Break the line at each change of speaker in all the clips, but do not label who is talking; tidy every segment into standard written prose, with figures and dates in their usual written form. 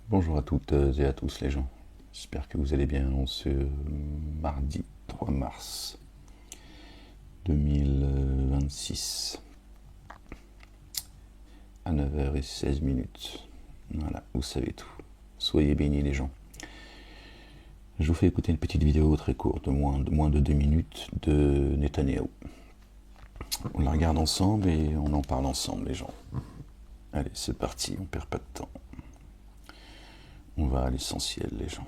Bonjour à toutes et à tous les gens. J'espère que vous allez bien en ce mardi 3 mars 2026 à 9h16 minutes. Voilà, vous savez tout. Soyez bénis les gens. Je vous fais écouter une petite vidéo très courte, de moins de 2 minutes, de Netanyahou. On la regarde ensemble et on en parle ensemble les gens. Allez, c'est parti, on perd pas de temps. On va à l'essentiel les gens.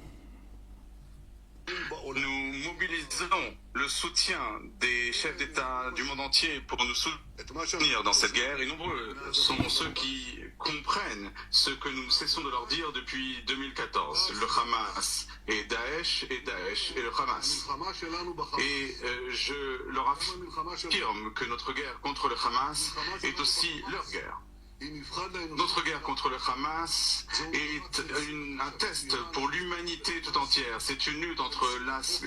Nous mobilisons le soutien des chefs d'État du monde entier pour nous soutenir dans cette guerre, et nombreux sont ceux qui comprennent ce que nous cessons de leur dire depuis 2014. Le Hamas et Daesh et le Hamas. Et je leur affirme que notre guerre contre le Hamas est aussi leur guerre. Notre guerre contre le Hamas est un test pour l'humanité tout entière. C'est une lutte entre l'axe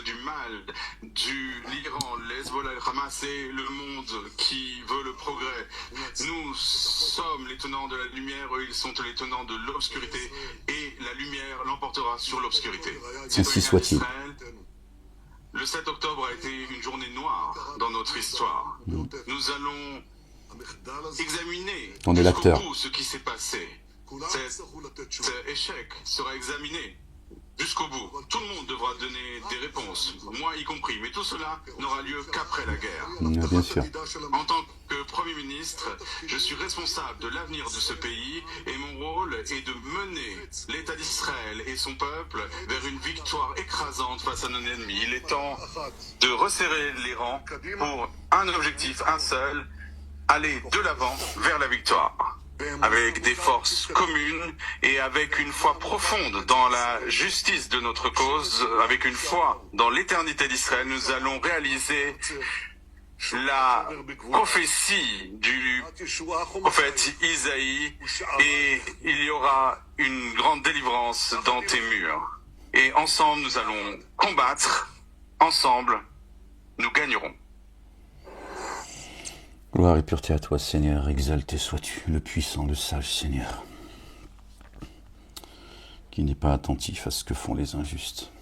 du mal, l'Iran, le Hezbollah, le Hamas et le monde qui veut le progrès. Nous sommes les tenants de la lumière, eux ils sont les tenants de l'obscurité, et la lumière l'emportera sur l'obscurité.
Ainsi soit-il.
Le 7 octobre a été une journée noire dans notre histoire. Nous allons examiner jusqu'au bout ce qui s'est passé. Cet échec sera examiné jusqu'au bout. Tout le monde devra donner des réponses, moi y compris, mais tout cela n'aura lieu qu'après la guerre.
Bien sûr.
En tant que Premier ministre, je suis responsable de l'avenir de ce pays et mon rôle est de mener l'État d'Israël et son peuple vers une victoire écrasante face à nos ennemis. Il est temps de resserrer les rangs pour un objectif, un seul: aller de l'avant vers la victoire, avec des forces communes et avec une foi profonde dans la justice de notre cause, avec une foi dans l'éternité d'Israël. Nous allons réaliser la prophétie du prophète Isaïe, et il y aura une grande délivrance dans tes murs. Et ensemble, nous allons combattre, ensemble, nous gagnerons.
Gloire et pureté à toi, Seigneur, exalté sois-tu, le puissant, le sage Seigneur, qui n'est pas attentif à ce que font les injustes.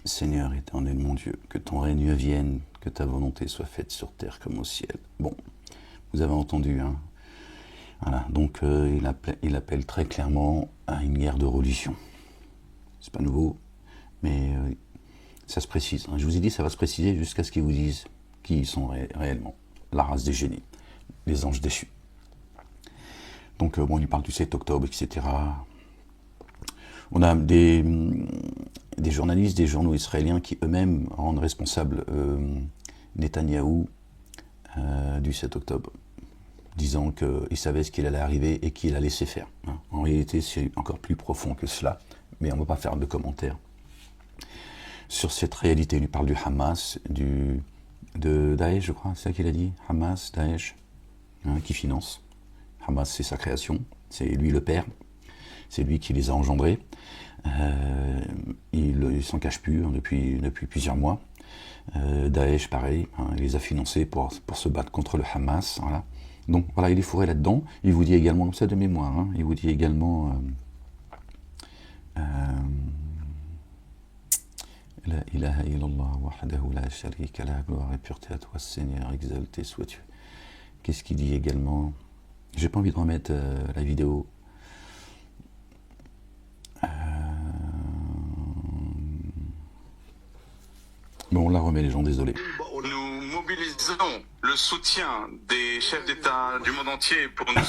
Seigneur éternel, mon Dieu, que ton règne vienne, que ta volonté soit faite sur terre comme au ciel. Bon, vous avez entendu, hein. Voilà, donc il appelle très clairement à une guerre de religion. C'est pas nouveau, mais ça se précise. Hein. Je vous ai dit, ça va se préciser jusqu'à ce qu'ils vous disent qui ils sont réellement. La race des génies, les anges déchus. Donc, bon, il parle du 7 octobre, etc. On a des journalistes, des journaux israéliens qui eux-mêmes rendent responsable Netanyahou du 7 octobre, disant qu'il savait ce qu'il allait arriver et qu'il a laissé faire. Hein. En réalité, c'est encore plus profond que cela, mais on ne va pas faire de commentaires sur cette réalité. Il lui parle du Hamas, de Daesh, je crois, c'est ça qu'il a dit, Hamas, Daesh, hein, qui finance. Hamas, c'est sa création, c'est lui le père, c'est lui qui les a engendrés. Il s'en cache plus hein, depuis plusieurs mois. Daesh, pareil, hein, il les a financés pour se battre contre le Hamas. Voilà. Donc voilà, il est fourré là-dedans. Il vous dit également, comme ça de mémoire, hein, il vous dit également... La ilaha illallah wahdahu la sharika la, gloire et pureté à toi Seigneur, exalté sois-tu. Qu'est-ce qu'il dit également? J'ai pas envie de remettre la vidéo. Bon, on la remet les gens, désolé.
Nous mobilisons le soutien des chefs d'État du monde entier pour nous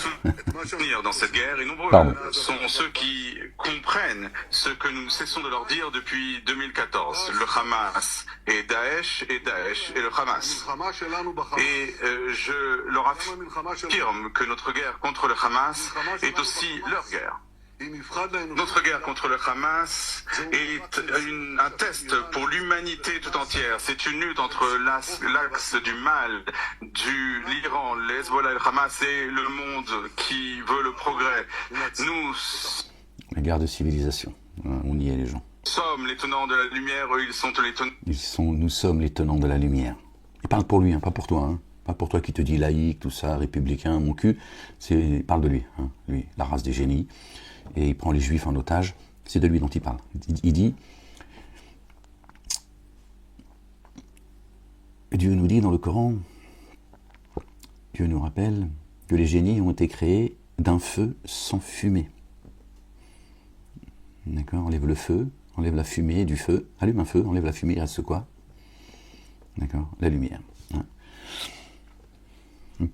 soutenir dans cette guerre, et nombreux sont ceux qui comprennent ce que nous cessons de leur dire depuis 2014. Le Hamas et Daesh et le Hamas. Et je leur affirme que notre guerre contre le Hamas est aussi leur guerre. Notre guerre contre le Hamas est un test pour l'humanité tout entière. C'est une lutte entre l'axe du mal, l'Iran, le Hezbollah, le Hamas et le monde qui veut le progrès. Nous
la guerre de civilisation, on y est les gens.
Sommes les tenants de la lumière, eux ils sont les tenants.
Nous sommes les tenants de la lumière. Il parle pour lui, hein, pas pour toi. Hein. Pas pour toi qui te dis laïque, tout ça, républicain, mon cul. Il parle de lui, hein, lui, la race des génies. et il prend les Juifs en otage. C'est de lui dont il parle. Il dit, Dieu nous dit dans le Coran, Dieu nous rappelle que les génies ont été créés d'un feu sans fumée. D'accord, enlève le feu, enlève la fumée du feu, allume un feu, enlève la fumée, il reste quoi? D'accord, la lumière. Hein. Donc,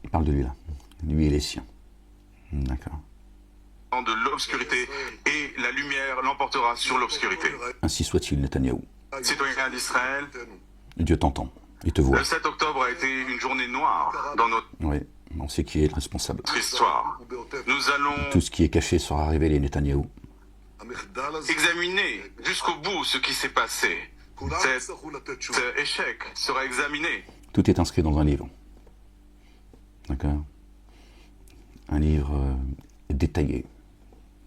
il parle de lui là, lui et les siens. D'accord.
De l'obscurité, et la lumière l'emportera sur l'obscurité.
Ainsi soit-il, Netanyahou.
Citoyens d'Israël,
Dieu t'entend, il te voit.
le 7 octobre a été une journée noire dans notre
Oui, on sait qui est le responsable.
histoire. Nous allons
Tout ce qui est caché sera révélé, Netanyahou.
examiner jusqu'au bout ce qui s'est passé. Cet échec sera examiné.
Tout est inscrit dans un livre. D'accord? Un livre détaillé.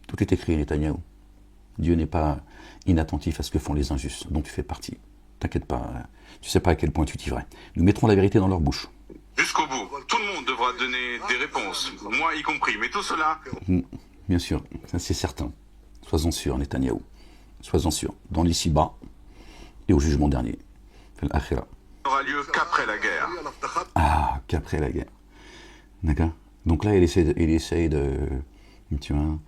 Tout est écrit, Netanyahou. Dieu n'est pas inattentif à ce que font les injustes, dont tu fais partie. T'inquiète pas, tu sais pas à quel point tu t'ivrais. Nous mettrons la vérité dans leur bouche.
Jusqu'au bout. Tout le monde devra donner des réponses, moi y compris. Mais tout cela
Bien sûr, ça c'est certain. Sois-en sûr, Netanyahou. Sois-en sûr. Dans l'ici-bas et au jugement dernier. L'akhira.
n'aura lieu qu'après la guerre.
Ah, qu'après la guerre. D'accord? Donc là, il essaie de, tu vois,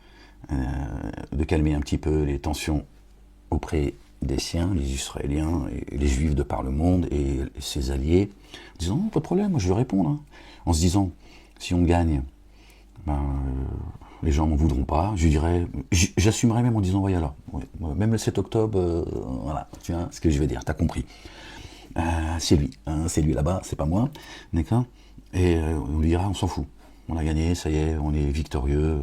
de calmer un petit peu les tensions auprès des siens, les Israéliens et les Juifs de par le monde et ses alliés, en disant non, pas de problème, moi je vais répondre. Hein. En se disant, si on gagne, les gens m'en voudront pas. Je dirais, j'assumerais même en disant, oui alors, même le 7 octobre, voilà, tu vois ce que je vais dire, t'as compris. C'est lui, hein, c'est lui là-bas, c'est pas moi, d'accord? Et on lui dira, on s'en fout, on a gagné, ça y est, on est victorieux.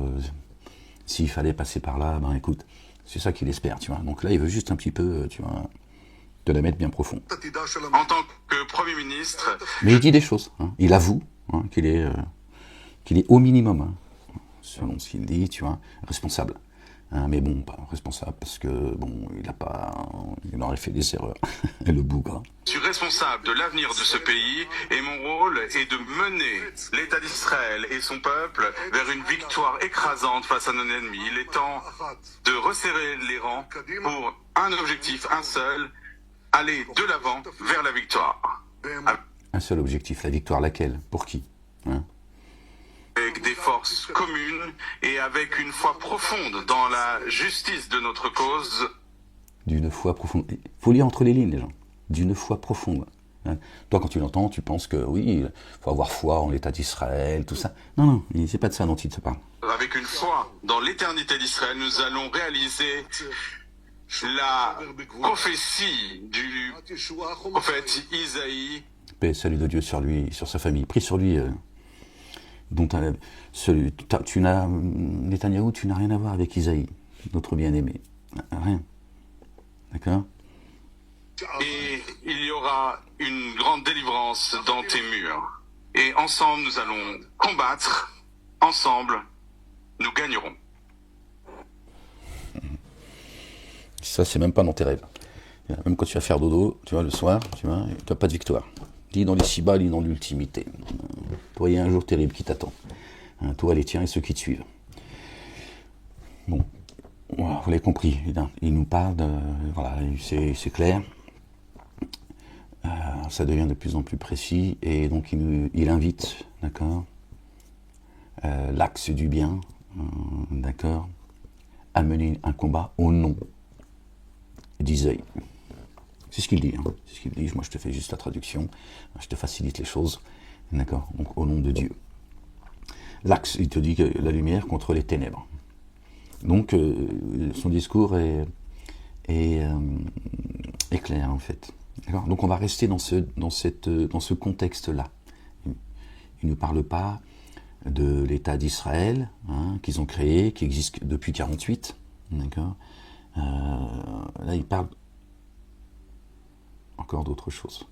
S'il fallait passer par là, ben écoute, c'est ça qu'il espère, tu vois. Donc là, il veut juste un petit peu, tu vois, te la mettre bien profond.
En tant que Premier ministre...
Mais il dit des choses, hein. Il avoue hein, qu'il est au minimum, hein, selon ce qu'il dit, tu vois, responsable. Hein, mais bon, pas responsable parce que, bon, il aurait fait des erreurs, le bougre.
Je suis responsable de l'avenir de ce pays et mon rôle est de mener l'État d'Israël et son peuple vers une victoire écrasante face à nos ennemis. Il est temps de resserrer les rangs pour un objectif, un seul, aller de l'avant vers la victoire.
Un seul objectif, la victoire, laquelle? Pour qui hein?
Avec des forces communes et avec une foi profonde dans la justice de notre cause.
D'une foi profonde. Il faut lire entre les lignes, les gens. D'une foi profonde. Hein. Toi, quand tu l'entends, tu penses que oui, il faut avoir foi en l'État d'Israël, tout ça. Non, non, c'est pas de ça dont il te parle.
Avec une foi dans l'éternité d'Israël, nous allons réaliser la prophétie du prophète Isaïe.
Paix et salut de Dieu sur lui, sur sa famille. Prie sur lui. Netanyahou, tu n'as rien à voir avec Isaïe, notre bien-aimé. Rien. D'accord?
Et il y aura une grande délivrance dans tes murs. Et ensemble, nous allons combattre. Ensemble, nous gagnerons.
Ça, c'est même pas dans tes rêves. Même quand tu vas faire dodo, tu vois, le soir, tu vois, tu n'as pas de victoire. Lis dans les si-bas, lis dans l'ultimité. Toi, il y a un jour terrible qui t'attend. Hein, toi, les tiens et ceux qui te suivent. Bon, voilà, vous l'avez compris. Il nous parle de... Voilà, c'est clair. Ça devient de plus en plus précis. Et donc, il invite, d'accord, l'axe du bien, d'accord, à mener un combat au nom d'Isaïe. C'est ce qu'il dit. Hein. C'est ce qu'il dit. Moi, je te fais juste la traduction. Je te facilite les choses. D'accord? Donc, au nom de Dieu. L'axe, il te dit que la lumière contre les ténèbres. Donc, son discours est clair, en fait. D'accord? Donc, on va rester dans ce contexte-là. Il ne parle pas de l'État d'Israël, hein, qu'ils ont créé, qui existe depuis 1948. D'accord? Là, il parle encore d'autre chose.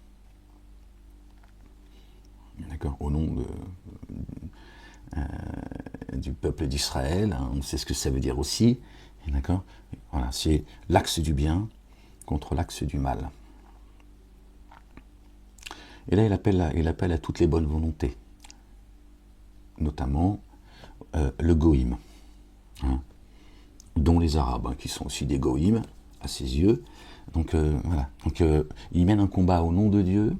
D'accord, au nom du peuple d'Israël, hein, on sait ce que ça veut dire aussi. D'accord, voilà, c'est l'axe du bien contre l'axe du mal. Et là, il appelle à toutes les bonnes volontés, notamment le goïm. Hein, dont les Arabes, hein, qui sont aussi des goïms à ses yeux. Donc voilà. Donc il mène un combat au nom de Dieu,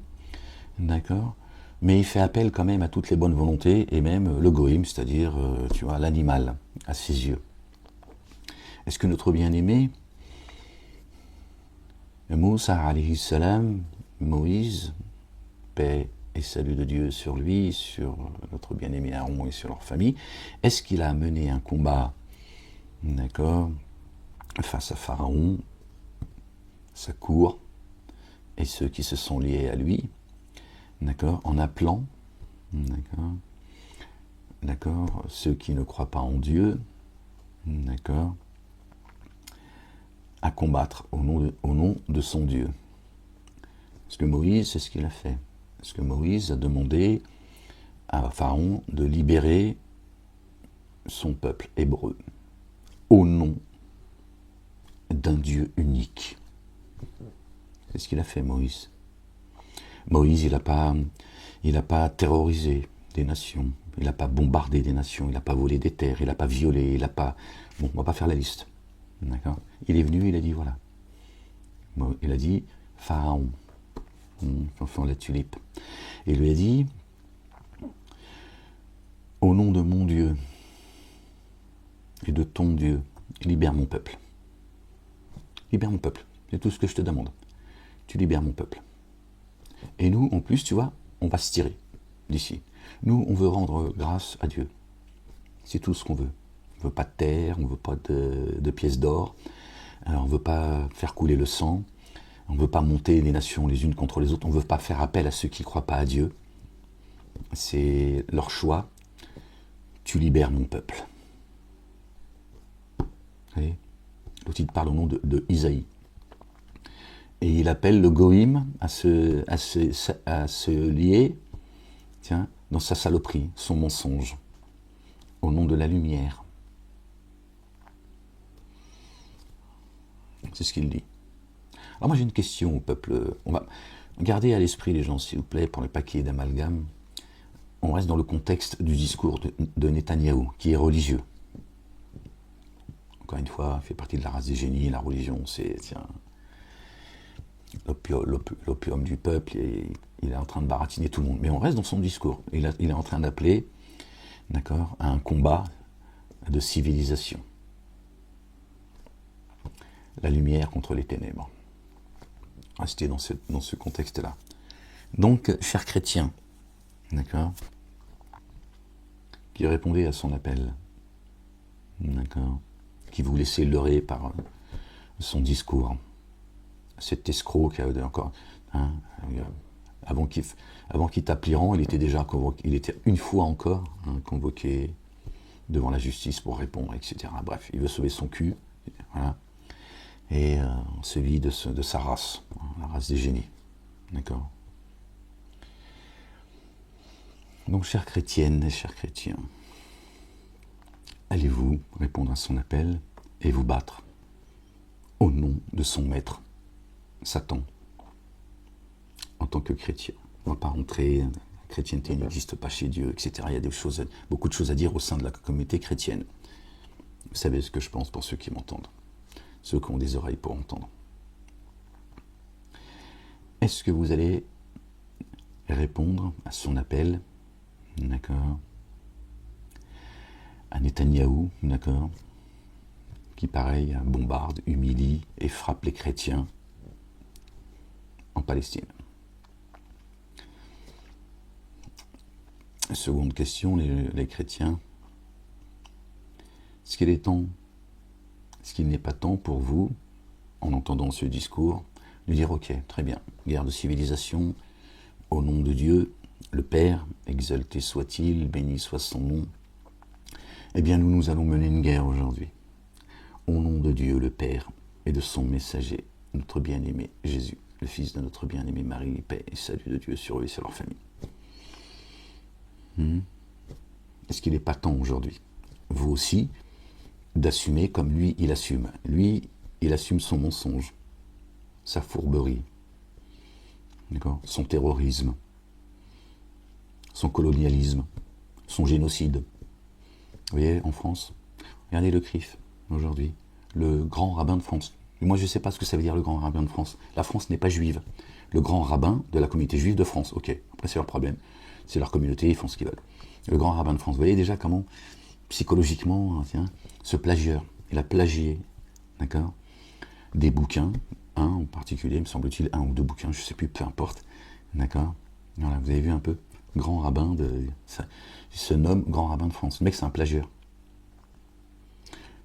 d'accord, mais il fait appel quand même à toutes les bonnes volontés, et même le goïm, c'est-à-dire, tu vois, l'animal, à ses yeux. Est-ce que notre bien-aimé, Moussa alayhi salam, Moïse, paix et salut de Dieu sur lui, sur notre bien-aimé Aaron et sur leur famille, est-ce qu'il a mené un combat, d'accord, face à Pharaon, sa cour, et ceux qui se sont liés à lui, d'accord, en appelant, d'accord, ceux qui ne croient pas en Dieu, d'accord, à combattre au nom de son Dieu. Parce que Moïse, c'est ce qu'il a fait. Parce que Moïse a demandé à Pharaon de libérer son peuple hébreu au nom d'un Dieu unique. C'est ce qu'il a fait, Moïse. Moïse, il n'a pas terrorisé des nations, il n'a pas bombardé des nations, il n'a pas volé des terres, il n'a pas violé, il n'a pas... Bon, on ne va pas faire la liste. D'accord ? Il est venu, il a dit, voilà. Il a dit, Pharaon, enfant de la tulipe. Et il lui a dit, au nom de mon Dieu et de ton Dieu, libère mon peuple. Libère mon peuple, c'est tout ce que je te demande. Tu libères mon peuple. Et nous, en plus, tu vois, on va se tirer d'ici. Nous, on veut rendre grâce à Dieu. C'est tout ce qu'on veut. On ne veut pas de terre, on ne veut pas de pièces d'or, on ne veut pas faire couler le sang, on ne veut pas monter les nations les unes contre les autres, on ne veut pas faire appel à ceux qui ne croient pas à Dieu. C'est leur choix. Tu libères mon peuple. Vous voyez ? L'autre, il parle au nom de Isaïe. Et il appelle le goïm à se lier, tiens, dans sa saloperie, son mensonge, au nom de la lumière. C'est ce qu'il dit. Alors moi j'ai une question au peuple. On va garder à l'esprit les gens, s'il vous plaît, pour ne pas qu'il y ait d'amalgame. On reste dans le contexte du discours de Netanyahou, qui est religieux. Encore une fois, il fait partie de la race des génies. La religion, c'est l'opium du peuple, et il est en train de baratiner tout le monde. Mais on reste dans son discours. Il est en train d'appeler, d'accord, à un combat de civilisation. La lumière contre les ténèbres. Restez dans ce contexte-là. Donc, chers chrétiens, d'accord, qui répondez à son appel, d'accord, qui vous laissez leurrer par son discours, cet escroc qui a encore, hein, avant qu'il tape l'Iran, il était déjà convoqué, il était une fois encore convoqué devant la justice pour répondre, etc. Bref, il veut sauver son cul, voilà, et celui de sa race, la race des génies, d'accord. Donc, chères chrétiennes et chers chrétiens, allez-vous répondre à son appel et vous battre au nom de son maître, Satan, en tant que chrétien. On ne va pas rentrer, la chrétienté n'existe pas chez Dieu, etc. Il y a beaucoup de choses à dire au sein de la communauté chrétienne. Vous savez ce que je pense pour ceux qui m'entendent, ceux qui ont des oreilles pour entendre. Est-ce que vous allez répondre à son appel, d'accord, à Netanyahou, d'accord, qui pareil bombarde, humilie et frappe les chrétiens en Palestine. Seconde question, les chrétiens, est-ce qu'il n'est pas temps pour vous, en entendant ce discours, de dire ok, très bien, guerre de civilisation, au nom de Dieu, le Père, exalté soit-il, béni soit son nom, eh bien nous allons mener une guerre aujourd'hui, au nom de Dieu le Père et de son messager, notre bien-aimé Jésus, le fils de notre bien-aimé Marie, paix et salut de Dieu sur eux et sur leur famille. Est-ce qu'il n'est pas temps aujourd'hui, vous aussi, d'assumer comme lui, il assume. Lui, il assume son mensonge, sa fourberie, d'accord, son terrorisme, son colonialisme, son génocide. Vous voyez, en France, regardez le CRIF, aujourd'hui, le grand rabbin de France. Et moi, je ne sais pas ce que ça veut dire, le grand rabbin de France. La France n'est pas juive. Le grand rabbin de la communauté juive de France, ok. Après, c'est leur problème. C'est leur communauté, ils font ce qu'ils veulent. Le grand rabbin de France. Vous voyez déjà comment, psychologiquement, tiens, ce plagieur, il a plagié, d'accord, des bouquins, un en particulier, me semble-t-il, un ou deux bouquins, je ne sais plus, peu importe, d'accord. Voilà, vous avez vu un peu, grand rabbin ça se nomme grand rabbin de France. Le mec, c'est un plagieur.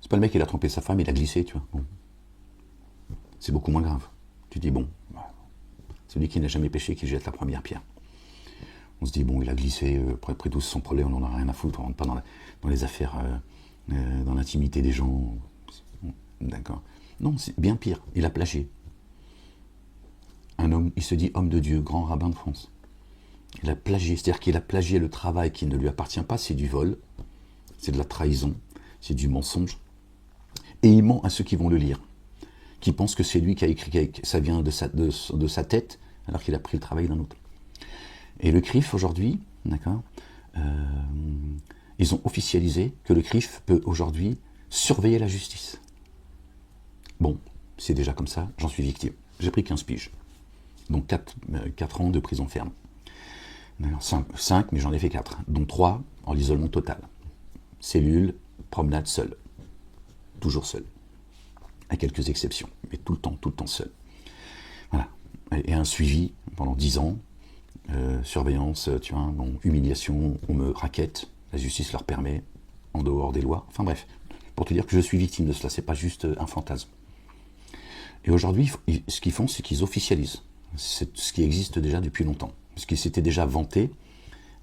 C'est pas le mec qui a trompé sa femme, il a glissé, tu vois. Bon. C'est beaucoup moins grave. Tu dis, bon, celui qui n'a jamais péché, qui jette la première pierre. On se dit, bon, il a glissé, après tout, c'est son problème, on n'en a rien à foutre, on ne rentre pas dans les affaires, dans l'intimité des gens. D'accord. Non, c'est bien pire, il a plagié. Un homme, il se dit homme de Dieu, grand rabbin de France. Il a plagié, c'est-à-dire qu'il a plagié le travail qui ne lui appartient pas, c'est du vol, c'est de la trahison, c'est du mensonge. Et il ment à ceux qui vont le lire, qui pensent que c'est lui qui a écrit, que ça vient de sa tête, alors qu'il a pris le travail d'un autre. Et le CRIF, aujourd'hui, d'accord, ils ont officialisé que le CRIF peut aujourd'hui surveiller la justice. Bon, c'est déjà comme ça, j'en suis victime. J'ai pris 15 piges, donc 4 ans de prison ferme. 5, mais j'en ai fait 4, dont 3 en l'isolement total. Cellule, promenade seul. Toujours seul. À quelques exceptions, mais tout le temps seul. Voilà. Et un suivi pendant 10 ans, surveillance, tu vois, bon, humiliation, on me raquette, la justice leur permet, en dehors des lois. Enfin bref, pour te dire que je suis victime de cela, c'est pas juste un fantasme. Et aujourd'hui, ce qu'ils font, c'est qu'ils officialisent ce qui existe déjà depuis longtemps. Ce qui s'était déjà vanté,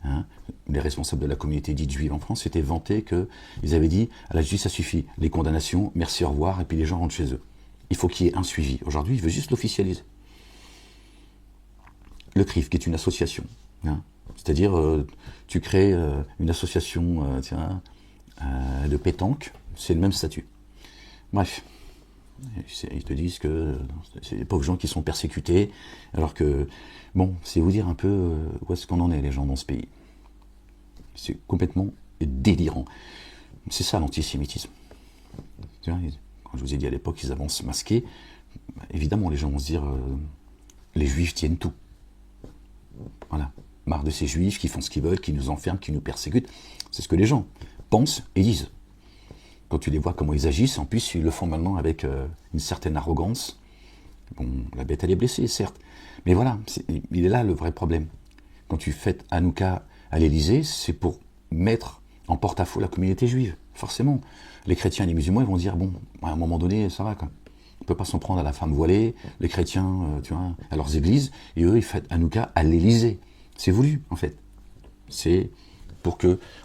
hein, les responsables de la communauté dite juive en France s'étaient vantés qu'ils avaient dit à la justice, ça suffit, les condamnations, merci, au revoir, et puis les gens rentrent chez eux. Il faut qu'il y ait un suivi. Aujourd'hui, il veut juste l'officialiser. Le CRIF, qui est une association, hein, c'est-à-dire tu crées une association de pétanque, c'est le même statut. Bref. Ils te disent que c'est des pauvres gens qui sont persécutés, alors que, bon, c'est vous dire un peu où est-ce qu'on en est, les gens, dans ce pays. C'est complètement délirant. C'est ça, l'antisémitisme. Quand je vous ai dit à l'époque qu'ils avancent masqués, évidemment, les gens vont se dire les juifs tiennent tout. Voilà. Marre de ces juifs qui font ce qu'ils veulent, qui nous enferment, qui nous persécutent. C'est ce que les gens pensent et disent. Quand tu les vois comment ils agissent, en plus ils le font maintenant avec une certaine arrogance. Bon, la bête elle est blessée, certes. Mais voilà, il est là le vrai problème. Quand tu fêtes Hanouka à l'Élysée, c'est pour mettre en porte-à-faux la communauté juive. Forcément, les chrétiens et les musulmans, ils vont dire, bon, à un moment donné, ça va, quoi. On ne peut pas s'en prendre à la femme voilée, les chrétiens, tu vois, à leurs églises, et eux, ils fêtent Hanouka à l'Élysée. C'est voulu, en fait. C'est pour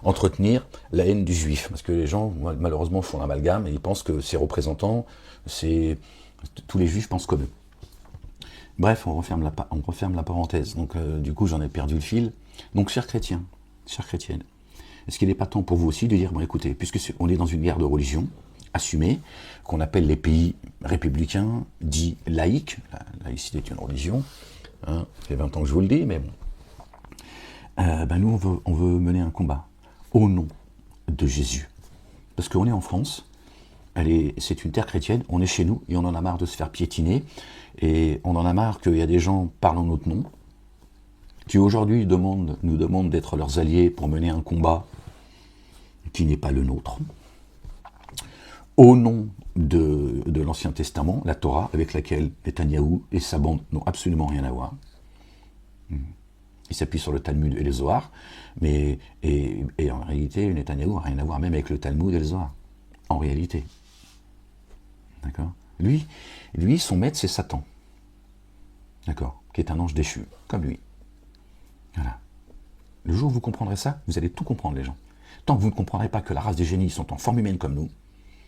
entretenir la haine du juif. Parce que les gens, malheureusement, font l'amalgame et ils pensent que ces représentants, tous les juifs pensent comme eux. Bref, on referme la parenthèse. Donc, du coup, j'en ai perdu le fil. Donc, chers chrétiens, chères chrétiennes, est-ce qu'il n'est pas temps pour vous aussi de dire, bon, écoutez, puisque on est dans une guerre de religion, assumée, qu'on appelle les pays républicains, dits laïques, la laïcité est une religion, hein, ça fait 20 ans que je vous le dis, mais bon, nous, on veut mener un combat au nom de Jésus. Parce qu'on est en France, c'est une terre chrétienne, on est chez nous et on en a marre de se faire piétiner. Et on en a marre qu'il y a des gens parlant notre nom, qui aujourd'hui nous demandent d'être leurs alliés pour mener un combat qui n'est pas le nôtre. Au nom de l'Ancien Testament, la Torah, avec laquelle Netanyahou et sa bande n'ont absolument rien à voir. Il s'appuie sur le Talmud et le Zohar, et en réalité, Netanyahou n'a rien à voir même avec le Talmud et le Zohar. En réalité. D'accord ? Lui, son maître, c'est Satan. D'accord ? Qui est un ange déchu, comme lui. Voilà. Le jour où vous comprendrez ça, vous allez tout comprendre, les gens. Tant que vous ne comprendrez pas que la race des génies sont en forme humaine comme nous,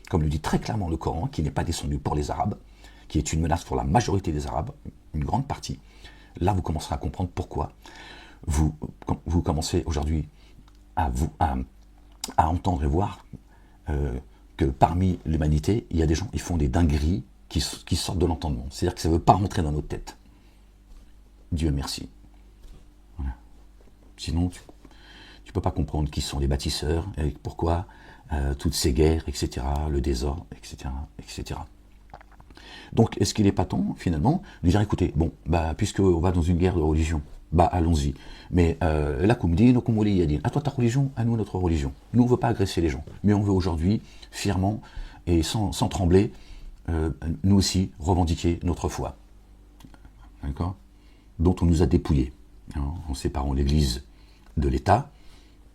comme le dit très clairement le Coran, qui n'est pas descendu pour les Arabes, qui est une menace pour la majorité des Arabes, une grande partie, là vous commencerez à comprendre pourquoi vous commencez aujourd'hui à entendre et voir que parmi l'humanité, il y a des gens qui font des dingueries qui sortent de l'entendement. C'est-à-dire que ça ne veut pas rentrer dans notre tête. Dieu merci. Voilà. Sinon, tu ne peux pas comprendre qui sont les bâtisseurs et pourquoi toutes ces guerres, etc., le désordre, etc., etc. Donc, est-ce qu'il n'est pas temps, finalement, de dire, écoutez, bon, puisqu'on va dans une guerre de religion, allons-y. Mais là, comme dit, à toi ta religion, à nous notre religion. Nous, on ne veut pas agresser les gens, mais on veut aujourd'hui, fièrement et sans trembler, nous aussi, revendiquer notre foi. D'accord ? Dont on nous a dépouillés, en séparant l'Église de l'État,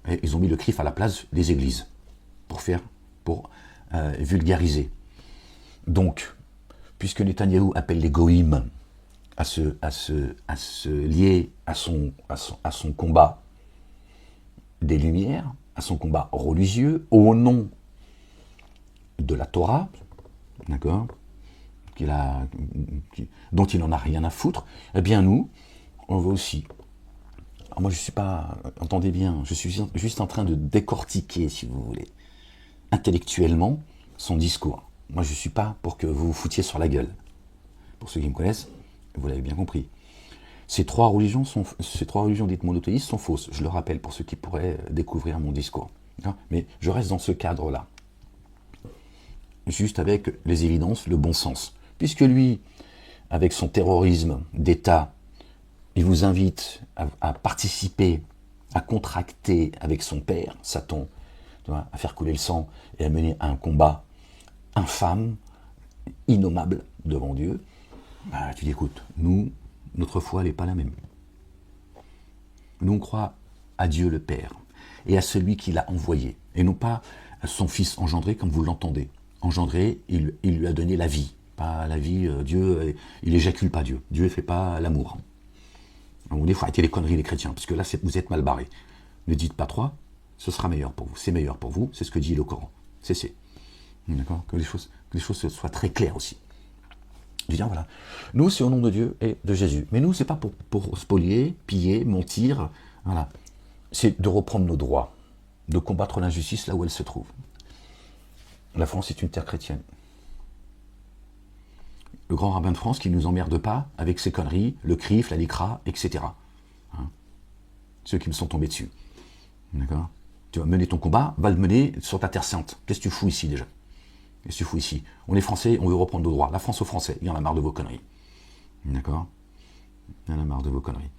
et ils ont mis le CRIF à la place des églises, pour vulgariser. Donc, puisque Netanyahou appelle les goïms à se lier à son combat des Lumières, à son combat religieux, au nom de la Torah, d'accord, dont il n'en a rien à foutre, eh bien nous, on veut aussi. Alors moi je ne suis pas, entendez bien, je suis juste en train de décortiquer, si vous voulez, intellectuellement, son discours. Moi je ne suis pas pour que vous vous foutiez sur la gueule. Pour ceux qui me connaissent, vous l'avez bien compris. Ces trois religions dites monothéistes sont fausses. Je le rappelle pour ceux qui pourraient découvrir mon discours. Mais je reste dans ce cadre-là. Juste avec les évidences, le bon sens. Puisque lui, avec son terrorisme d'État, il vous invite à participer, à contracter avec son père, Satan, à faire couler le sang et à mener un combat infâme, innommable devant Dieu, tu dis, écoute, nous, notre foi, elle n'est pas la même. Nous, on croit à Dieu le Père et à celui qui l'a envoyé, et non pas à son Fils engendré comme vous l'entendez. Engendré, il lui a donné la vie. Pas la vie, Dieu, il éjacule pas Dieu. Dieu ne fait pas l'amour. Il faut arrêter les conneries, les chrétiens, parce que là, vous êtes mal barrés. Ne dites pas trois, ce sera meilleur pour vous. C'est meilleur pour vous, c'est ce que dit le Coran. Cessez. D'accord ? Que les choses soient très claires aussi. Je veux dire, voilà. Nous, c'est au nom de Dieu et de Jésus. Mais nous, c'est pas pour spolier, piller, mentir. Voilà. C'est de reprendre nos droits, de combattre l'injustice là où elle se trouve. La France est une terre chrétienne. Le grand rabbin de France qui ne nous emmerde pas avec ses conneries, le CRIF, la LICRA, etc. Ceux qui me sont tombés dessus. D'accord ? Tu vas mener ton combat, va le mener sur ta terre sainte. Qu'est-ce que tu fous ici déjà ? Qu'est-ce que tu fous ici ? On est français, on veut reprendre nos droits. La France aux Français, il y en a marre de vos conneries. D'accord ? Il y en a marre de vos conneries.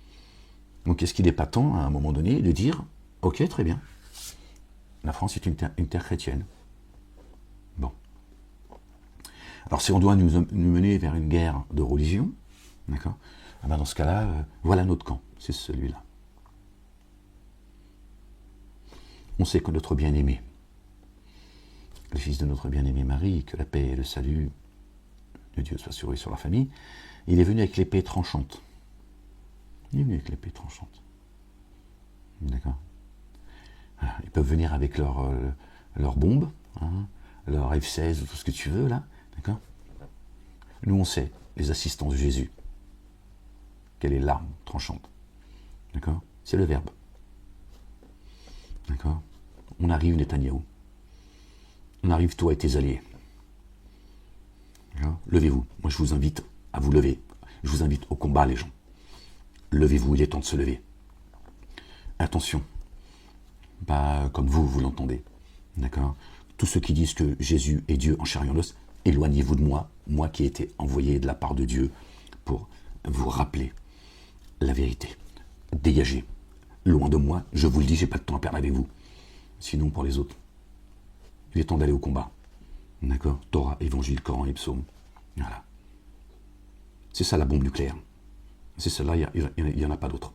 Donc est-ce qu'il n'est pas temps, à un moment donné, de dire, ok, très bien, la France est une terre chrétienne. Bon. Alors si on doit nous mener vers une guerre de religion, d'accord, dans ce cas-là, voilà notre camp, c'est celui-là. On sait que notre bien-aimé, le fils de notre bien-aimée Marie, que la paix et le salut de Dieu soient sur lui, sur la famille, il est venu avec l'épée tranchante. Il est venu avec l'épée tranchante. D'accord ? Alors, ils peuvent venir avec leurs bombes, leur F-16 ou tout ce que tu veux, là. D'accord ? Nous, on sait, les assistants de Jésus, quelle est l'arme tranchante. D'accord ? C'est le Verbe. D'accord ? On arrive, Netanyahou. On arrive, toi et tes alliés. Levez-vous. Moi, je vous invite à vous lever. Je vous invite au combat, les gens. Levez-vous, il est temps de se lever. Attention. Pas comme vous l'entendez. D'accord ? Tous ceux qui disent que Jésus est Dieu en chair et en os, éloignez-vous de moi, moi qui ai été envoyé de la part de Dieu pour vous rappeler la vérité. Dégagez. Loin de moi, je vous le dis, j'ai pas de temps à perdre avec vous. Sinon, pour les autres, il est temps d'aller au combat. D'accord ? Torah, Évangile, Coran et Psaume. Voilà. C'est ça la bombe nucléaire. C'est celle-là, il n'y en a pas d'autre.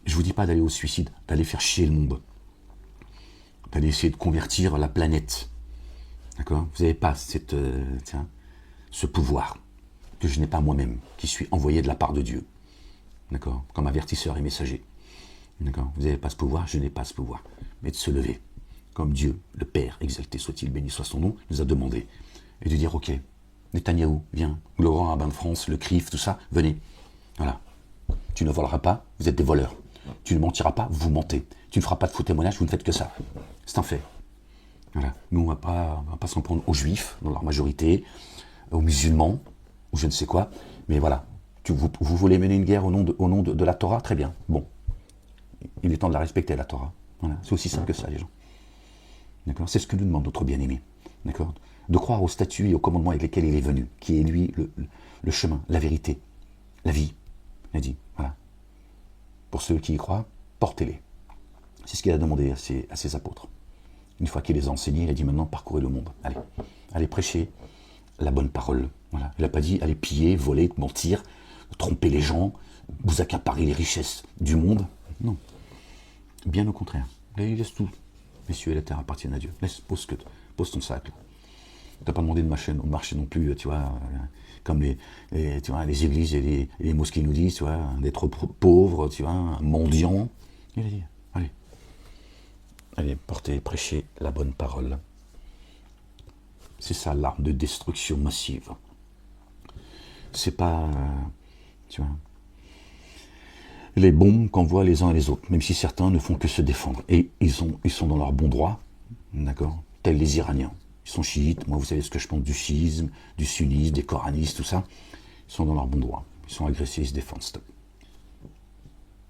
Je ne vous dis pas d'aller au suicide, d'aller faire chier le monde. D'aller essayer de convertir la planète. D'accord ? Vous n'avez pas ce pouvoir que je n'ai pas moi-même, qui suis envoyé de la part de Dieu. D'accord ? Comme avertisseur et messager. D'accord ? Vous n'avez pas ce pouvoir, je n'ai pas ce pouvoir. Mais de se lever, comme Dieu, le Père, exalté soit-il, béni soit son nom, nous a demandé. Et de dire, ok, Netanyahou, viens, le grand rabbin de France, le CRIF, tout ça, venez. Voilà. Tu ne voleras pas, vous êtes des voleurs. Tu ne mentiras pas, vous mentez. Tu ne feras pas de faux témoignages, vous ne faites que ça. C'est un fait. Voilà. Nous, on ne va pas s'en prendre aux juifs, dans leur majorité, aux musulmans, ou je ne sais quoi. Mais voilà. Vous voulez mener une guerre au nom de la Torah, très bien. Bon. Il est temps de la respecter, la Torah. Voilà. C'est aussi simple que ça, les gens. D'accord? C'est ce que nous demande notre bien-aimé. D'accord? De croire aux statuts et aux commandements avec lesquels il est venu, qui est lui le chemin, la vérité, la vie. Il a dit, voilà. Pour ceux qui y croient, portez-les. C'est ce qu'il a demandé à ses apôtres. Une fois qu'il les a enseignés, il a dit maintenant parcourez le monde. Allez prêcher la bonne parole. Voilà. Il n'a pas dit allez piller, voler, mentir, tromper les gens, vous accaparer les richesses du monde. Non. Bien au contraire. Il laisse tout. Les cieux et la terre appartiennent à Dieu. Pose ton sac. Tu n'as pas demandé de marcher non plus, tu vois, comme les églises et les mosquées nous disent, tu vois, d'être pauvre, tu vois, mendiant. Il a dit, allez, portez, prêchez la bonne parole. C'est ça l'arme de destruction massive. C'est pas, tu vois, les bombes qu'envoient les uns et les autres, même si certains ne font que se défendre. Et ils sont dans leur bon droit, d'accord, tels les Iraniens. Ils sont chiites, moi vous savez ce que je pense du chiisme, du sunnisme, des coranistes, tout ça. Ils sont dans leur bon droit. Ils sont agressés, ils se défendent, stop.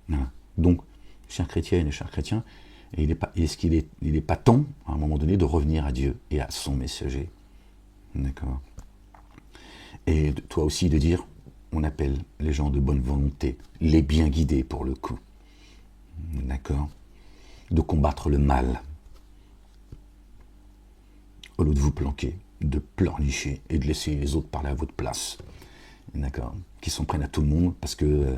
Voilà. Donc, chers chrétiennes et chers chrétiens, est-ce qu'il n'est pas temps, à un moment donné, de revenir à Dieu et à son messager? D'accord. Et toi aussi de dire, on appelle les gens de bonne volonté, les bien guidés pour le coup. D'accord. De combattre le mal. Au lieu de vous planquer, de pleurnicher et de laisser les autres parler à votre place. D'accord. Qui s'en prennent à tout le monde parce que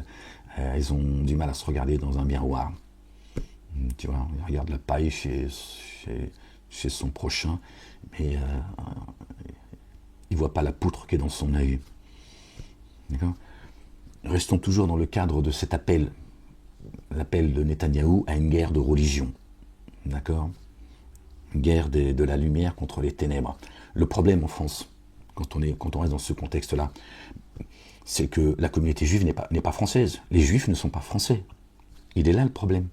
ils ont du mal à se regarder dans un miroir. Tu vois, il regarde la paille chez son prochain, mais il ne voit pas la poutre qui est dans son œil. D'accord. Restons toujours dans le cadre de cet appel, l'appel de Netanyahou à une guerre de religion. D'accord. Une guerre de la lumière contre les ténèbres. Le problème en France, quand on reste dans ce contexte-là, c'est que la communauté juive n'est pas française. Les juifs ne sont pas français. Il est là le problème.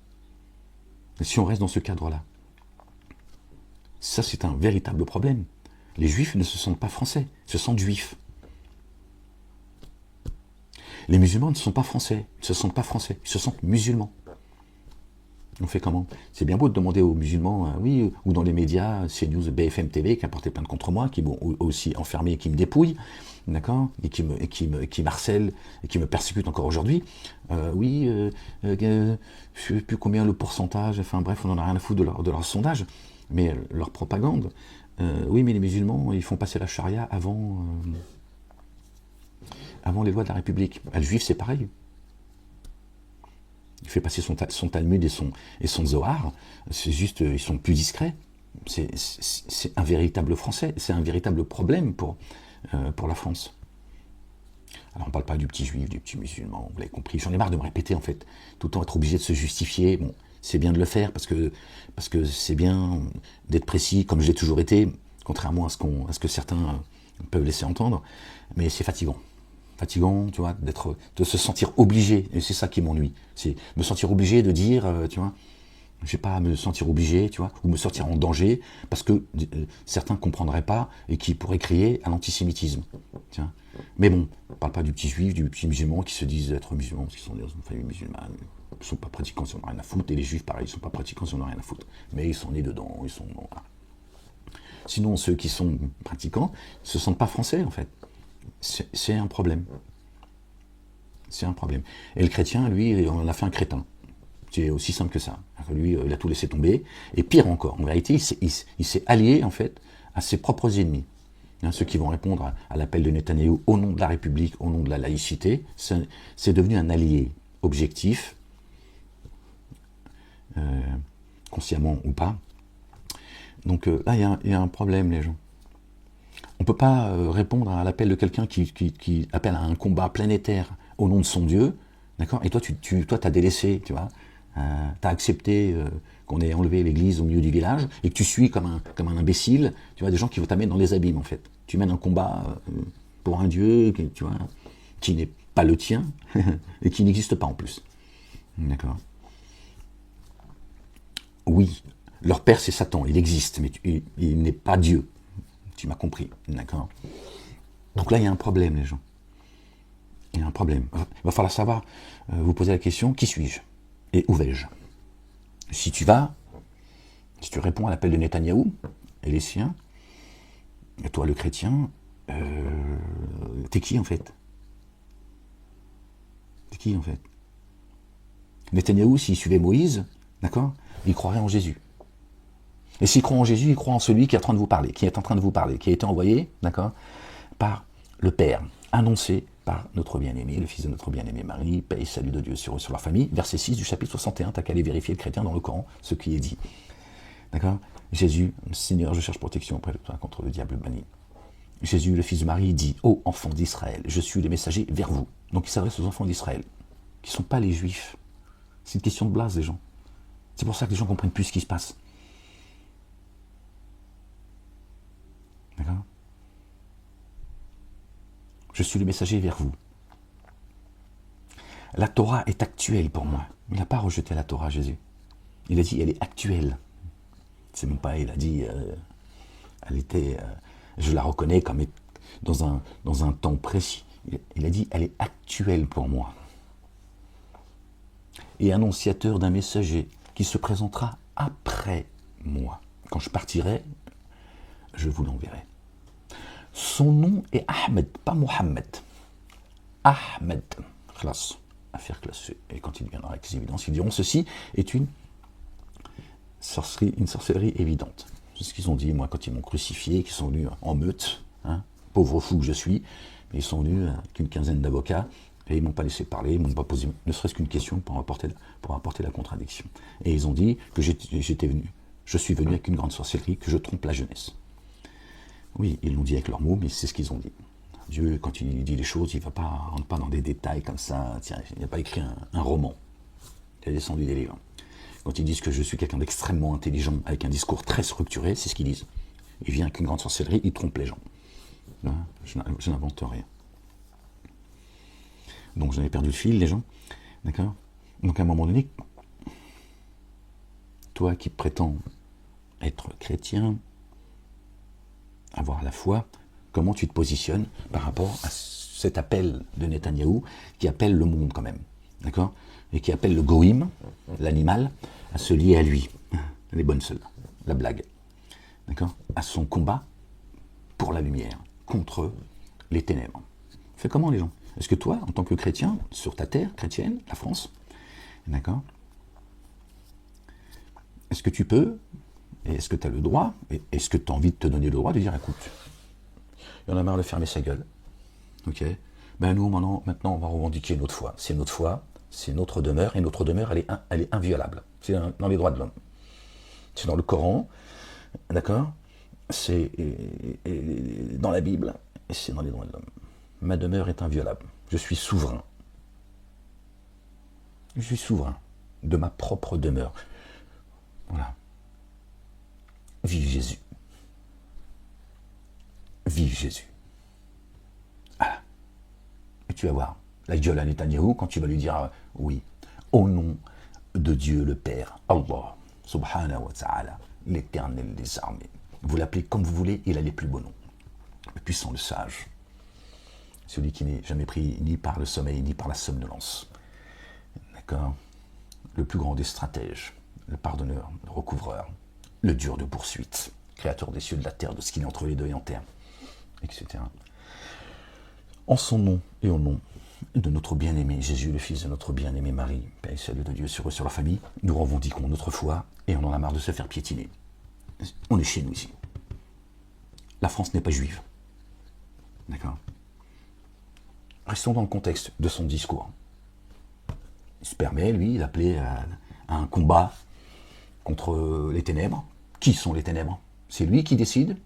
Si on reste dans ce cadre-là, ça c'est un véritable problème. Les juifs ne se sentent pas français, se sentent juifs. Les musulmans ne sont pas français, ils ne se sentent pas français, ils se sentent musulmans. On fait comment? C'est bien beau de demander aux musulmans, oui, ou dans les médias, CNews, BFM TV, qui a porté plainte contre moi, qui m'ont aussi enfermé et qui me dépouillent, d'accord, et qui m'harcèlent et qui me persécutent encore aujourd'hui. Je ne sais plus combien le pourcentage, enfin bref, on n'en a rien à foutre de leur sondage, mais leur propagande. Oui, mais les musulmans, ils font passer la charia avant les lois de la République. Le juif, c'est pareil. Il fait passer son Talmud et son Zohar. C'est juste, ils sont plus discrets. C'est un véritable français. C'est un véritable problème pour la France. Alors on ne parle pas du petit juif, du petit musulman, vous l'avez compris. J'en ai marre de me répéter en fait. Tout le temps être obligé de se justifier. Bon, c'est bien de le faire parce que c'est bien d'être précis comme je l'ai toujours été, contrairement à ce que certains peuvent laisser entendre. Mais c'est fatigant. Fatigant, tu vois, de se sentir obligé, et c'est ça qui m'ennuie, c'est me sentir obligé de dire, tu vois, je sais pas, me sentir obligé, tu vois, ou me sentir en danger, parce que certains ne comprendraient pas, et qui pourraient crier à l'antisémitisme, tiens. Mais bon, on ne parle pas du petit juif, du petit musulman qui se disent être musulmans, parce qu'ils sont dans une famille musulmane, ils ne sont pas pratiquants si on n'a rien à foutre, et les juifs, pareil, ils ne sont pas pratiquants si on n'a rien à foutre, mais ils sont nés dedans, ils sont... Voilà. Sinon, ceux qui sont pratiquants ne se sentent pas français, en fait. C'est un problème. C'est un problème. Et le chrétien, lui, on en a fait un crétin. C'est aussi simple que ça. Lui, il a tout laissé tomber. Et pire encore, en vérité, il s'est allié, en fait, à ses propres ennemis. Ceux qui vont répondre à l'appel de Netanyahou au nom de la République, au nom de la laïcité, c'est devenu un allié objectif, consciemment ou pas. Donc là, il y a un problème, les gens. On ne peut pas répondre à l'appel de quelqu'un qui appelle à un combat planétaire au nom de son Dieu, d'accord? Et toi, tu as délaissé, tu vois, tu as accepté qu'on ait enlevé l'église au milieu du village et que tu suis comme un imbécile, tu vois, des gens qui vont t'amener dans les abîmes, en fait. Tu mènes un combat pour un Dieu, tu vois, qui n'est pas le tien et qui n'existe pas en plus, d'accord? Oui, leur père, c'est Satan, il existe, mais il n'est pas Dieu. Tu m'as compris, d'accord? Donc là, il y a un problème, les gens. Il y a un problème. Il va falloir savoir, vous poser la question, qui suis-je? Et où vais-je? Si tu vas Si tu réponds à l'appel de Netanyahou et les siens, et toi le chrétien, t'es qui en fait? T'es qui en fait? Netanyahou, s'il suivait Moïse, d'accord, il croirait en Jésus. Et s'il croit en Jésus, il croit en celui qui est en train de vous parler, qui est en train de vous parler, qui a été envoyé, d'accord, par le Père, annoncé par notre bien-aimé, le Fils de notre bien-aimé Marie, paix et salut de Dieu sur eux, sur leur famille. Verset 6 du chapitre 61, t'as qu'à aller vérifier le chrétien dans le Coran, ce qui est dit. D'accord? Jésus, Seigneur, je cherche protection auprès de toi contre le diable banni. Jésus, le Fils de Marie, dit, ô enfants d'Israël, je suis le messager vers vous. Donc il s'adresse aux enfants d'Israël, qui ne sont pas les Juifs. C'est une question de blase, les gens. C'est pour ça que les gens ne comprennent plus ce qui se passe. D'accord? Je suis le messager vers vous. La Torah est actuelle pour moi. Il n'a pas rejeté la Torah, Jésus. Il a dit, elle est actuelle. C'est même pas, il a dit, elle était, je la reconnais comme dans un temps précis. Il a dit, elle est actuelle pour moi. Et annonciateur d'un messager qui se présentera après moi. Quand je partirai, je vous l'enverrai. Son nom est Ahmed, pas Mohammed. Ahmed. Classe. Affaire classée. Et quand il viendra avec les évidences, ils diront ceci est une sorcellerie évidente. C'est ce qu'ils ont dit, moi, quand ils m'ont crucifié, qu'ils sont venus en meute, hein, pauvre fou que je suis, mais ils sont venus avec une quinzaine d'avocats, et ils ne m'ont pas laissé parler, ils ne m'ont pas posé ne serait-ce qu'une question pour apporter la contradiction. Et ils ont dit que je suis venu avec une grande sorcellerie, que je trompe la jeunesse. Oui, ils l'ont dit avec leurs mots, mais c'est ce qu'ils ont dit. Dieu, quand il dit les choses, il ne rentre pas dans des détails comme ça. Tiens, il n'a pas écrit un roman. Il a descendu des livres. Quand ils disent que je suis quelqu'un d'extrêmement intelligent, avec un discours très structuré, c'est ce qu'ils disent. Il vient avec une grande sorcellerie, il trompe les gens. Là, je n'invente rien. Donc j'avais perdu le fil, les gens. D'accord? Donc à un moment donné, toi qui prétends être chrétien, avoir la foi, comment tu te positionnes par rapport à cet appel de Netanyahou qui appelle le monde quand même, d'accord? Et qui appelle le goïm, l'animal, à se lier à lui, les bonnes seules, la blague, d'accord? À son combat pour la lumière, contre les ténèbres. Fais comment les gens? Est-ce que toi, en tant que chrétien, sur ta terre chrétienne, la France, d'accord? Est-ce que tu peux, et est-ce que tu as le droit, et est-ce que tu as envie de te donner le droit de dire, écoute, il y en a marre de fermer sa gueule, ok? Ben nous, maintenant, on va revendiquer notre foi. C'est notre foi, c'est notre demeure, et notre demeure, elle est inviolable. C'est dans les droits de l'homme. C'est dans le Coran, d'accord? C'est dans la Bible, et c'est dans les droits de l'homme. Ma demeure est inviolable. Je suis souverain. Je suis souverain de ma propre demeure. Voilà. Vive Jésus. Vive Jésus. Voilà. Et tu vas voir la gueule à Netanyahou quand tu vas lui dire oui, au nom de Dieu le Père, Allah, subhanahu wa ta'ala, l'éternel des armées. Vous l'appelez comme vous voulez, il a les plus beaux noms. Le puissant, le sage. Celui qui n'est jamais pris ni par le sommeil, ni par la somnolence. D'accord? Le plus grand des stratèges, le pardonneur, le recouvreur, le dur de poursuite, créateur des cieux, de la terre, de ce qu'il est entre les deux et en terre, etc. En son nom et au nom de notre bien-aimé Jésus, le Fils de notre bien-aimé Marie, paix et salut de Dieu sur eux, sur leur famille, nous revendiquons notre foi et on en a marre de se faire piétiner. On est chez nous ici. La France n'est pas juive. D'accord? Restons dans le contexte de son discours. Il se permet, lui, d'appeler à un combat contre les ténèbres. Qui sont les ténèbres? C'est lui qui décide.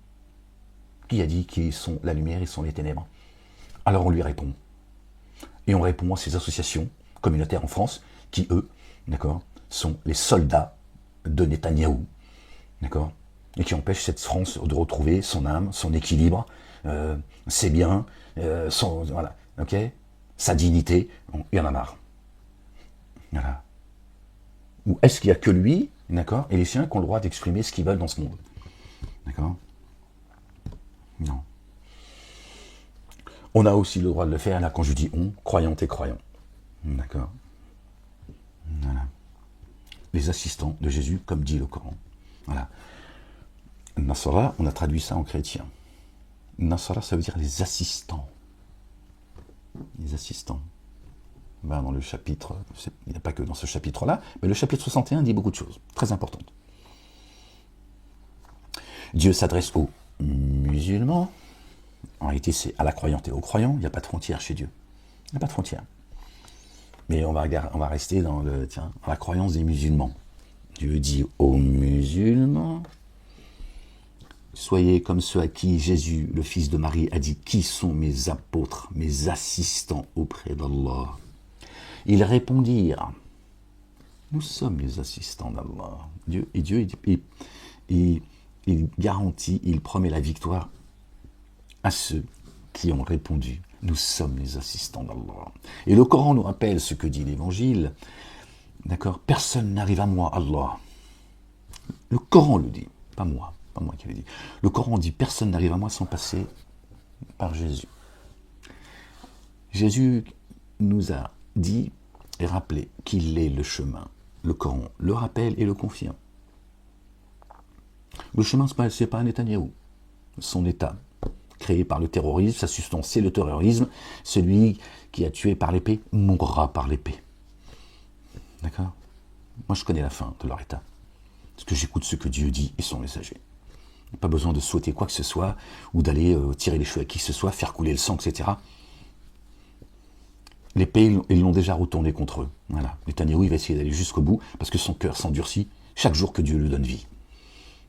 Qui a dit qu'ils sont la lumière, ils sont les ténèbres? Alors on lui répond. Et on répond à ces associations communautaires en France qui, eux, d'accord, sont les soldats de Netanyahou, d'accord, et qui empêchent cette France de retrouver son âme, son équilibre, ses biens, voilà, ok, sa dignité. Il y en a marre. Voilà. Ou est-ce qu'il n'y a que lui, d'accord, et les siens qui ont le droit d'exprimer ce qu'ils veulent dans ce monde? D'accord? Non. On a aussi le droit de le faire, là, quand je dis on, croyante et croyant. D'accord? Voilà. Les assistants de Jésus, comme dit le Coran. Voilà. Nasara, on a traduit ça en chrétien. Nasara, ça veut dire les assistants. Les assistants. Ben, dans le chapitre, il n'y a pas que dans ce chapitre-là, mais le chapitre 61 dit beaucoup de choses, très importantes. Dieu s'adresse aux musulmans. En réalité, c'est à la croyante et aux croyants. Il n'y a pas de frontière chez Dieu. Il n'y a pas de frontière. Mais on va rester dans la croyance des musulmans. Dieu dit aux musulmans, soyez comme ceux à qui Jésus, le fils de Marie, a dit, qui sont mes apôtres, mes assistants auprès d'Allah. Ils répondirent, nous sommes les assistants d'Allah. Dieu, il garantit, il promet la victoire à ceux qui ont répondu, nous sommes les assistants d'Allah. Et le Coran nous rappelle ce que dit l'Évangile, d'accord, personne n'arrive à moi, Allah. Le Coran le dit, pas moi qui le dis. Le Coran dit, personne n'arrive à moi sans passer par Jésus. Jésus nous a dit et rappelé qu'il est le chemin. Le Coran le rappelle et le confirme. Le chemin, ce n'est pas un Netanyahou. Son État, créé par le terrorisme, sa substance, c'est le terrorisme. Celui qui a tué par l'épée mourra par l'épée. D'accord? Moi, je connais la fin de leur État. Parce que j'écoute ce que Dieu dit et son messager. Il n'y a pas besoin de souhaiter quoi que ce soit, ou d'aller tirer les cheveux à qui que ce soit, faire couler le sang, etc. L'épée, ils l'ont déjà retourné contre eux. Voilà. Netanyahou, il va essayer d'aller jusqu'au bout, parce que son cœur s'endurcit chaque jour que Dieu lui donne vie.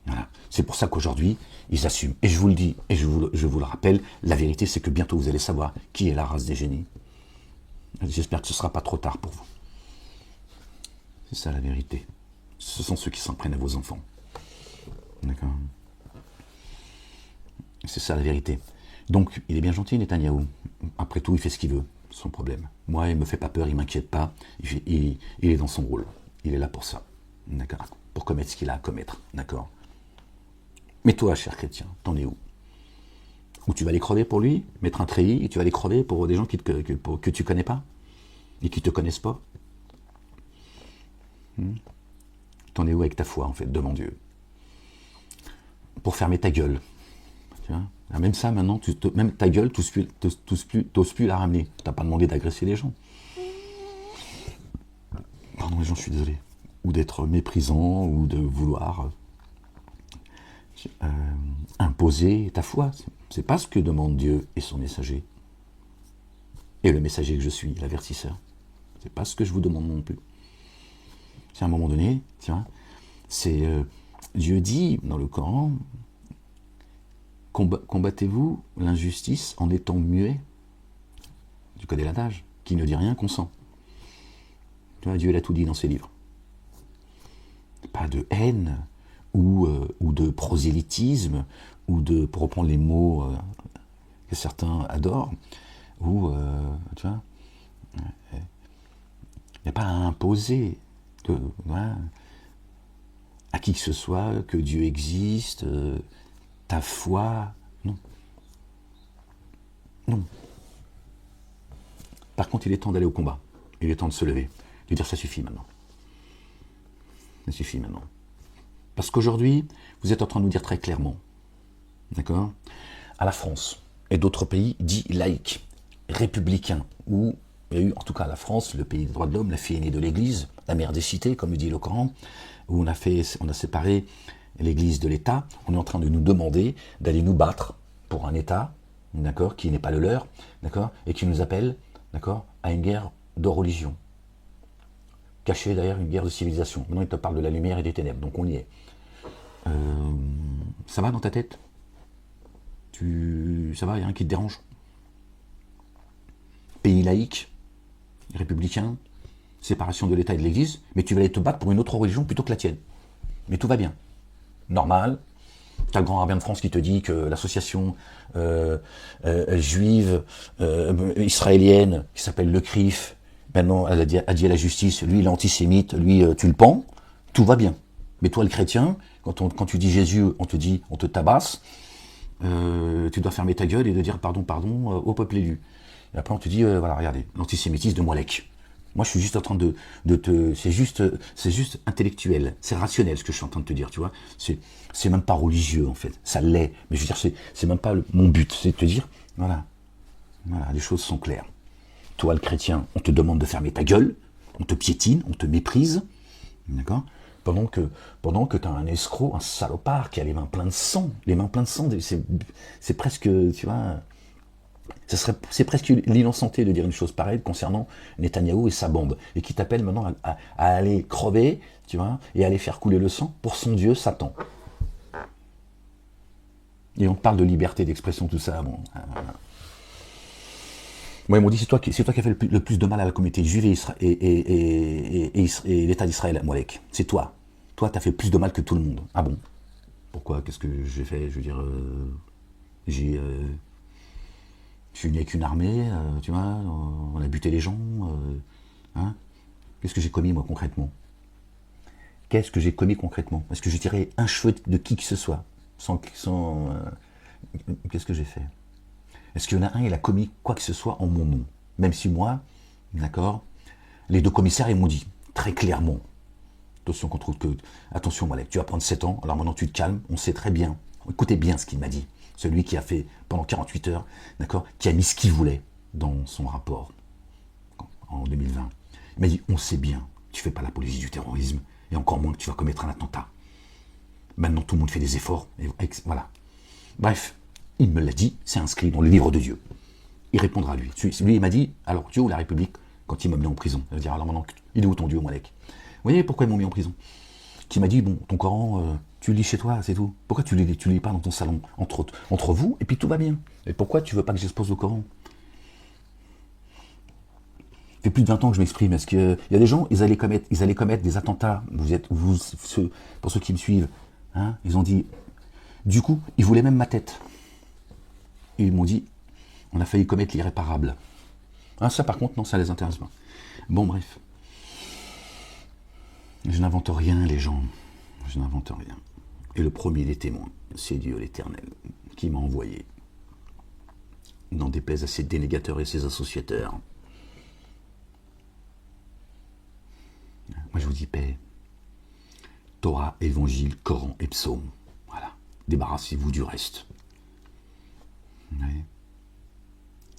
Voilà. C'est pour ça qu'aujourd'hui, ils assument. Et je vous le dis, et je vous le rappelle, la vérité, c'est que bientôt vous allez savoir qui est la race des génies. J'espère que ce ne sera pas trop tard pour vous. C'est ça la vérité. Ce sont ceux qui s'en prennent à vos enfants. D'accord? C'est ça la vérité. Donc, il est bien gentil, Netanyahou. Après tout, il fait ce qu'il veut, son problème. Moi, il ne me fait pas peur, il ne m'inquiète pas. Il est dans son rôle. Il est là pour ça. D'accord? Pour commettre ce qu'il a à commettre. D'accord? Mais toi, cher chrétien, t'en es où? Ou tu vas aller crever pour lui, mettre un treillis, et tu vas aller crever pour des gens que tu ne connais pas et qui ne te connaissent pas? T'en es où avec ta foi, en fait, devant Dieu? Pour fermer ta gueule. Tu vois? Même ça, maintenant, même ta gueule, t'oses plus la ramener. T'as pas demandé d'agresser les gens. Pardon, les gens, je suis désolé. Ou d'être méprisant, ou de vouloir imposer ta foi. C'est pas ce que demande Dieu et son messager. Et le messager que je suis, l'avertisseur. C'est pas ce que je vous demande non plus. C'est à un moment donné, tiens, Dieu dit dans le Coran, combattez-vous l'injustice en étant muet. Tu connais l'adage, qui ne dit rien consent. Tu vois, Dieu il a tout dit dans ses livres. Pas de haine ou de prosélytisme ou de, pour reprendre les mots que certains adorent, ou tu vois, il n'y a pas à imposer à qui que ce soit que Dieu existe, ta foi, non. Non. Par contre, il est temps d'aller au combat. Il est temps de se lever. De dire ça suffit maintenant. Ça suffit maintenant. Parce qu'aujourd'hui, vous êtes en train de nous dire très clairement, d'accord, à la France et d'autres pays dits laïcs, républicains, où il y a eu, en tout cas la France, le pays des droits de l'homme, la fille aînée de l'Église, la mère des cités, comme le dit le Coran, où on a séparé l'Église de l'État. On est en train de nous demander d'aller nous battre pour un État, d'accord, qui n'est pas le leur, d'accord, et qui nous appelle, d'accord, à une guerre de religion, cachée derrière une guerre de civilisation. Maintenant, il te parle de la lumière et des ténèbres, donc on y est. Ça va dans ta tête? Ça va, il y a rien qui te dérange? Pays laïque, républicain, séparation de l'État et de l'Église, mais tu vas aller te battre pour une autre religion plutôt que la tienne. Mais tout va bien. Normal. Tu as le grand rabbin de France qui te dit que l'association juive israélienne, qui s'appelle le CRIF, maintenant elle a dit à la justice, lui il est antisémite, lui tu le pends, tout va bien. Mais toi le chrétien, quand tu dis Jésus, on te tabasse, tu dois fermer ta gueule et de dire pardon au peuple élu. Et après on te dit, voilà, regardez, l'antisémitisme de Molek. Moi, je suis juste en train de te... C'est juste intellectuel, c'est rationnel ce que je suis en train de te dire, tu vois. C'est même pas religieux, en fait. Ça l'est, mais je veux dire, c'est même pas mon but. C'est de te dire, voilà, les choses sont claires. Toi, le chrétien, on te demande de fermer ta gueule, on te piétine, on te méprise, d'accord, pendant que tu as un escroc, un salopard qui a les mains pleines de sang. Les mains pleines de sang, c'est presque, tu vois... C'est presque l'innocenté de dire une chose pareille concernant Netanyahou et sa bande, et qui t'appelle maintenant à aller crever, tu vois, et à aller faire couler le sang pour son Dieu Satan. Et on te parle de liberté d'expression, tout ça, bon... Moi, ils m'ont dit, c'est toi qui as fait le plus de mal à la communauté juive et l'État d'Israël, Molek. C'est toi. Toi, tu as fait plus de mal que tout le monde. Ah bon? Pourquoi? Qu'est-ce que j'ai fait? Je veux dire, je suis venu avec une armée, tu vois, on a buté les gens. Hein? Qu'est-ce que j'ai commis, moi, concrètement? Qu'est-ce que j'ai commis concrètement? Est-ce que j'ai tiré un cheveu de qui que ce soit Qu'est-ce que j'ai fait? Est-ce qu'il y en a un, il a commis quoi que ce soit en mon nom? Même si moi, d'accord, les deux commissaires, ils m'ont dit, très clairement, attention Malek, tu vas prendre 7 ans, alors maintenant tu te calmes, on sait très bien, écoutez bien ce qu'il m'a dit, celui qui a fait pendant 48 heures, d'accord, qui a mis ce qu'il voulait dans son rapport en 2020. Il m'a dit, on sait bien, tu fais pas l'apologie du terrorisme, et encore moins que tu vas commettre un attentat. Maintenant tout le monde fait des efforts, et voilà. Bref. Il me l'a dit, c'est inscrit dans le livre de Dieu. Il répondra à lui. Lui, il m'a dit, alors Dieu ou la République, quand il m'a mis en prison, il va dire, alors maintenant, il est où ton Dieu, Malek? Vous voyez pourquoi ils m'ont mis en prison? Qui m'a dit, bon, ton Coran, tu le lis chez toi, c'est tout. Pourquoi tu le lis pas dans ton salon, entre vous, et puis tout va bien? Et pourquoi tu veux pas que j'expose le Coran? Ça fait plus de 20 ans que je m'exprime. Est-ce qu'il y a des gens, ils allaient commettre des attentats, pour ceux qui me suivent, hein, ils ont dit, du coup, ils voulaient même ma tête. Et ils m'ont dit, on a failli commettre l'irréparable. Ah, ça par contre, non, ça les intéresse pas. Bon, bref. Je n'invente rien, les gens. Je n'invente rien. Et le premier des témoins, c'est Dieu l'Éternel, qui m'a envoyé. N'en déplaise à ses dénégateurs et ses associateurs. Moi, je vous dis paix. Torah, Évangile, Coran et Psaume. Voilà. Débarrassez-vous du reste. Ouais.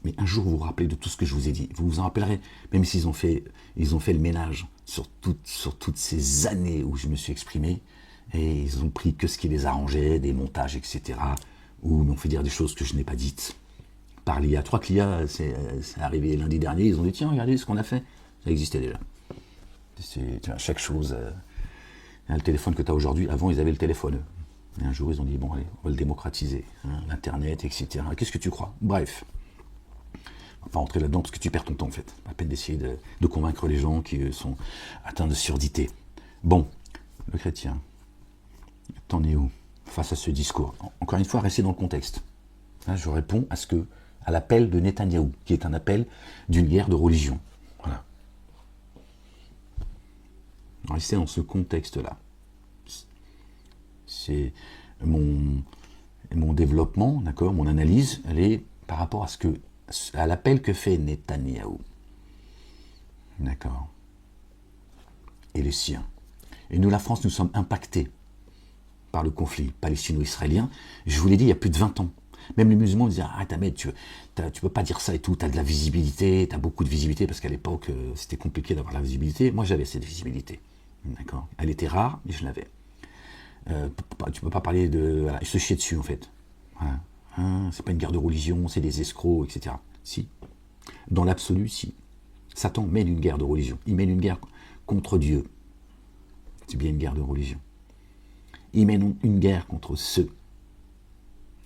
Mais un jour, vous vous rappelez de tout ce que je vous ai dit. Vous vous en rappellerez, même s'ils ont fait le ménage sur toutes ces années où je me suis exprimé, et ils ont pris que ce qui les arrangeait, des montages, etc., ou m'ont fait dire des choses que je n'ai pas dites. Par l'IA. 3 que l'IA, c'est arrivé lundi dernier, ils ont dit, tiens, regardez ce qu'on a fait. Ça existait déjà. Chaque chose... le téléphone que tu as aujourd'hui, avant, ils avaient le téléphone. Et un jour, ils ont dit, bon, allez, on va le démocratiser, hein, l'Internet, etc. Qu'est-ce que tu crois? Bref. On va pas rentrer là-dedans parce que tu perds ton temps, en fait. Pas la peine d'essayer de convaincre les gens qui sont atteints de surdité. Bon, le chrétien, t'en es où face à ce discours? Encore une fois, restez dans le contexte. Là, je réponds à l'appel de Netanyahou, qui est un appel d'une guerre de religion. Voilà. Restez dans ce contexte-là. C'est mon développement, d'accord, mon analyse, elle est par rapport à l'appel que fait Netanyahou. D'accord. Et les siens. Et nous, la France, nous sommes impactés par le conflit palestino-israélien. Je vous l'ai dit il y a plus de 20 ans. Même les musulmans disaient, arrête Ahmed, tu peux pas dire ça et tout, tu as de la visibilité, tu as beaucoup de visibilité, parce qu'à l'époque, c'était compliqué d'avoir la visibilité. Moi, j'avais cette visibilité. D'accord. Elle était rare, mais je l'avais. Tu peux pas parler de... Voilà, ils se chiaient dessus, en fait. Voilà. Hein, c'est pas une guerre de religion, c'est des escrocs, etc. Si. Dans l'absolu, si. Satan mène une guerre de religion. Il mène une guerre contre Dieu. C'est bien une guerre de religion. Il mène une guerre contre ceux,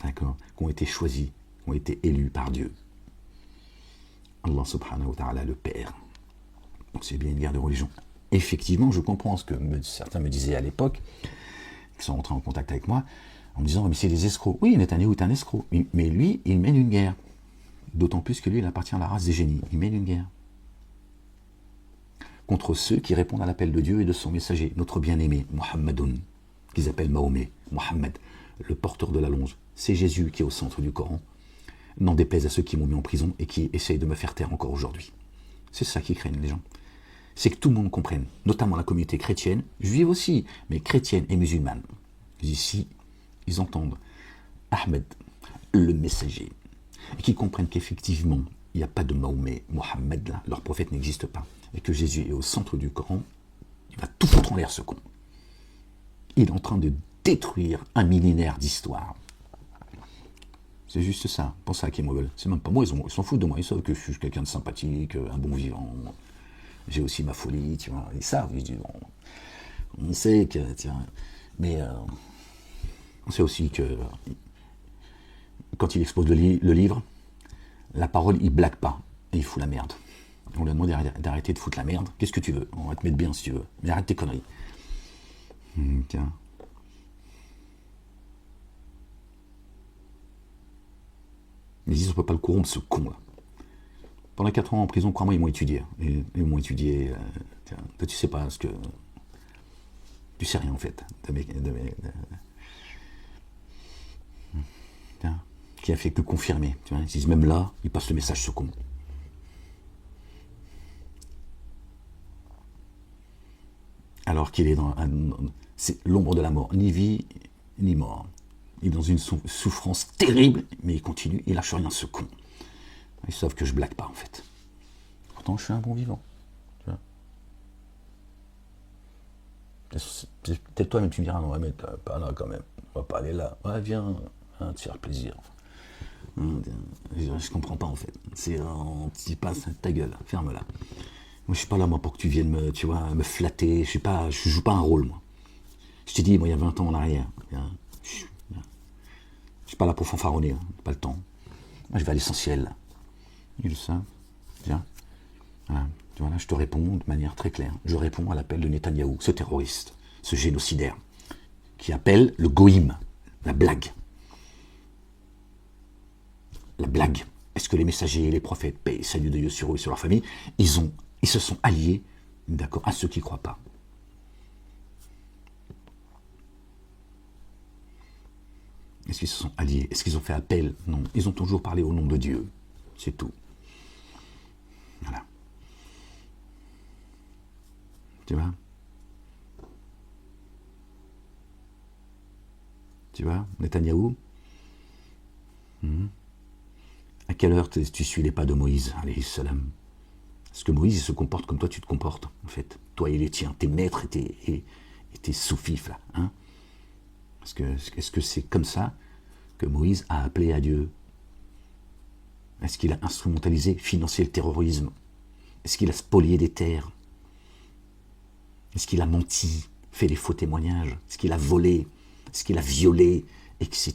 d'accord, qui ont été choisis, qui ont été élus par Dieu. Allah subhanahu wa ta'ala, le Père. Donc c'est bien une guerre de religion. Effectivement, je comprends ce que certains me disaient à l'époque, qui sont entrés en contact avec moi, en me disant, mais c'est des escrocs. Oui, Netanyahou est un escroc, mais lui, il mène une guerre. D'autant plus que lui, il appartient à la race des génies. Il mène une guerre contre ceux qui répondent à l'appel de Dieu et de son messager, notre bien-aimé, Mohammedoun, qu'ils appellent Mahomet, Mohammed, le porteur de la longe. C'est Jésus qui est au centre du Coran. N'en déplaise à ceux qui m'ont mis en prison et qui essayent de me faire taire encore aujourd'hui. C'est ça qui craignent les gens. c'est que tout le monde comprenne, notamment la communauté chrétienne, juive aussi, mais chrétienne et musulmane. Ici, ils entendent Ahmed, le messager, et qu'ils comprennent qu'effectivement, il n'y a pas de Mahomet, Mohammed, là, leur prophète n'existe pas, et que Jésus est au centre du Coran, il va tout foutre en l'air, ce con. Il est en train de détruire un millénaire d'histoire. C'est juste ça, pour ça qu'ils me veulent. C'est même pas moi, ils s'en foutent de moi, ils savent que je suis quelqu'un de sympathique, un bon vivant. J'ai aussi ma folie, tu vois, ils savent, ils disent, bon, on sait que, tiens, mais on sait aussi que quand il expose le livre, la parole, il blague pas, et il fout la merde. On lui a demandé d'arrêter de foutre la merde, qu'est-ce que tu veux? On va te mettre bien si tu veux, mais arrête tes conneries. Tiens. Ils disent, on peut pas le corrompre, ce con-là. Pendant 4 ans en prison, crois-moi, ils m'ont étudié. Ils m'ont étudié. Toi, tu sais pas ce que. Tu sais rien, en fait. Qui a fait que confirmer. Tu vois, ils disent, même là, ils passent le message, ce con. Alors qu'il est c'est l'ombre de la mort. Ni vie, ni mort. Il est dans une souffrance terrible, mais il continue, il lâche rien, ce con. Ils savent que je blague pas, en fait. Pourtant, je suis un bon vivant. Tu vois. Peut-être toi-même, tu me diras, non, mais pas là, quand même. On va pas aller là. Ouais, viens, hein, te faire plaisir. Je comprends pas, en fait. C'est un petit passe, ta gueule, ferme-la. Moi, je suis pas là, moi, pour que tu viennes me flatter. Je joue pas un rôle, moi. Je t'ai dit, moi, il y a 20 ans en arrière. Je suis pas là pour fanfaronner, hein, pas le temps. Moi, je vais à l'essentiel. Ils le savent. Tiens. Voilà. Tu vois, là, je te réponds de manière très claire. Je réponds à l'appel de Netanyahou, ce terroriste, ce génocidaire, qui appelle le goïm, la blague. La blague. Est-ce que les messagers, les prophètes, paix et salut de Dieu sur eux et sur leur famille, ils se sont alliés, d'accord, à ceux qui ne croient pas. Est-ce qu'ils se sont alliés? Est-ce qu'ils ont fait appel? Non. Ils ont toujours parlé au nom de Dieu. C'est tout. Voilà. Tu vois? Tu vois, Netanyahou? À quelle heure tu suis les pas de Moïse, alayhi salam? Parce que Moïse, il se comporte comme toi, tu te comportes, en fait. Toi et les tiens, tes maîtres et tes sous-fifs, là. Hein? Est-ce que c'est comme ça que Moïse a appelé à Dieu? Est-ce qu'il a instrumentalisé, financé le terrorisme? Est-ce qu'il a spolié des terres? Est-ce qu'il a menti, fait des faux témoignages? Est-ce qu'il a volé? Est-ce qu'il a violé? Etc.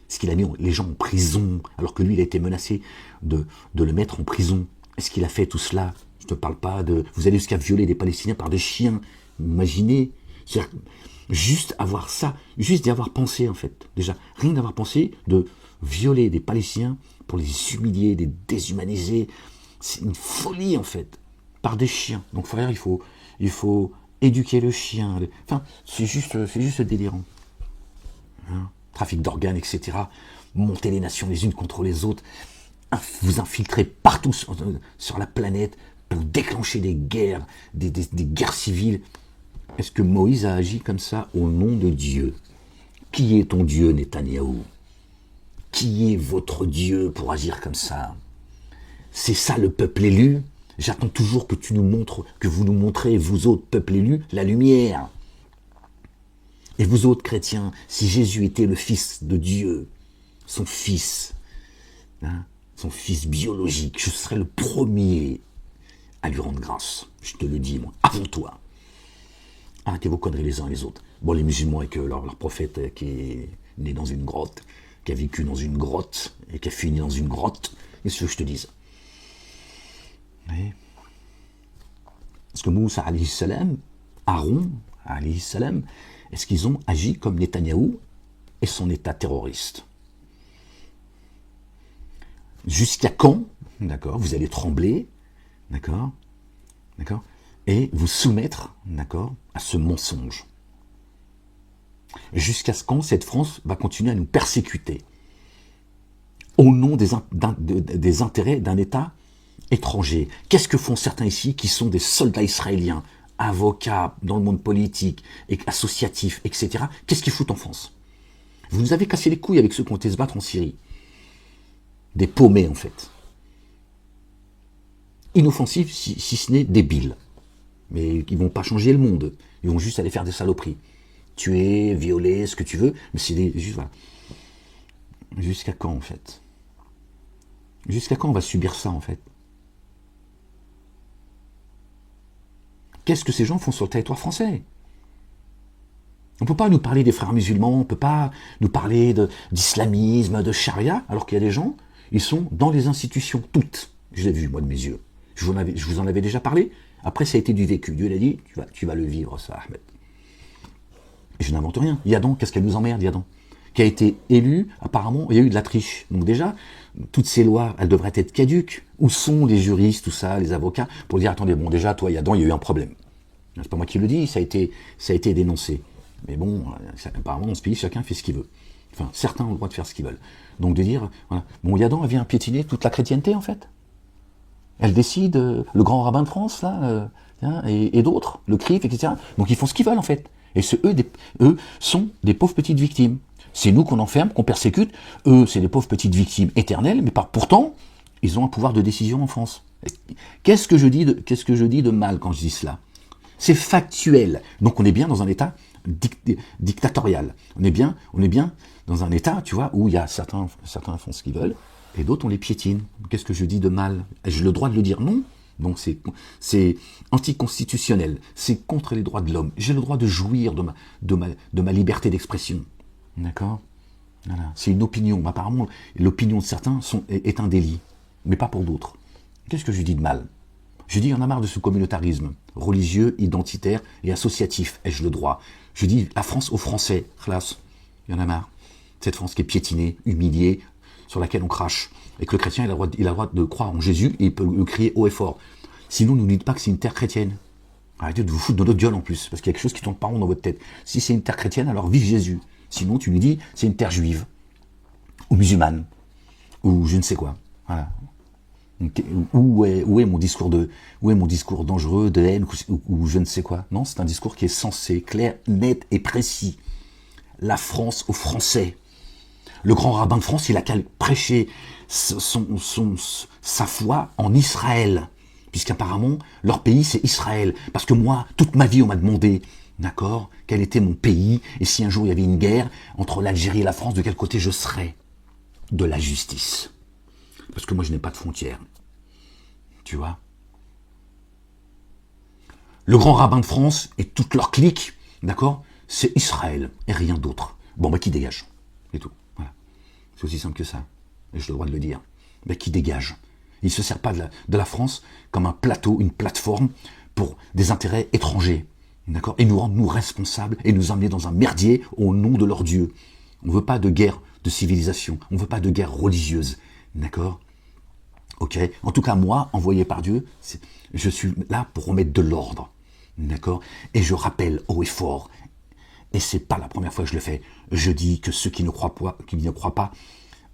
Est-ce qu'il a mis les gens en prison alors que lui, il a été menacé de le mettre en prison? Est-ce qu'il a fait tout cela? Je ne te parle pas de... Vous allez jusqu'à violer des Palestiniens par des chiens. Imaginez. Juste avoir ça, juste d'y avoir pensé, en fait. Déjà, rien d'avoir pensé de violer des Palestiniens pour les humilier, les déshumaniser. C'est une folie, en fait. Par des chiens. Donc, frère, il faut éduquer le chien. Enfin, c'est juste délirant. Hein? Trafic d'organes, etc. Monter les nations les unes contre les autres. Vous infiltrer partout sur la planète pour déclencher des guerres, des guerres civiles. Est-ce que Moïse a agi comme ça au nom de Dieu? Qui est ton Dieu, Netanyahou? Qui est votre Dieu pour agir comme ça? C'est ça le peuple élu? J'attends toujours que vous nous montrez, vous autres peuples élus, la lumière. Et vous autres chrétiens, si Jésus était le Fils de Dieu, son Fils, hein, son Fils biologique, je serais le premier à lui rendre grâce. Je te le dis, moi, avant toi. Arrêtez vos conneries les uns et les autres. Bon, les musulmans avec leur prophète qui est né dans une grotte, qui a vécu dans une grotte et qui a fini dans une grotte, qu'est-ce que je te dise? Oui. Est-ce que Moussa alayhi salam, Aaron alayhi salam, est-ce qu'ils ont agi comme Netanyahou et son état terroriste? Jusqu'à quand, d'accord, vous allez trembler, d'accord, et vous soumettre, d'accord, à ce mensonge? Jusqu'à ce quand cette France va continuer à nous persécuter au nom des intérêts d'un État étrangers. Qu'est-ce que font certains ici qui sont des soldats israéliens, avocats dans le monde politique, et associatif, etc. Qu'est-ce qu'ils foutent en France? Vous nous avez cassé les couilles avec ceux qui ont été se battre en Syrie. Des paumés, en fait. Inoffensifs, si ce n'est débiles. Mais ils vont pas changer le monde. Ils vont juste aller faire des saloperies. Tuer, violer, ce que tu veux. Mais c'est juste, voilà. Jusqu'à quand, en fait? Jusqu'à quand on va subir ça, en fait? Qu'est-ce que ces gens font sur le territoire français? On ne peut pas nous parler des frères musulmans, on ne peut pas nous parler d'islamisme, de charia, alors qu'il y a des gens, ils sont dans les institutions, toutes. Je l'ai vu, moi, de mes yeux. Je vous en avais déjà parlé. Après, ça a été du vécu. Dieu l'a dit, tu vas le vivre, ça, Ahmed. Et je n'invente rien. Yadan, qu'est-ce qu'elle nous emmerde, Yadan? Qui a été élu, apparemment, il y a eu de la triche. Donc déjà, toutes ces lois, elles devraient être caduques. Où sont les juristes, tout ça, les avocats, pour dire, attendez, bon, déjà, toi, Yadan, il y a eu un problème. C'est pas moi qui le dis, ça a été dénoncé. Mais bon, apparemment, dans ce pays, chacun fait ce qu'il veut. Enfin, certains ont le droit de faire ce qu'ils veulent. Donc de dire, voilà, bon, Yadan, elle vient piétiner toute la chrétienté, en fait. Elle décide, le grand rabbin de France, là, et d'autres, le CRIF, etc. Donc ils font ce qu'ils veulent, en fait. Et eux sont des pauvres petites victimes. C'est nous qu'on enferme, qu'on persécute. Eux, c'est des pauvres petites victimes éternelles, mais pourtant, ils ont un pouvoir de décision en France. Qu'est-ce que je dis de mal quand je dis cela? C'est factuel. Donc on est bien dans un état dictatorial. On est bien dans un état, tu vois, où il y a certains font ce qu'ils veulent, et d'autres on les piétine. Qu'est-ce que je dis de mal? J'ai le droit de le dire? Non. Donc c'est anticonstitutionnel. C'est contre les droits de l'homme. J'ai le droit de jouir de ma liberté d'expression. D'accord? Voilà. C'est une opinion. Apparemment, l'opinion de certains est un délit, mais pas pour d'autres. Qu'est-ce que je dis de mal? Je dis, il y en a marre de ce communautarisme religieux, identitaire et associatif. Ai-je le droit? Je dis, la France aux Français, classe, il y en a marre. Cette France qui est piétinée, humiliée, sur laquelle on crache. Et que le chrétien, il a le droit de croire en Jésus et il peut le crier haut et fort. Sinon, ne nous dites pas que c'est une terre chrétienne. Arrêtez de vous foutre de notre gueule en plus, parce qu'il y a quelque chose qui tourne pas rond dans votre tête. Si c'est une terre chrétienne, alors vive Jésus. Sinon, tu nous dis, c'est une terre juive, ou musulmane, ou je ne sais quoi. Voilà. Où est mon discours dangereux, de haine, ou je ne sais quoi? Non, c'est un discours qui est sensé, clair, net et précis. La France aux Français. Le grand rabbin de France, il a qu'à prêcher sa foi en Israël, puisqu'apparemment, leur pays, c'est Israël. Parce que moi, toute ma vie, on m'a demandé, d'accord, quel était mon pays, et si un jour il y avait une guerre entre l'Algérie et la France, de quel côté je serais? De la justice. Parce que moi, je n'ai pas de frontières. Tu vois? Le grand rabbin de France et toute leur clique, d'accord, c'est Israël et rien d'autre. Bon, bah qui dégage? C'est tout. Voilà. C'est aussi simple que ça. Et j'ai le droit de le dire. Bah qui dégage? Il ne se sert pas de la France comme un plateau, une plateforme pour des intérêts étrangers. D'accord? Et nous rendre nous responsables et nous emmener dans un merdier au nom de leur Dieu. On ne veut pas de guerre de civilisation. On ne veut pas de guerre religieuse. D'accord? Ok? En tout cas, moi, envoyé par Dieu, je suis là pour remettre de l'ordre. D'accord? Et je rappelle haut et fort, et c'est pas la première fois que je le fais, je dis que ceux qui ne croient pas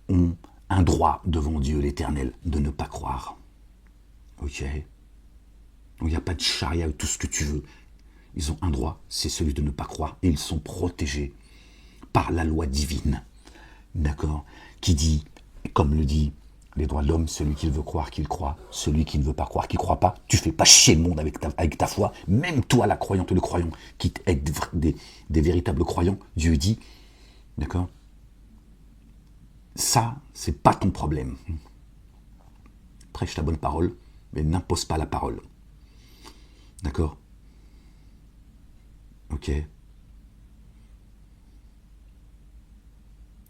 ont un droit devant Dieu l'Éternel de ne pas croire. Ok? Il n'y a pas de charia ou tout ce que tu veux. Ils ont un droit, c'est celui de ne pas croire. Et ils sont protégés par la loi divine. D'accord? Qui dit, comme le dit les droits de l'homme, celui qui veut croire qu'il croit, celui qui ne veut pas croire qu'il ne croit pas. Tu fais pas chier le monde avec ta foi. Même toi, la croyante ou le croyant, qui est des véritables croyants, Dieu dit, d'accord? Ça, c'est pas ton problème. Prêche la bonne parole, mais n'impose pas la parole. D'accord? Ok?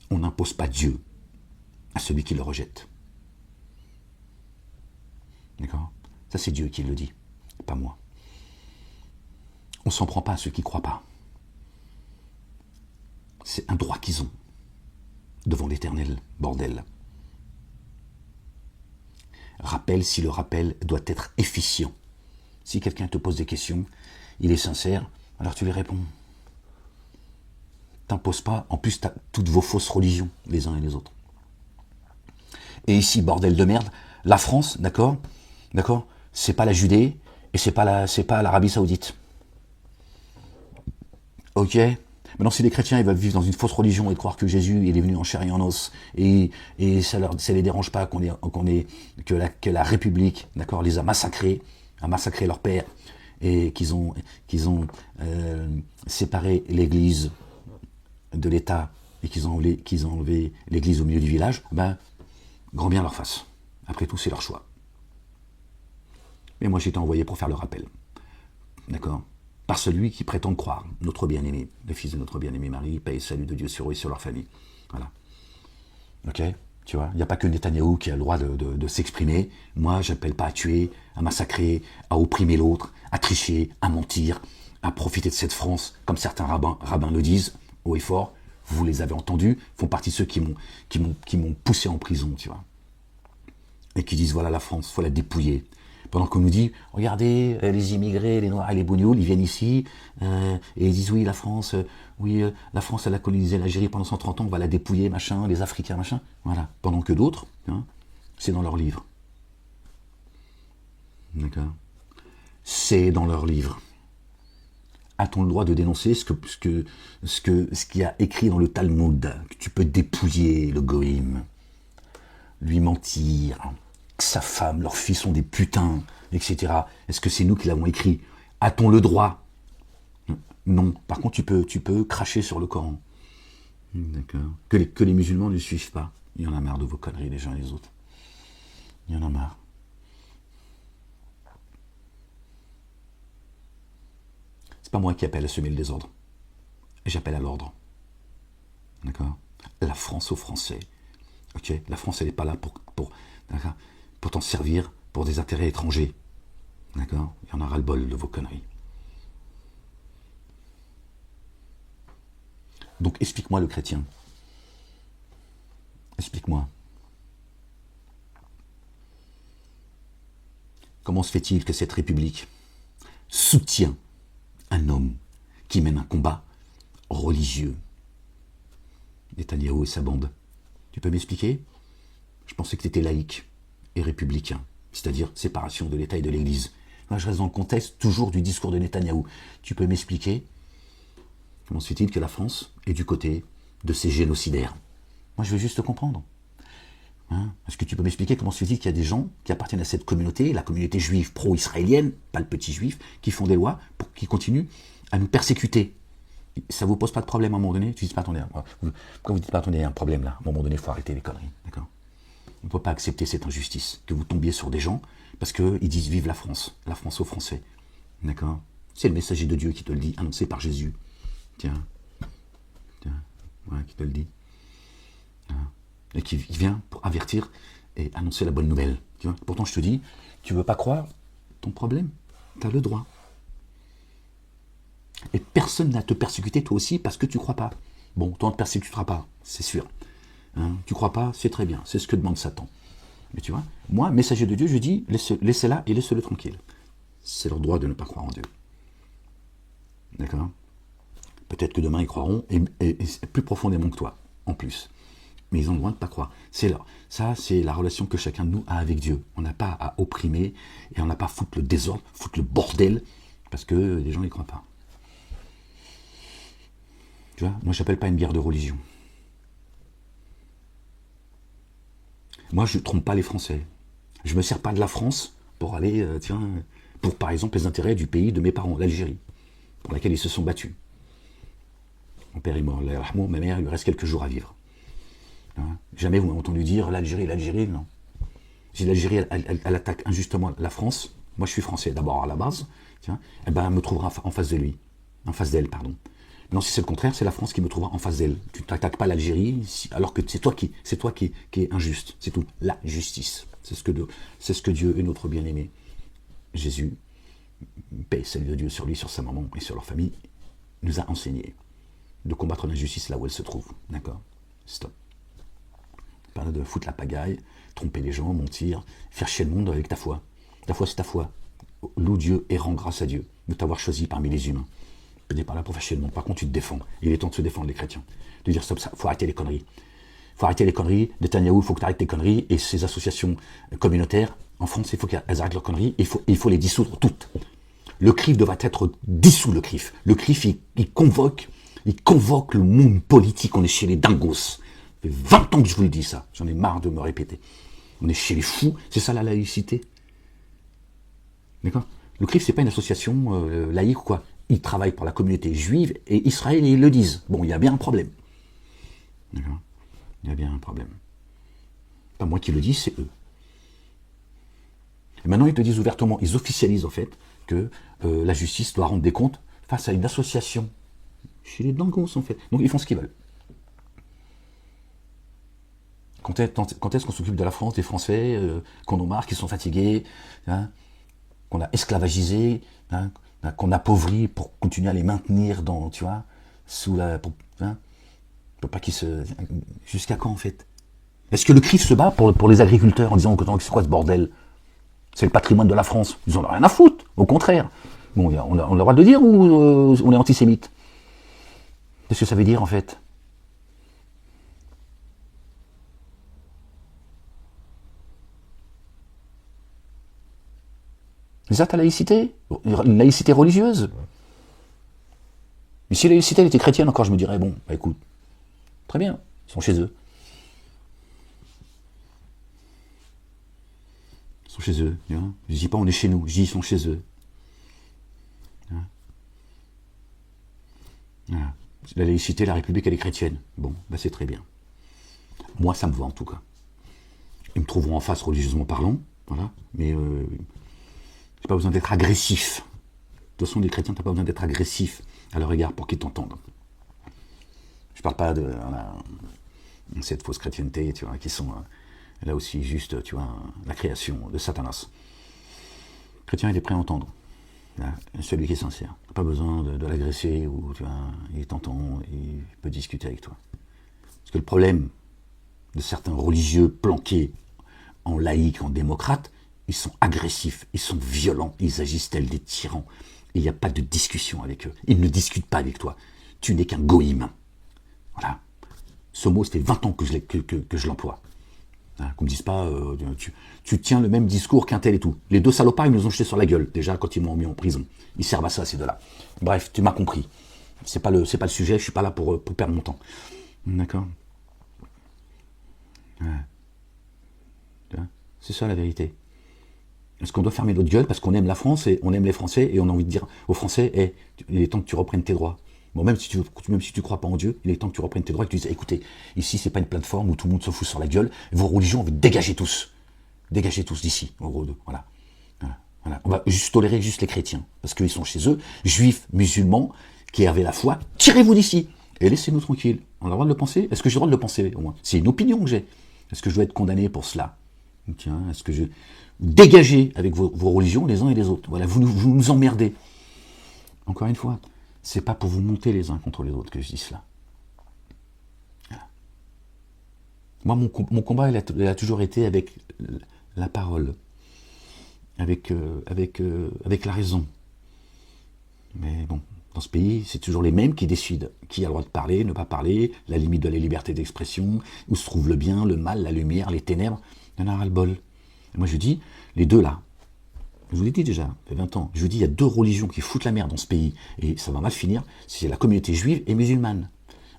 On n'impose pas Dieu à celui qui le rejette. D'accord? Ça, c'est Dieu qui le dit, pas moi. On ne s'en prend pas à ceux qui ne croient pas. C'est un droit qu'ils ont devant l'Éternel, bordel. Rappel, si le rappel doit être efficient. Si quelqu'un te pose des questions, il est sincère, alors tu lui réponds. T'imposes pas, en plus, tu as toutes vos fausses religions, les uns et les autres. Et ici, bordel de merde, la France, d'accord, D'accord? C'est pas la Judée et c'est pas l'Arabie Saoudite. Ok? Maintenant, si les chrétiens ils veulent vivre dans une fausse religion et croire que Jésus il est venu en chair et en os et ça les dérange pas que la République, d'accord, les a massacrés leur père et qu'ils ont séparé l'Église de l'État et qu'ils ont enlevé l'Église au milieu du village, ben grand bien leur face. Après tout, c'est leur choix. Mais moi, j'ai été envoyé pour faire le rappel, d'accord, par celui qui prétend croire, notre bien-aimé, le fils de notre bien-aimé Marie, paix et salut de Dieu sur eux et sur leur famille. Voilà. Ok? Tu vois, il n'y a pas que Netanyahou qui a le droit de s'exprimer. Moi, j'appelle pas à tuer, à massacrer, à opprimer l'autre, à tricher, à mentir, à profiter de cette France, comme certains rabbins le disent, haut et fort. Vous les avez entendus, font partie de ceux qui m'ont poussé en prison, tu vois. Et qui disent, voilà la France, faut la dépouiller. Pendant qu'on nous dit, regardez, les immigrés, les Noirs et les Bougnouls, ils viennent ici, et ils disent, oui, la France, elle a colonisé l'Algérie pendant 130 ans, on va la dépouiller, machin, les Africains, machin. Voilà. Pendant que d'autres, hein, c'est dans leurs livres. D'accord? C'est dans leurs livres. A-t-on le droit de dénoncer ce qu'il y a écrit dans le Talmud, que tu peux dépouiller le goïm, lui mentir, que sa femme, leurs filles sont des putains, etc. Est-ce que c'est nous qui l'avons écrit? A-t-on le droit? Non. Par contre, tu peux cracher sur le Coran. D'accord. Que les musulmans ne suivent pas. Il y en a marre de vos conneries les uns et les autres. Il y en a marre. C'est pas moi qui appelle à semer le désordre. J'appelle à l'ordre. D'accord? La France aux Français. Ok? La France, elle n'est pas là pour t'en servir pour des intérêts étrangers. D'accord? Il y en a ras-le-bol de vos conneries. Donc explique-moi le chrétien. Explique-moi. Comment se fait-il que cette République soutient un homme qui mène un combat religieux? Netanyahou et sa bande. Tu peux m'expliquer? Je pensais que tu étais laïque et républicain, c'est-à-dire séparation de l'État et de l'Église. Moi, je reste dans le contexte toujours du discours de Netanyahou. Tu peux m'expliquer comment se fait-il que la France est du côté de ces génocidaires? Moi, je veux juste comprendre. Hein? Est-ce que tu peux m'expliquer comment se fait-il qu'il y a des gens qui appartiennent à cette communauté, la communauté juive pro-israélienne, pas le petit juif, qui font des lois qui continuent à nous persécuter? Ça vous pose pas de problème à un moment donné? Tu dis pas, attendez, pourquoi vous dites pas, attendez, il y a un problème là, à un moment donné, il faut arrêter les conneries, d'accord? On ne peut pas accepter cette injustice, que vous tombiez sur des gens, parce qu'ils disent vive la France aux Français, d'accord? C'est le messager de Dieu qui te le dit, annoncé par Jésus. Tiens, ouais, qui te le dit. Et qui vient pour avertir et annoncer la bonne nouvelle. Tu vois? Pourtant, je te dis, tu veux pas croire, ton problème, tu as le droit. Et personne n'a te persécuté, toi aussi, parce que tu crois pas. Bon, toi, on ne te persécutera pas, c'est sûr. Hein? Tu crois pas, c'est très bien, c'est ce que demande Satan. Mais tu vois, moi, messager de Dieu, je dis, laissez-la et laissez-le tranquille. C'est leur droit de ne pas croire en Dieu. D'accord? Peut-être que demain, ils croiront, et plus profondément que toi, en plus. Mais ils ont le droit de ne pas croire. Ça, c'est la relation que chacun de nous a avec Dieu. On n'a pas à opprimer, et on n'a pas à foutre le désordre, foutre le bordel, parce que les gens n'y croient pas. Tu vois, moi, je n'appelle pas une guerre de religion. Moi, je ne trompe pas les Français. Je ne me sers pas de la France pour aller, pour par exemple les intérêts du pays de mes parents, l'Algérie, pour laquelle ils se sont battus. Mon père est mort, ma mère, il lui reste quelques jours à vivre. Hein? Jamais vous m'avez entendu dire l'Algérie, non. Si l'Algérie, elle attaque injustement la France, moi je suis français d'abord à la base, elle me trouvera en face d'elle, pardon. Non, si c'est le contraire, c'est la France qui me trouvera en face d'elle. Tu n'attaques pas l'Algérie, alors que c'est toi qui est injuste. C'est tout. La justice. C'est ce que Dieu et notre bien-aimé Jésus, paix, salut de Dieu sur lui, sur sa maman et sur leur famille, nous a enseigné de combattre l'injustice là où elle se trouve. D'accord? Stop. Pas de foutre la pagaille, tromper les gens, mentir, faire chier le monde avec ta foi. Ta foi, c'est ta foi. Loue Dieu et rends grâce à Dieu de t'avoir choisi parmi les humains. Tu n'es pas là pour faire chier le monde. Par contre, tu te défends. Il est temps de se défendre, les chrétiens. De dire stop, il faut arrêter les conneries. Il faut arrêter les conneries. Netanyahou, il faut que tu arrêtes tes conneries. Et ces associations communautaires, En France, il faut qu'elles arrêtent leurs conneries, il faut les dissoudre toutes. Le CRIF devrait être dissous, le CRIF. Le CRIF, il convoque le monde politique, on est chez les dingos. Ça fait 20 ans que je vous le dis ça, j'en ai marre de me répéter. On est chez les fous, c'est ça la laïcité. D'accord? Le CRIF, c'est pas une association laïque ou quoi. Ils travaillent pour la communauté juive et Israël, et ils le disent. Bon, il y a bien un problème. D'accord? Il y a bien un problème. Pas moi qui le dis, c'est eux. Et maintenant, ils te disent ouvertement, ils officialisent en fait que la justice doit rendre des comptes face à une association. Chez les dangos en fait. Donc ils font ce qu'ils veulent. Quand est-ce qu'on s'occupe de la France, des Français, qu'on en marre, qu'ils sont fatigués, hein, qu'on a esclavagisé, hein, qu'on appauvrit pour continuer à les maintenir dans, tu vois, sous la... pour pas qu'ils se... Jusqu'à quand en fait? Est-ce que le CRIF se bat pour les agriculteurs en disant que c'est quoi ce bordel? C'est le patrimoine de la France. Ils en ont rien à foutre, au contraire. Bon, on a le droit de le dire ou on est antisémite? Qu'est-ce que ça veut dire en fait? C'est ça ta laïcité? Une laïcité religieuse? Mais si la laïcité elle était chrétienne encore, je me dirais, bon, bah écoute, très bien, ils sont chez eux. Ils sont chez eux. Hein. Je dis pas on est chez nous, je dis ils sont chez eux. Hein. Voilà. La laïcité, la République, elle est chrétienne. Bon, bah c'est très bien. Moi, ça me va en tout cas. Ils me trouveront en face religieusement parlant, voilà, mais j'ai pas besoin d'être agressif. De toute façon, les chrétiens, t'as pas besoin d'être agressif à leur égard pour qu'ils t'entendent. Je parle pas de cette fausse chrétienté, tu vois, qui sont là aussi juste, tu vois, la création de Satanas. Le chrétien, il est prêt à entendre. Là, celui qui est sincère. T'as pas besoin de l'agresser ou tu vois, il t'entend, il peut discuter avec toi. Parce que le problème de certains religieux planqués en laïcs, en démocrates, ils sont agressifs, ils sont violents, ils agissent tels des tyrans. Et il n'y a pas de discussion avec eux. Ils ne discutent pas avec toi. Tu n'es qu'un goïm. Voilà. Ce mot, ça fait 20 ans que je l'emploie. Hein, qu'on me dise pas, tu tiens le même discours qu'un tel et tout. Les deux salopards, ils nous ont jeté sur la gueule, déjà, quand ils m'ont mis en prison. Ils servent à ça, ces deux-là. Bref, tu m'as compris. C'est pas le sujet, je suis pas là pour perdre mon temps. D'accord? Ouais. C'est ça la vérité. Est-ce qu'on doit fermer notre gueule parce qu'on aime la France et on aime les Français et on a envie de dire aux Français, hey, il est temps que tu reprennes tes droits. Bon, même si tu crois pas en Dieu, il est temps que tu reprennes tes droits et que tu dises, écoutez, ici c'est pas une plateforme où tout le monde se fout sur la gueule, vos religions, on veut dégager tous. Dégagez tous d'ici, en gros. Voilà. Voilà. On va juste tolérer juste les chrétiens, parce qu'ils sont chez eux, juifs, musulmans, qui avaient la foi, tirez-vous d'ici et laissez-nous tranquilles. On a le droit de le penser? Est-ce que j'ai le droit de le penser au moins? C'est une opinion que j'ai. Est-ce que je dois être condamné pour cela? Tiens, est-ce que je... Dégagez avec vos religions les uns et les autres. Voilà, vous nous emmerdez. Encore une fois, c'est pas pour vous monter les uns contre les autres que je dis cela. Voilà. Moi, mon combat, il a toujours été avec la parole, avec la raison. Mais bon, dans ce pays, c'est toujours les mêmes qui décident qui a le droit de parler, ne pas parler, la limite de la liberté d'expression, où se trouve le bien, le mal, la lumière, les ténèbres. Il y en a ras-le-bol. Et moi je dis, les deux là, je vous l'ai dit déjà, ça fait 20 ans, je vous dis, il y a deux religions qui foutent la merde dans ce pays, et ça va mal finir, c'est la communauté juive et musulmane.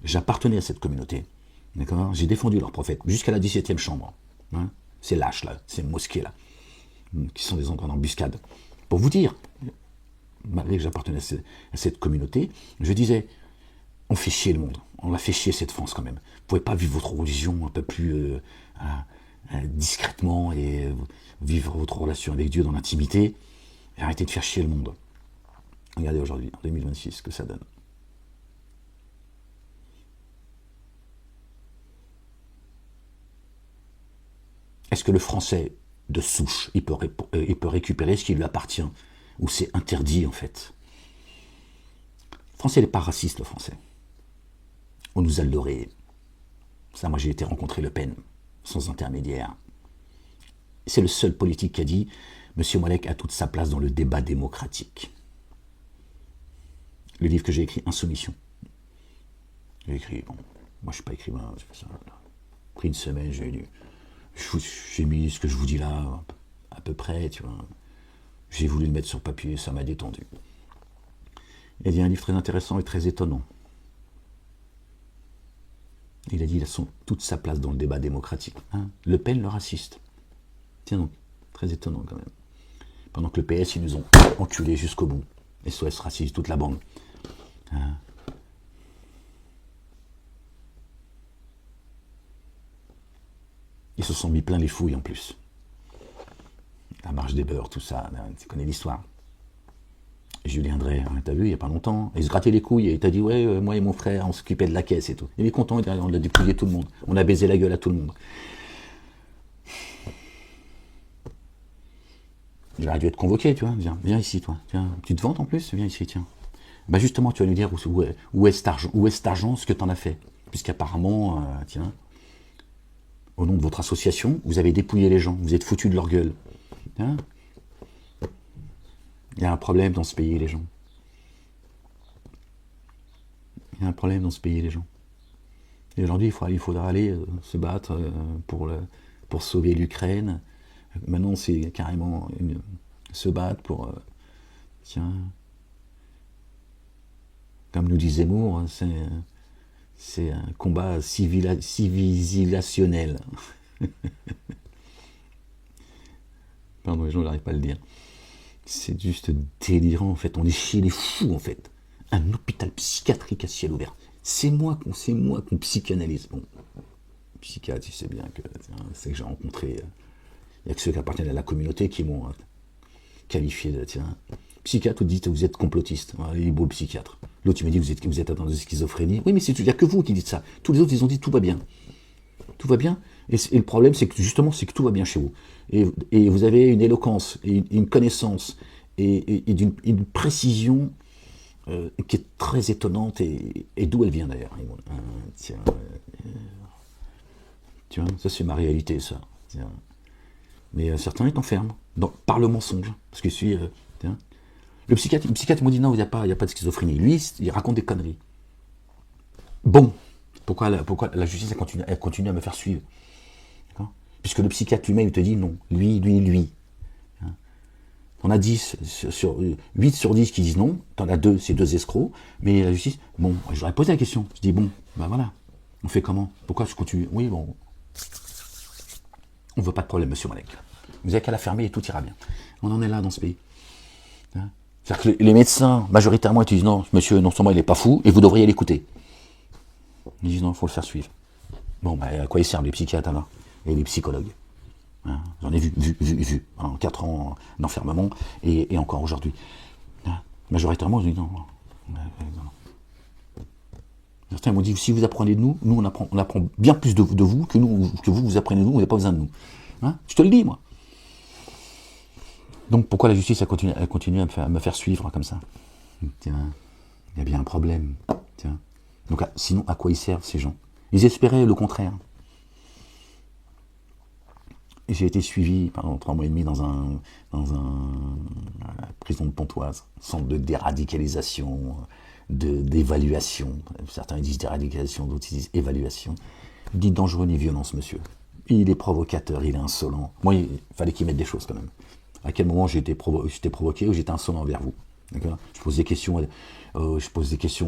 J'appartenais à cette communauté, d'accord? J'ai défendu leurs prophètes, jusqu'à la 17e chambre. Hein, ces lâches là, ces mosquées là, qui sont des endroits d'embuscade. Pour vous dire, malgré que j'appartenais à cette communauté, je disais, on fait chier le monde, on a fait chier cette France quand même. Vous pouvez pas vivre votre religion un peu plus... discrètement et vivre votre relation avec Dieu dans l'intimité et arrêter de faire chier le monde. Regardez aujourd'hui, en 2026, ce que ça donne. Est-ce que le français de souche, il peut récupérer ce qui lui appartient ou c'est interdit en fait? Le français n'est pas raciste, le français. On nous a leurrés. Ça, moi j'ai été rencontrer Le Pen sans intermédiaire. C'est le seul politique qui a dit « Monsieur Malek a toute sa place dans le débat démocratique ». Le livre que j'ai écrit, Insoumission. J'ai écrit, bon, moi je suis pas écrivain, j'ai fait ça, pris une semaine, j'ai mis ce que je vous dis là, peu près, tu vois. J'ai voulu le mettre sur papier, ça m'a détendu. Il y a un livre très intéressant et très étonnant. Il a dit, il a toute sa place dans le débat démocratique. Hein. Le Pen, le raciste. Tiens donc, très étonnant quand même. Pendant que le PS, ils nous ont enculés jusqu'au bout. SOS raciste, toute la bande. Hein. Ils se sont mis plein les fouilles en plus. La marche des beurs, tout ça, tu connais l'histoire. Julien Drey, hein, t'as vu, il n'y a pas longtemps, il se grattait les couilles et il t'a dit, ouais, moi et mon frère, on s'occupait de la caisse et tout. Il est content, on a dépouillé tout le monde. On a baisé la gueule à tout le monde. Il aurait dû être convoqué, tu vois. Viens ici, toi. Tiens, tu te vantes en plus, viens ici, tiens. Bah justement, tu vas nous dire où est cet argent, ce que tu en as fait. Puisqu'apparemment, tiens, au nom de votre association, vous avez dépouillé les gens, vous êtes foutus de leur gueule. Hein? Il y a un problème dans ce pays, les gens. Il y a un problème dans ce pays, les gens. Et aujourd'hui, il faudra aller se battre pour sauver l'Ukraine. Maintenant, c'est carrément se battre pour... tiens... Comme nous dit Zemmour, hein, c'est un combat civilisationnel. Pardon, les gens n'arrivent pas à le dire. C'est juste délirant, en fait. On est chez les fous, en fait. Un hôpital psychiatrique à ciel ouvert. C'est moi qu'on psychanalyse. Bon, psychiatre, tu sais bien que c'est que j'ai rencontré... Il n'y a que ceux qui appartiennent à la communauté qui m'ont qualifié de... Tiens, psychiatre, vous dites vous êtes complotiste. Voilà, il est beau le psychiatre. L'autre, il m'a dit vous êtes atteint de schizophrénie. Oui, mais il n'y a que vous qui dites ça. Tous les autres, ils ont dit tout va bien. Tout va bien. Et le problème, c'est que justement, c'est que tout va bien chez vous. Et vous avez une éloquence, et une connaissance, et une précision qui est très étonnante, et d'où elle vient d'ailleurs. Tiens, tu vois, ça c'est ma réalité, ça. Tiens. Mais certains, ils t'enferment par le mensonge. Parce que tiens, le psychiatre m'a dit non, il n'y a pas de schizophrénie. Lui, il raconte des conneries. Bon, pourquoi la justice elle continue à me faire suivre? Puisque le psychiatre lui-même, il te dit non, lui. Hein. On a 8 sur 10 qui disent non, t'en as 2, c'est 2 escrocs, mais la justice, bon, je leur ai posé la question. Je dis bon, ben voilà, on fait comment? Pourquoi je continue? Oui, bon, on ne veut pas de problème, monsieur Malek. Vous n'avez qu'à la fermer et tout ira bien. On en est là dans ce pays. Hein. C'est-à-dire que les médecins, majoritairement, ils disent non, monsieur, non seulement il n'est pas fou, et vous devriez l'écouter. Ils disent non, il faut le faire suivre. Bon, ben, à quoi ils servent les psychiatres alors? Et les psychologues. Hein, j'en ai vu. En 4 ans d'enfermement, et encore aujourd'hui. Hein, majoritairement, je dis non. Certains m'ont dit, si vous apprenez de nous, on apprend bien plus de vous que vous apprenez de nous, vous n'avez pas besoin de nous. Hein, je te le dis, moi. Donc pourquoi la justice elle continue à me faire suivre comme ça? Tiens, il y a bien un problème. Tiens. Donc sinon, à quoi ils servent ces gens? Ils espéraient le contraire. Et j'ai été suivi pendant 3 mois et demi dans la prison de Pontoise, centre de déradicalisation, d'évaluation. Certains disent déradicalisation, d'autres disent évaluation. Il dit dangereux ni violence, monsieur. Il est provocateur, il est insolent. Moi, il fallait qu'il mette des choses quand même. À quel moment j'étais provoqué ou j'étais insolent envers vous? Je pose des questions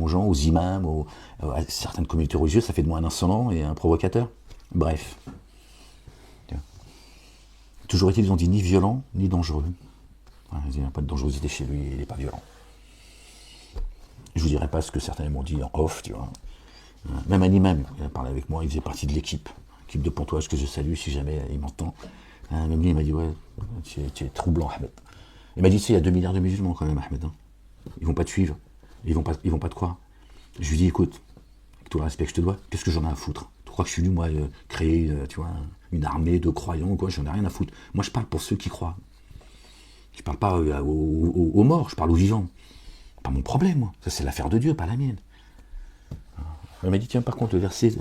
aux gens, aux imams, à certaines communautés religieuses. Ça fait de moi un insolent et un provocateur. Bref. Toujours est-il, ils ont dit ni violent, ni dangereux. Il n'y a pas de dangerosité chez lui, il n'est pas violent. Je vous dirai pas ce que certains m'ont dit en off, tu vois. Même un imam, il a parlé avec moi, il faisait partie de l'équipe de Pontoise que je salue si jamais il m'entend. Même lui, il m'a dit, ouais, tu es troublant, Ahmed. Il m'a dit, tu sais, il y a 2 milliards de musulmans quand même, Ahmed. Hein. Ils vont pas te suivre, ils vont pas te croire. Je lui dis, écoute, avec tout le respect que je te dois, qu'est-ce que j'en ai à foutre? Tu crois que je suis venu, moi, créer, tu vois, une armée de croyants ou quoi? J'en ai rien à foutre. Moi, je parle pour ceux qui croient. Je parle pas aux morts, je parle aux vivants. Pas mon problème, moi. Ça, c'est l'affaire de Dieu, pas la mienne. Il m'a dit, tiens, par contre, le verset,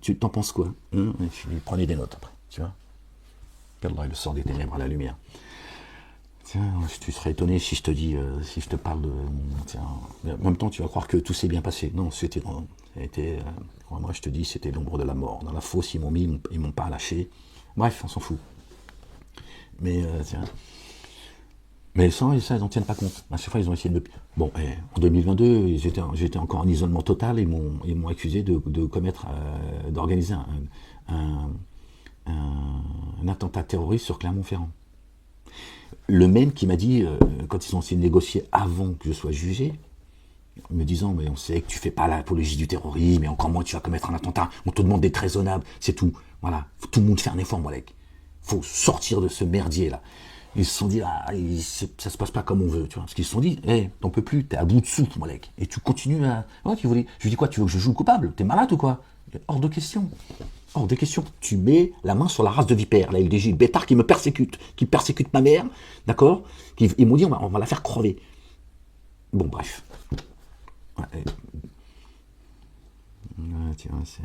tu t'en penses quoi? Je lui prenais des notes après, tu vois. Qu'Allah le sort des ténèbres à la lumière. Tiens, tu serais étonné si je te dis, si je te parle de... Tiens, en même temps, tu vas croire que tout s'est bien passé. Non, moi, je te dis, c'était l'ombre de la mort. Dans la fosse, ils m'ont pas lâché. Bref, on s'en fout. Mais, tiens. Mais ça, ils n'en tiennent pas compte. À chaque fois, ils ont essayé de... Bon, en 2022, j'étais encore en isolement total et ils m'ont accusé de commettre, d'organiser un attentat terroriste sur Clermont-Ferrand. Le même qui m'a dit, quand ils ont essayé de négocier avant que je sois jugé, me disant, mais on sait que tu fais pas l'apologie du terrorisme, et encore moins tu vas commettre un attentat, on te demande d'être raisonnable, c'est tout. Voilà, faut tout le monde faire un effort, Molek. Faut sortir de ce merdier là. Ils se sont dit, ça se passe pas comme on veut, tu vois. Parce qu'ils se sont dit, t'en peux plus, t'es à bout de souffle, Molek. Et tu continues à... Ouais, je lui dis quoi, tu veux que je joue le coupable? T'es malade ou quoi? Hors de question. Hors de question. Tu mets la main sur la race de vipère, la LDJ, le bêtard qui me persécute, qui persécute ma mère, d'accord? Ils m'ont dit, on va la faire crever. Bon, bref. Ouais, tiens, c'est...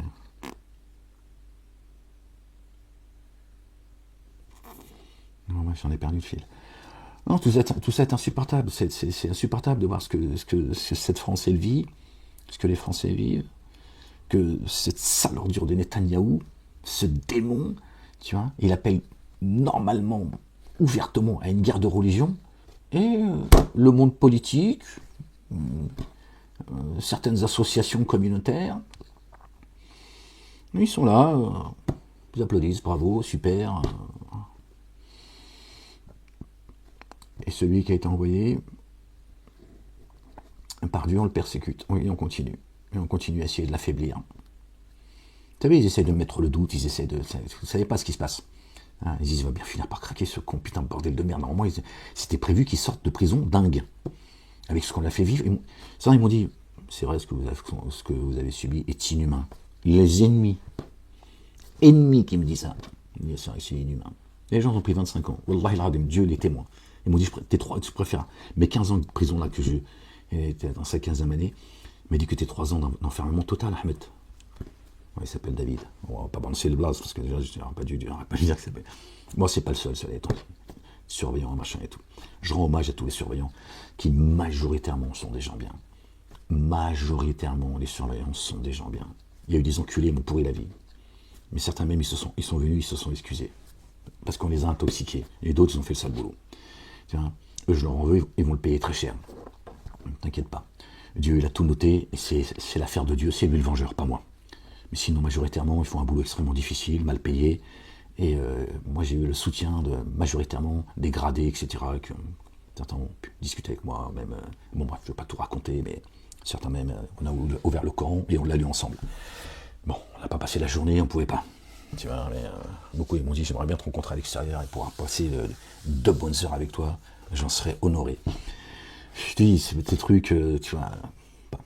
Non, moi, j'en ai perdu le fil. Non, tout ça est insupportable. C'est insupportable de voir ce que cette France vit, ce que les Français vivent, que cette sale ordure de Netanyahou, ce démon, tu vois, il appelle normalement, ouvertement, à une guerre de religion, et le monde politique, certaines associations communautaires, ils sont là, ils applaudissent, bravo, super. Et celui qui a été envoyé, par Dieu, on le persécute. Oui, on continue. Et on continue à essayer de l'affaiblir. Vous savez, ils essaient de mettre le doute, ils essaient de... Vous ne savez pas ce qui se passe. Hein, ils disent, il va bien finir par craquer ce con, putain de bordel de merde. Normalement, c'était prévu qu'ils sortent de prison dingue. Avec ce qu'on a fait vivre. Ça, ils m'ont dit, c'est vrai, ce que vous avez subi est inhumain. Les ennemis qui me disent ça, c'est inhumain. Les gens ont pris 25 ans. Wallah il-Adim, Dieu les témoins. Ils m'ont dit, je préfère mes 15 ans de prison là que je était dans sa 15e année. Il m'a dit que tes 3 ans d'enfermement total, Ahmed. Ouais, il s'appelle David. On va pas balancer le blaze parce que déjà, je n'aurais pas dû dire que ça s'appelle. Moi, c'est pas le seul, cela étant. Surveillants, machin et tout. Je rends hommage à tous les surveillants qui majoritairement sont des gens bien. Majoritairement, les surveillants sont des gens bien. Il y a eu des enculés, ils m'ont pourri la vie. Mais certains même, ils sont venus, ils se sont excusés. Parce qu'on les a intoxiqués. Et d'autres, ils ont fait le sale boulot. Tiens, eux, je leur en veux, ils vont le payer très cher. Ne t'inquiète pas. Dieu, il a tout noté, et c'est l'affaire de Dieu, c'est lui le vengeur, pas moi. Mais sinon, majoritairement, ils font un boulot extrêmement difficile, mal payé. Et moi, j'ai eu le soutien de majoritairement des gradés, etc. Que certains ont pu discuter avec moi, même. Bon, bref, je ne vais pas tout raconter, mais certains même, on a ouvert le Coran et on l'a lu ensemble. Bon, on n'a pas passé la journée, on ne pouvait pas. Tu vois, mais beaucoup ils m'ont dit, j'aimerais bien te rencontrer à l'extérieur et pouvoir passer 2 bonnes heures avec toi. J'en serais honoré. Je te dis, c'est des trucs, tu vois,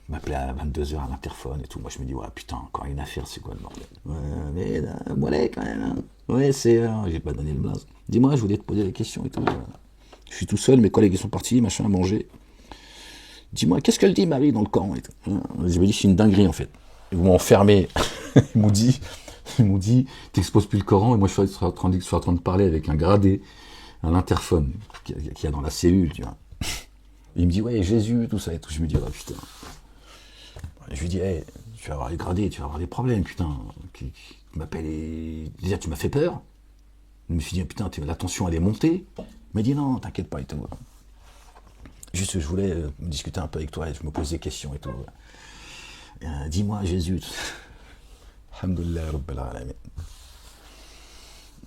m'appeler à 22h à l'interphone et tout. Moi, je me dis, ouais, putain, encore une affaire, c'est quoi le bordel? Ouais, mais voilà, quand même. Hein. Ouais, j'ai pas donné le blaze. Dis-moi, je voulais te poser des questions et tout. Je suis tout seul, mes collègues ils sont partis, machin, à manger. Dis-moi, qu'est-ce qu'elle dit, Marie, dans le Coran et tout. Je me dis, c'est une dinguerie, en fait. Ils m'ont enfermé. Ils m'ont dit, t'exposes plus le Coran. Et moi, je suis en train de parler avec un gradé, un interphone qu'il y a dans la cellule, tu vois. Il me dit, ouais, Jésus, tout ça et tout. Je me dis, ouais, putain. Je lui dis, hey, tu vas avoir les gradés, tu vas avoir des problèmes, putain. Qui m'appelle et... Déjà, tu m'as fait peur. Je me suis dit, putain, la tension, elle est montée. Il m'a dit, non, t'inquiète pas et tout. Juste, je voulais discuter un peu avec toi et je me posais des questions et tout. Dis-moi, Jésus. Alhamdulillah, Rabbil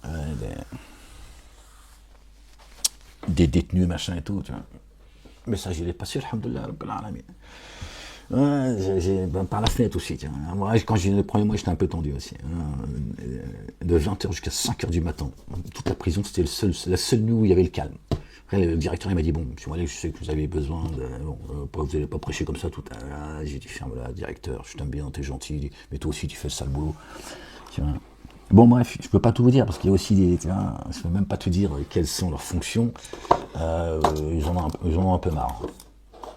Alamin. Des détenus, machin et tout, tu vois. Mais ça, je l'ai passé, alhamdoulilah, Rabbil Alamin. Ouais, par la fenêtre aussi, tiens. Moi, quand j'ai eu le premier mois, j'étais un peu tendu aussi. De 20h jusqu'à 5h du matin. Toute la prison, c'était la seule nuit où il y avait le calme. Après, le directeur, il m'a dit, bon, monsieur Malek, je sais que vous avez besoin vous n'allez pas prêcher comme ça tout à l'heure. J'ai dit, ferme-la, directeur, je t'aime bien, t'es gentil, mais toi aussi, tu fais le sale boulot. Tiens. Bon, bref, je peux pas tout vous dire, parce qu'il y a aussi des... Tu vois, je peux même pas te dire quelles sont leurs fonctions. Ils en ont un peu marre.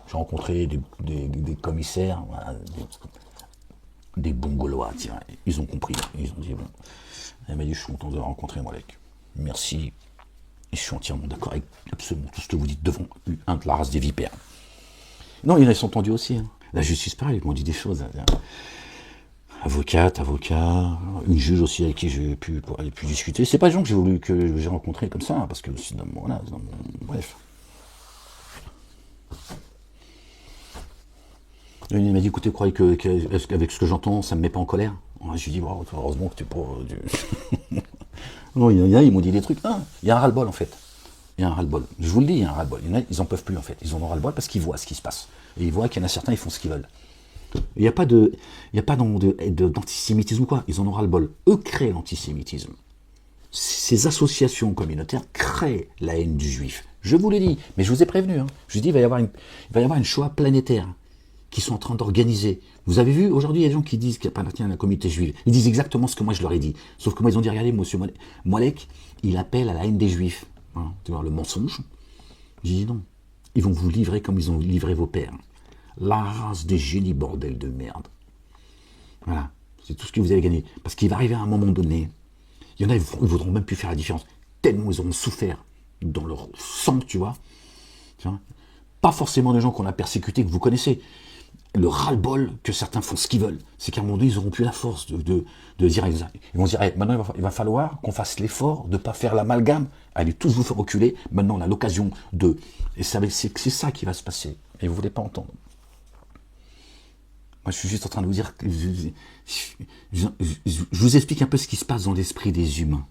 J'ai rencontré des commissaires, voilà, des bons Gaulois, tiens, ils ont compris, ils ont dit, bon, elle m'a dit, je suis content de vous rencontrer, Molek. Merci. Et je suis entièrement d'accord avec absolument tout ce que vous dites devant un de la race des vipères. Non, ils sont tendus aussi. Hein. La justice, pareil, ils m'ont dit des choses. avocate, avocat, une juge aussi avec qui j'ai pu discuter. C'est pas des gens que j'ai rencontrés comme ça, hein, parce que c'est dans mon, voilà, bref. Il m'a dit, écoutez, croyez qu'avec ce que j'entends, ça me met pas en colère. Je lui ai dit, wow, heureusement que tu pas. Non, il y en a, ils m'ont dit des trucs. Ah, il y a un ras-le-bol en fait. Il y a un ras-le-bol. Je vous le dis, il y a un ras-le-bol. Il y en a, ils en peuvent plus en fait. Ils en ont ras-le-bol parce qu'ils voient ce qui se passe. Et ils voient qu'il y en a certains, ils font ce qu'ils veulent. Il n'y a pas d'antisémitisme ou quoi. Ils en ont ras-le-bol. Eux créent l'antisémitisme. Ces associations communautaires créent la haine du juif. Je vous l'ai dit, mais je vous ai prévenu. Hein. Je vous ai dit, il va y avoir une Shoah planétaire qui sont en train d'organiser. Vous avez vu, aujourd'hui, il y a des gens qui disent qu'ils appartiennent à la communauté juive. Ils disent exactement ce que moi je leur ai dit. Sauf que moi, ils ont dit, regardez, monsieur Molek, il appelle à la haine des juifs. Hein, tu vois, le mensonge. J'ai dit non. Ils vont vous livrer comme ils ont livré vos pères. La race des génies, bordel de merde. Voilà. C'est tout ce que vous avez gagné. Parce qu'il va arriver à un moment donné, il y en a, ils ne voudront même plus faire la différence. Tellement ils auront souffert dans leur sang, tu vois. Pas forcément des gens qu'on a persécutés, que vous connaissez. Le ras-le-bol que certains font ce qu'ils veulent, c'est qu'à un moment donné, ils n'auront plus la force de dire, ils vont dire, hey, maintenant il va falloir qu'on fasse l'effort de ne pas faire l'amalgame, allez tous vous faire reculer, maintenant on a l'occasion de... Et c'est ça qui va se passer, et vous ne voulez pas entendre. Moi je suis juste en train de vous dire, je vous explique un peu ce qui se passe dans l'esprit des humains.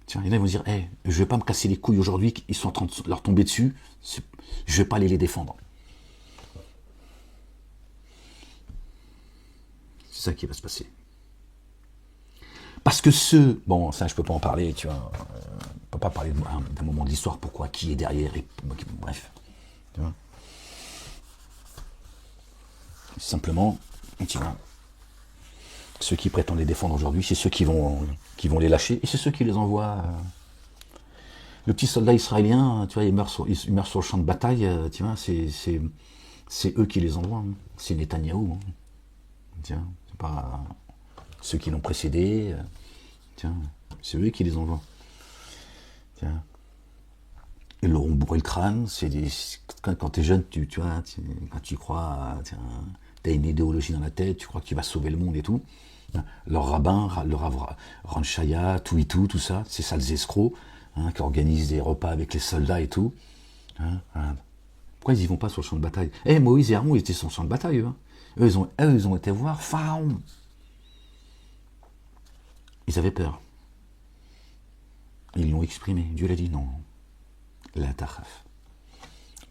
Tiens, il y en a, ils vont dire, hey, je ne vais pas me casser les couilles aujourd'hui, ils sont en train de leur tomber dessus, je ne vais pas aller les défendre. C'est ça qui va se passer. Parce que bon, ça je peux pas en parler, tu vois, on peut pas parler d'un moment de l'histoire, pourquoi, qui est derrière, et bref, tu vois. Simplement, tu vois, ceux qui prétendent les défendre aujourd'hui, c'est ceux qui vont les lâcher, et c'est ceux qui les envoient. Le petit soldat israélien, tu vois, il meurt sur le champ de bataille, tu vois, c'est eux qui les envoient, hein. C'est Netanyahou, hein. Tiens, c'est pas ceux qui l'ont précédé. Tiens, c'est eux qui les envoient. Tiens. Ils leur ont bourré le crâne. Quand tu es jeune, tu vois, quand tu crois, tu as une idéologie dans la tête, tu crois que tu vas sauver le monde et tout. Leur rabbin, leur Ranchaya, tout ça, c'est ça les escrocs, hein, qui organisent des repas avec les soldats et tout. Hein, voilà. Pourquoi ils y vont pas sur le champ de bataille? Moïse et Aaron, ils étaient sur le champ de bataille, eux. Hein. Eux, ils ont été voir Pharaon. Ils avaient peur. Ils l'ont exprimé. Dieu l'a dit non. La takhaf.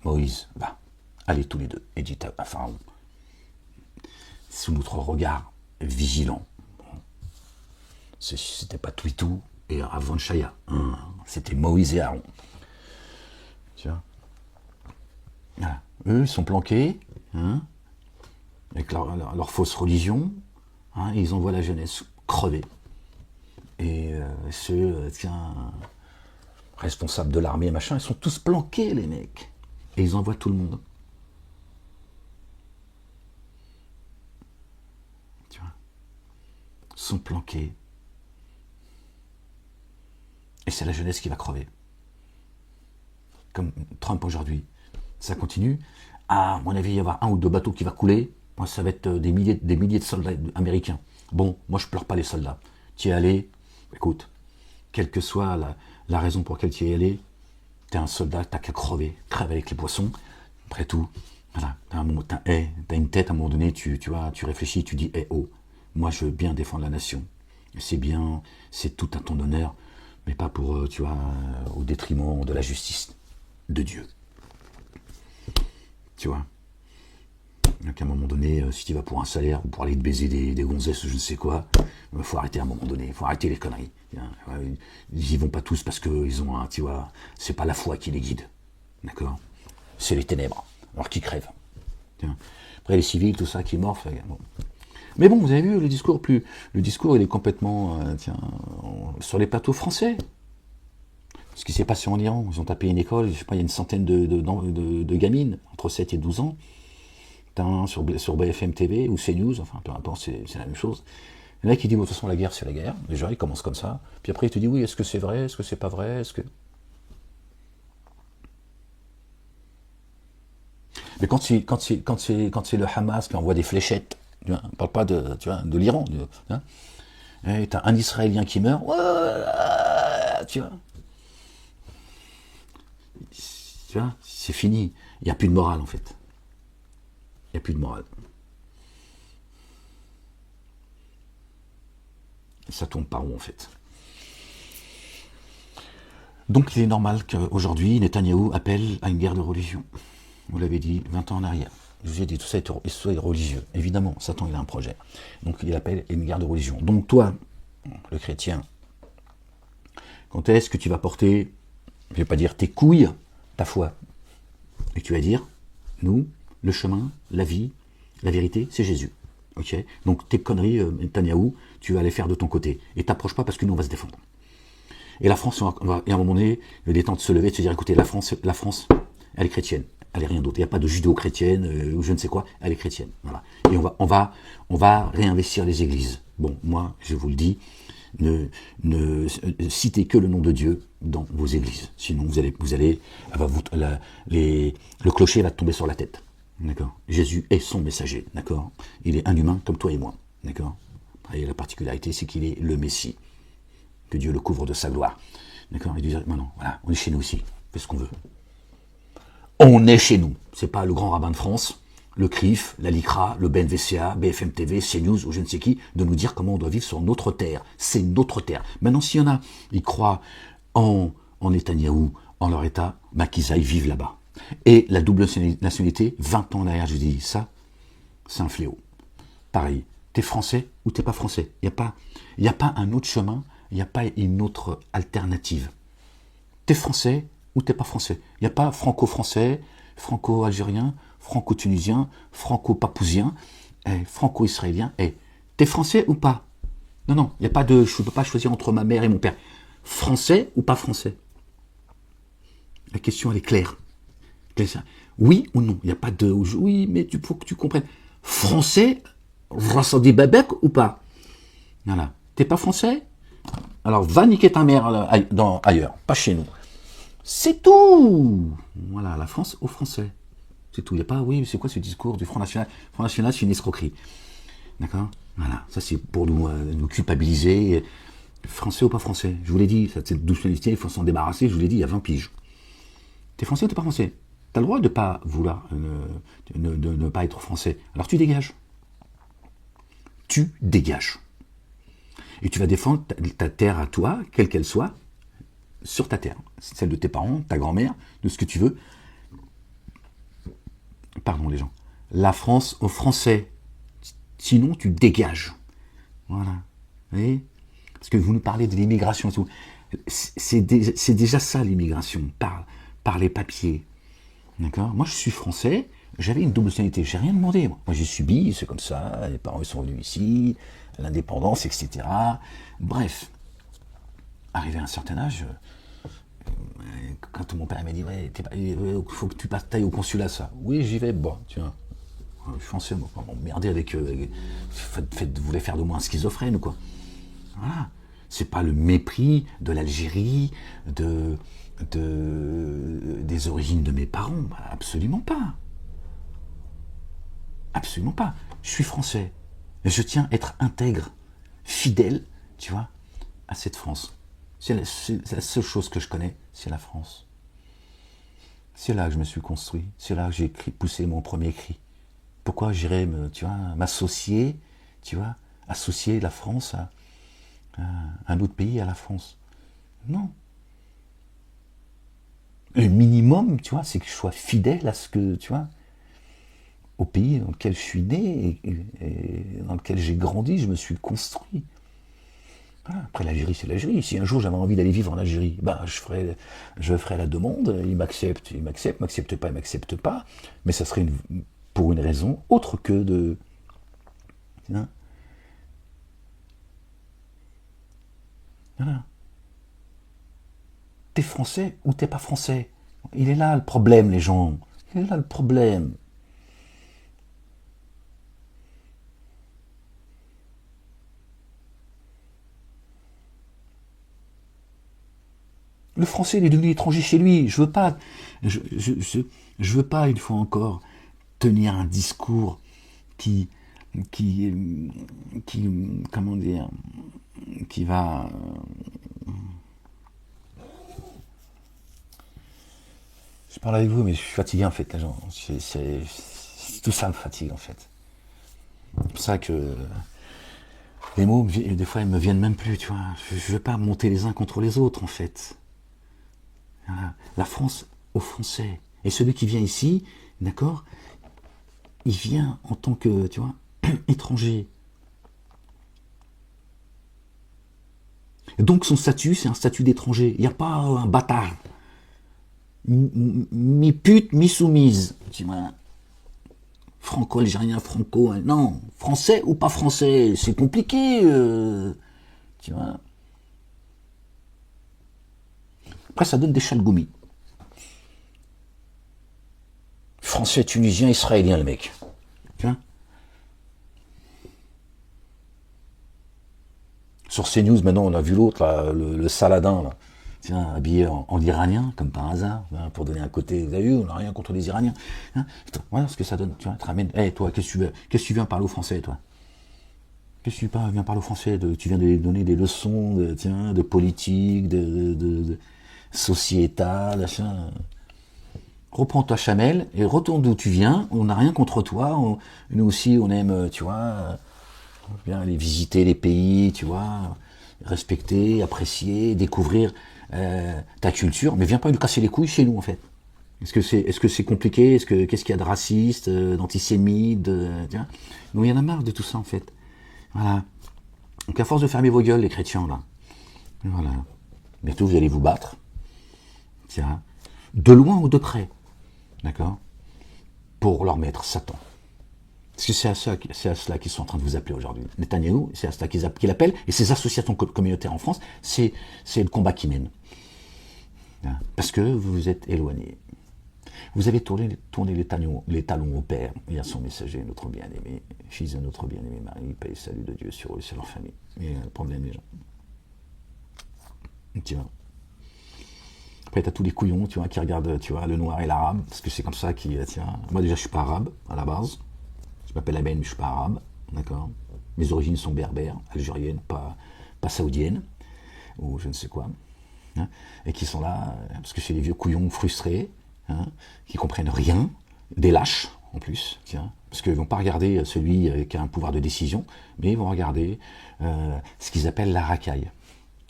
Moïse, va. Allez tous les deux. Et dit à Pharaon. Sous notre regard vigilant. C'était pas Twitou et Avon Shaya. Hein. C'était Moïse et Aaron. Tu vois. Voilà. Eux, ils sont planqués. Hein, avec leur fausse religion, hein, et ils envoient la jeunesse crever. Et ceux, responsables de l'armée, machin, ils sont tous planqués, les mecs. Et ils envoient tout le monde. Tu vois, ils sont planqués. Et c'est la jeunesse qui va crever. Comme Trump aujourd'hui. Ça continue. À mon avis, il va y avoir 1 ou 2 bateaux qui vont couler. Moi, ça va être des milliers de soldats américains. Bon, moi, je pleure pas les soldats. Tu y es allé, écoute, quelle que soit la raison pour laquelle tu y es allé, t'es un soldat, t'as qu'à crever. Crève avec les poissons. Après tout, voilà, t'as une tête, à un moment donné, tu réfléchis, tu dis, oh, moi, je veux bien défendre la nation. C'est bien, c'est tout à ton honneur, mais pas pour, au détriment de la justice de Dieu. Tu vois. Donc à un moment donné, si tu vas pour un salaire ou pour aller te baiser des gonzesses ou je ne sais quoi, il faut arrêter à un moment donné, il faut arrêter les conneries. Ils y vont pas tous parce qu'ils ont un, tu vois, c'est pas la foi qui les guide. D'accord? C'est les ténèbres, alors qu'ils crèvent. Après les civils, tout ça qui morfent. Bon. Mais bon, vous avez vu, le discours, il est complètement sur les plateaux français. Ce qui s'est passé en Iran, ils ont tapé une école, je sais pas, il y a une centaine de gamines, entre 7 et 12 ans, sur BFM TV ou CNews, enfin peu importe, c'est la même chose. Il y en a qui disent, de toute façon la guerre c'est la guerre, déjà il commence comme ça, puis après il te dit, oui, est-ce que c'est vrai, est-ce que c'est pas vrai, est-ce que... Mais quand c'est le Hamas qui envoie des fléchettes, Tu vois, on parle pas de, tu vois, de l'Iran. Hein. T'as un Israélien qui meurt, tu vois. Tu vois, c'est fini. Il n'y a plus de morale, en fait. Il n'y a plus de morale. Ça tourne par où, en fait? Donc, il est normal qu'aujourd'hui, Netanyahou appelle à une guerre de religion. Vous l'avez dit 20 ans en arrière. Je vous ai dit, tout ça est religieux. Évidemment, Satan, il a un projet. Donc, il appelle à une guerre de religion. Donc, toi, le chrétien, quand est-ce que tu vas porter, je ne vais pas dire tes couilles, ta foi, et tu vas dire, nous, le chemin, la vie, la vérité, c'est Jésus. Ok. Donc, tes conneries, Netanyahou, tu vas les faire de ton côté. Et t'approches pas parce que nous, on va se défendre. Et la France, et à un moment donné, il est temps de se lever, de se dire, écoutez, la France, elle est chrétienne. Elle est rien d'autre. Il n'y a pas de judéo-chrétienne ou je ne sais quoi. Elle est chrétienne. Voilà. Et on va réinvestir les églises. Bon, moi, je vous le dis, ne citez que le nom de Dieu dans vos églises. Sinon, le clocher va tomber sur la tête. D'accord. Jésus est son messager. D'accord. Il est un humain comme toi et moi. D'accord. Et la particularité, c'est qu'il est le Messie. Que Dieu le couvre de sa gloire. D'accord. Et Dieu dit, non, voilà, on est chez nous aussi. Fais ce qu'on veut. On est chez nous. C'est pas le grand rabbin de France, le CRIF, la LICRA, le BNVCA, BFM TV, CNews ou je ne sais qui, de nous dire comment on doit vivre sur notre terre. C'est notre terre. Maintenant, s'il y en a, ils croient en Netanyahou, en leur état, bah, qu'ils aillent vivre là-bas. Et la double nationalité, 20 ans derrière, je dis ça, c'est un fléau. Pareil, t'es français ou t'es pas français. Il n'y a pas un autre chemin, il n'y a pas une autre alternative. T'es français ou t'es pas français. Il n'y a pas franco-français, franco-algérien, franco-tunisien, franco-papousien, franco-israélien. T'es français ou pas? Non, il n'y a pas de... Je ne peux pas choisir entre ma mère et mon père. Français ou pas français? La question, elle est claire. Oui ou non? Il n'y a pas de... Oui, mais il faut que tu comprennes. Français, Rassadi Babek ou pas? Voilà. T'es pas français? Alors, va niquer ta mère ailleurs, pas chez nous. C'est tout. Voilà, la France aux Français. C'est tout. Il n'y a pas, oui, c'est quoi ce discours du Front National? Front National, c'est une escroquerie. D'accord? Voilà, ça c'est pour nous culpabiliser. Français ou pas français? Je vous l'ai dit, cette douce nationalité, il faut s'en débarrasser, je vous l'ai dit il y a 20 piges. T'es français ou t'es pas français? T'as le droit de pas vouloir, de ne pas être français. Alors tu dégages. Tu dégages. Et tu vas défendre ta terre à toi, quelle qu'elle soit, sur ta terre. Celle de tes parents, ta grand-mère, de ce que tu veux. Pardon les gens. La France aux Français. Sinon, tu dégages. Voilà. Vous voyez? Parce que vous nous parlez de l'immigration et tout. C'est déjà ça l'immigration, par les papiers. D'accord? Moi, je suis français, j'avais une double nationalité, j'ai rien demandé. Moi, j'ai subi, c'est comme ça, les parents ils sont venus ici, l'indépendance, etc. Bref, arrivé à un certain âge, quand mon père m'a dit, ouais, faut que tu tailles au consulat, ça. Oui, j'y vais, bon, tiens. Je suis français, moi, m'emmerder avec... vous voulez faire de moi un schizophrène ou quoi? Voilà. C'est pas le mépris de l'Algérie, des origines de mes parents. Absolument pas. Absolument pas. Je suis français. Je tiens à être intègre, fidèle, tu vois, à cette France. C'est la seule chose que je connais, c'est la France. C'est là que je me suis construit. C'est là que j'ai poussé mon premier cri. Pourquoi j'irais m'associer, tu vois, associer la France à un autre pays, à la France? Non. Le minimum, tu vois, c'est que je sois fidèle à ce que, tu vois, au pays dans lequel je suis né et dans lequel j'ai grandi, je me suis construit. Voilà. Après, l'Algérie, c'est l'Algérie. Si un jour j'avais envie d'aller vivre en Algérie, ben, je ferai la demande, il m'accepte, m'accepte pas, mais ça serait pour une raison autre que de... Hein? Voilà. T'es français ou t'es pas français? Il est là le problème, les gens. Il est là le problème. Le français, il est devenu étranger chez lui. Je veux pas, une fois encore, tenir un discours qui comment dire, qui va... Je parle avec vous, mais je suis fatigué en fait, les gens. C'est tout ça me fatigue en fait. C'est pour ça que les mots, des fois, ils me viennent même plus, tu vois. Je ne veux pas monter les uns contre les autres en fait. Voilà. La France aux Français. Et celui qui vient ici, d'accord, il vient en tant que, tu vois, étranger. Et donc son statut, c'est un statut d'étranger. Il n'y a pas un bâtard. Mi-pute, mi-soumise. Tu vois, franco-algérien, franco... Non, français ou pas français, c'est compliqué. Tu vois. Après, ça donne des chalgoumis. Français, tunisien, israélien, le mec. Tu vois. Sur CNews, maintenant, on a vu l'autre, le Saladin, là. Tiens, habillé en iranien, comme par hasard, hein, pour donner un côté, vous avez vu, on n'a rien contre les Iraniens. Hein, voilà ce que ça donne, tu vois, te ramène. Hey, toi, qu'est-ce que tu viens parler au français, toi? Qu'est-ce que tu viens parler au français? Tu viens de donner des leçons de politique, de sociétal, machin. Reprends ta chamelle et retourne d'où tu viens, on n'a rien contre toi, nous aussi on aime, tu vois, bien aller visiter les pays, tu vois, respecter, apprécier, découvrir ta culture, mais viens pas nous casser les couilles chez nous en fait. Est-ce que c'est compliqué? Qu'est-ce qu'il y a de raciste, d'antisémite, donc il y en a marre de tout ça en fait. Voilà. Donc à force de fermer vos gueules les chrétiens là, voilà. Bientôt vous allez vous battre, tiens, de loin ou de près, d'accord, pour leur mettre Satan. Parce que c'est à cela qu'ils sont en train de vous appeler aujourd'hui. Netanyahou, c'est à cela qu'ils appellent, et ces associations communautaires en France, c'est le combat qu'ils mènent. Parce que vous vous êtes éloignés. Vous avez tourné les talons au Père et à son messager, notre bien-aimé, fils de notre bien-aimé Marie, paix et salut de Dieu sur eux et sur leur famille. Et le problème, les gens. Tu vois. Après, tu as tous les couillons, tu vois, qui regardent, tu vois, le noir et l'arabe, parce que c'est comme ça qu'ils, tiens. Moi, déjà, je suis pas arabe, à la base. Je m'appelle Amen, mais je suis pas arabe, d'accord. Mes origines sont berbères, algériennes, pas saoudiennes, ou je ne sais quoi. Hein, et qui sont là, parce que c'est des vieux couillons frustrés, hein, qui comprennent rien, des lâches, en plus, tiens. Parce qu'ils ne vont pas regarder celui qui a un pouvoir de décision, mais ils vont regarder ce qu'ils appellent la racaille.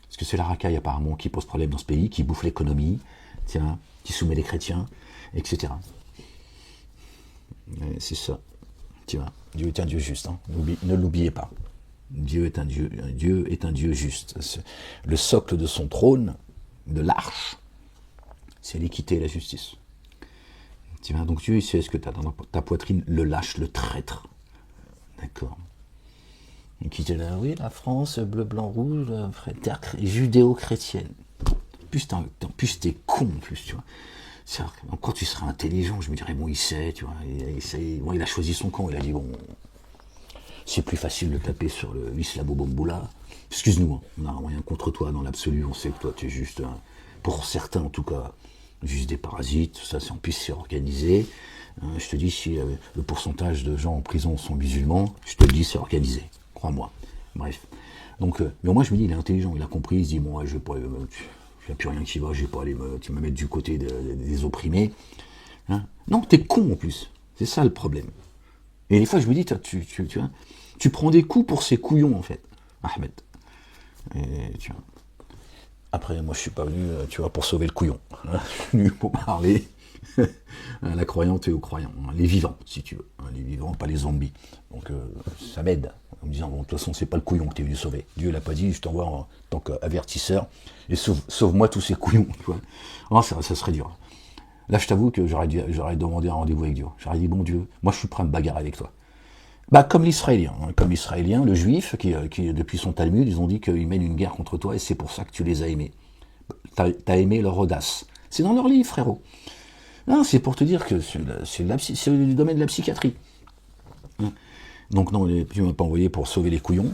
Parce que c'est la racaille, apparemment, qui pose problème dans ce pays, qui bouffe l'économie, tiens, qui soumet les chrétiens, etc. C'est ça. Tu vois, Dieu est un Dieu juste, hein. Ne l'oubliez pas. Dieu est un Dieu juste. Le socle de son trône, de l'arche, c'est l'équité et la justice. Tu vois, donc Dieu, il sait ce que tu as dans ta poitrine, le lâche, le traître. D'accord. Et qui dit là, oui, la France, bleu, blanc, rouge, terre judéo-chrétienne. En plus, t'es con, en plus, tu vois. Quand tu seras intelligent, je me dirais, bon, il sait, tu vois, il a choisi son camp, il a dit, bon, c'est plus facile de taper sur l'islamo-bomboula. Excuse-nous, hein, on n'a rien contre toi dans l'absolu, on sait que toi, tu es juste, pour certains en tout cas, juste des parasites, ça, en plus, c'est organisé. Je te dis, si le pourcentage de gens en prison sont musulmans, je te le dis, c'est organisé, crois-moi. Bref. Donc, mais moi, je me dis, il est intelligent, il a compris, il se dit, bon, ouais, je vais pas... Il n'y a plus rien qui va, je vais pas aller me mettre du côté des opprimés. Hein, non, t'es con en plus. C'est ça le problème. Et des fois, je me dis, tu prends des coups pour ces couillons, en fait, Ahmed. Et, tu vois. Après, moi, je suis pas venu, tu vois, pour sauver le couillon. Je suis venu pour parler à la croyante et aux croyants. Les vivants, si tu veux. Les vivants, pas les zombies. Donc, ça m'aide. En me disant, bon, de toute façon, c'est pas le couillon que tu es venu sauver. Dieu l'a pas dit, je t'envoie en tant qu'avertisseur. Et sauve-moi tous ces couillons. Tu vois. Oh, ça serait dur. Là, je t'avoue que j'aurais demandé un rendez-vous avec Dieu. J'aurais dit, bon Dieu, moi, je suis prêt à me bagarrer avec toi. Bah, comme l'Israélien. Hein, comme l'Israélien, le Juif, qui, depuis son Talmud, ils ont dit qu'ils mènent une guerre contre toi et c'est pour ça que tu les as aimés. T'as aimé leur audace. C'est dans leur livre, frérot. Non, c'est pour te dire que c'est le domaine de la psychiatrie. Hein. Donc non, tu ne m'as pas envoyé pour sauver les couillons,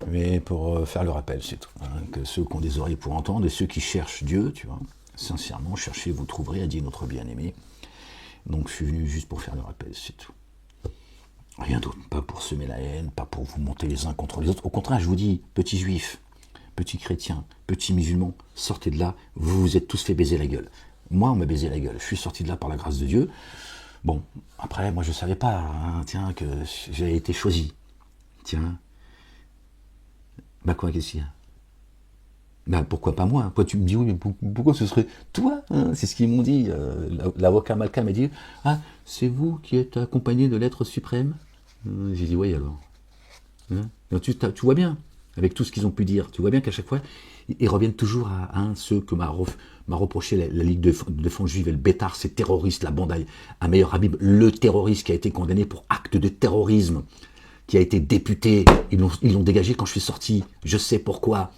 mais pour faire le rappel, c'est tout. Hein, que ceux qui ont des oreilles pour entendre et ceux qui cherchent Dieu, tu vois, sincèrement, cherchez, vous trouverez, a dit notre bien-aimé. Donc je suis venu juste pour faire le rappel, c'est tout. Rien d'autre, pas pour semer la haine, pas pour vous monter les uns contre les autres. Au contraire, je vous dis, petits juifs, petits chrétiens, petits musulmans, sortez de là, vous vous êtes tous fait baiser la gueule. Moi, on m'a baisé la gueule, je suis sorti de là par la grâce de Dieu. Bon, après, moi je ne savais pas, hein, tiens, que j'avais été choisi. Tiens. Bah quoi, qu'est-ce qu'il y a? Bah pourquoi pas moi? Pourquoi tu me dis oui, mais pourquoi ce serait toi, hein? C'est ce qu'ils m'ont dit. L'avocat Malcolm m'a dit, ah, c'est vous qui êtes accompagné de l'être suprême? J'ai dit oui alors. Hein? Donc, tu vois bien, avec tout ce qu'ils ont pu dire, tu vois bien qu'à chaque fois, ils reviennent toujours à ceux que m'a reproché la Ligue de défense juive et le Bétar, ces terroristes, la bande à Meir Habib, le terroriste qui a été condamné pour acte de terrorisme, qui a été député, ils l'ont dégagé quand je suis sorti, je sais pourquoi.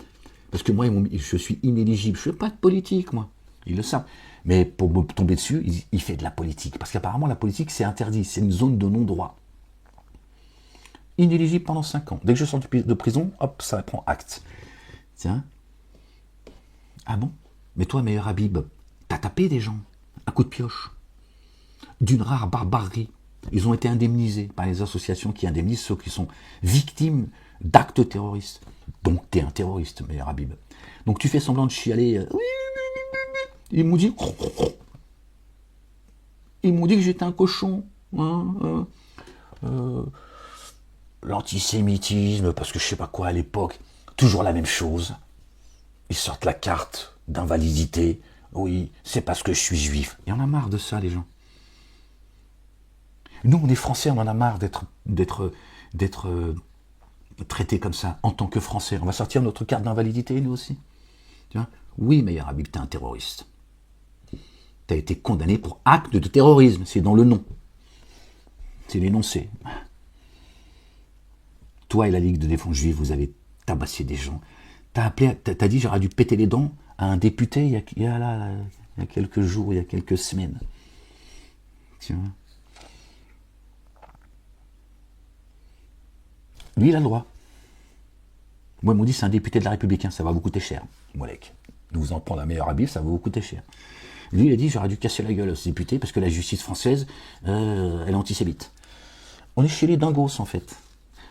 Parce que moi, je suis inéligible, je ne fais pas de politique, moi. Ils le savent. Mais pour me tomber dessus, il fait de la politique. Parce qu'apparemment, la politique, c'est interdit. C'est une zone de non-droit. Inéligible pendant 5 ans. Dès que je sors de prison, hop, ça prend acte. Tiens. Ah bon? Mais toi, Meir Habib, t'as tapé des gens. À coup de pioche. D'une rare barbarie. Ils ont été indemnisés par les associations qui indemnisent ceux qui sont victimes d'actes terroristes. Donc t'es un terroriste, Meir Habib. Donc tu fais semblant de chialer. Ils m'ont dit que j'étais un cochon. L'antisémitisme, parce que je sais pas quoi à l'époque, toujours la même chose. Ils sortent la carte d'invalidité. Oui, c'est parce que je suis juif. Il y en a marre de ça, les gens. Nous, on est français, on en a marre d'être traités comme ça, en tant que français. On va sortir notre carte d'invalidité, nous aussi. Tu vois? Oui, Meir Habib, t'es un terroriste. T'as été condamné pour acte de terrorisme. C'est dans le nom. C'est l'énoncé. Toi et la Ligue de défense juive, vous avez tabassé des gens. T'as dit j'aurais dû péter les dents à un député il y a quelques jours, il y a quelques semaines. Tu vois? Lui, il a le droit. Moi, ils m'ont dit c'est un député de la République, ça va vous coûter cher. Molek. Nous vous en prendre la Meir Habib, ça va vous coûter cher. Lui, il a dit j'aurais dû casser la gueule à ce député parce que la justice française, elle est antisémite. On est chez les dingos, en fait.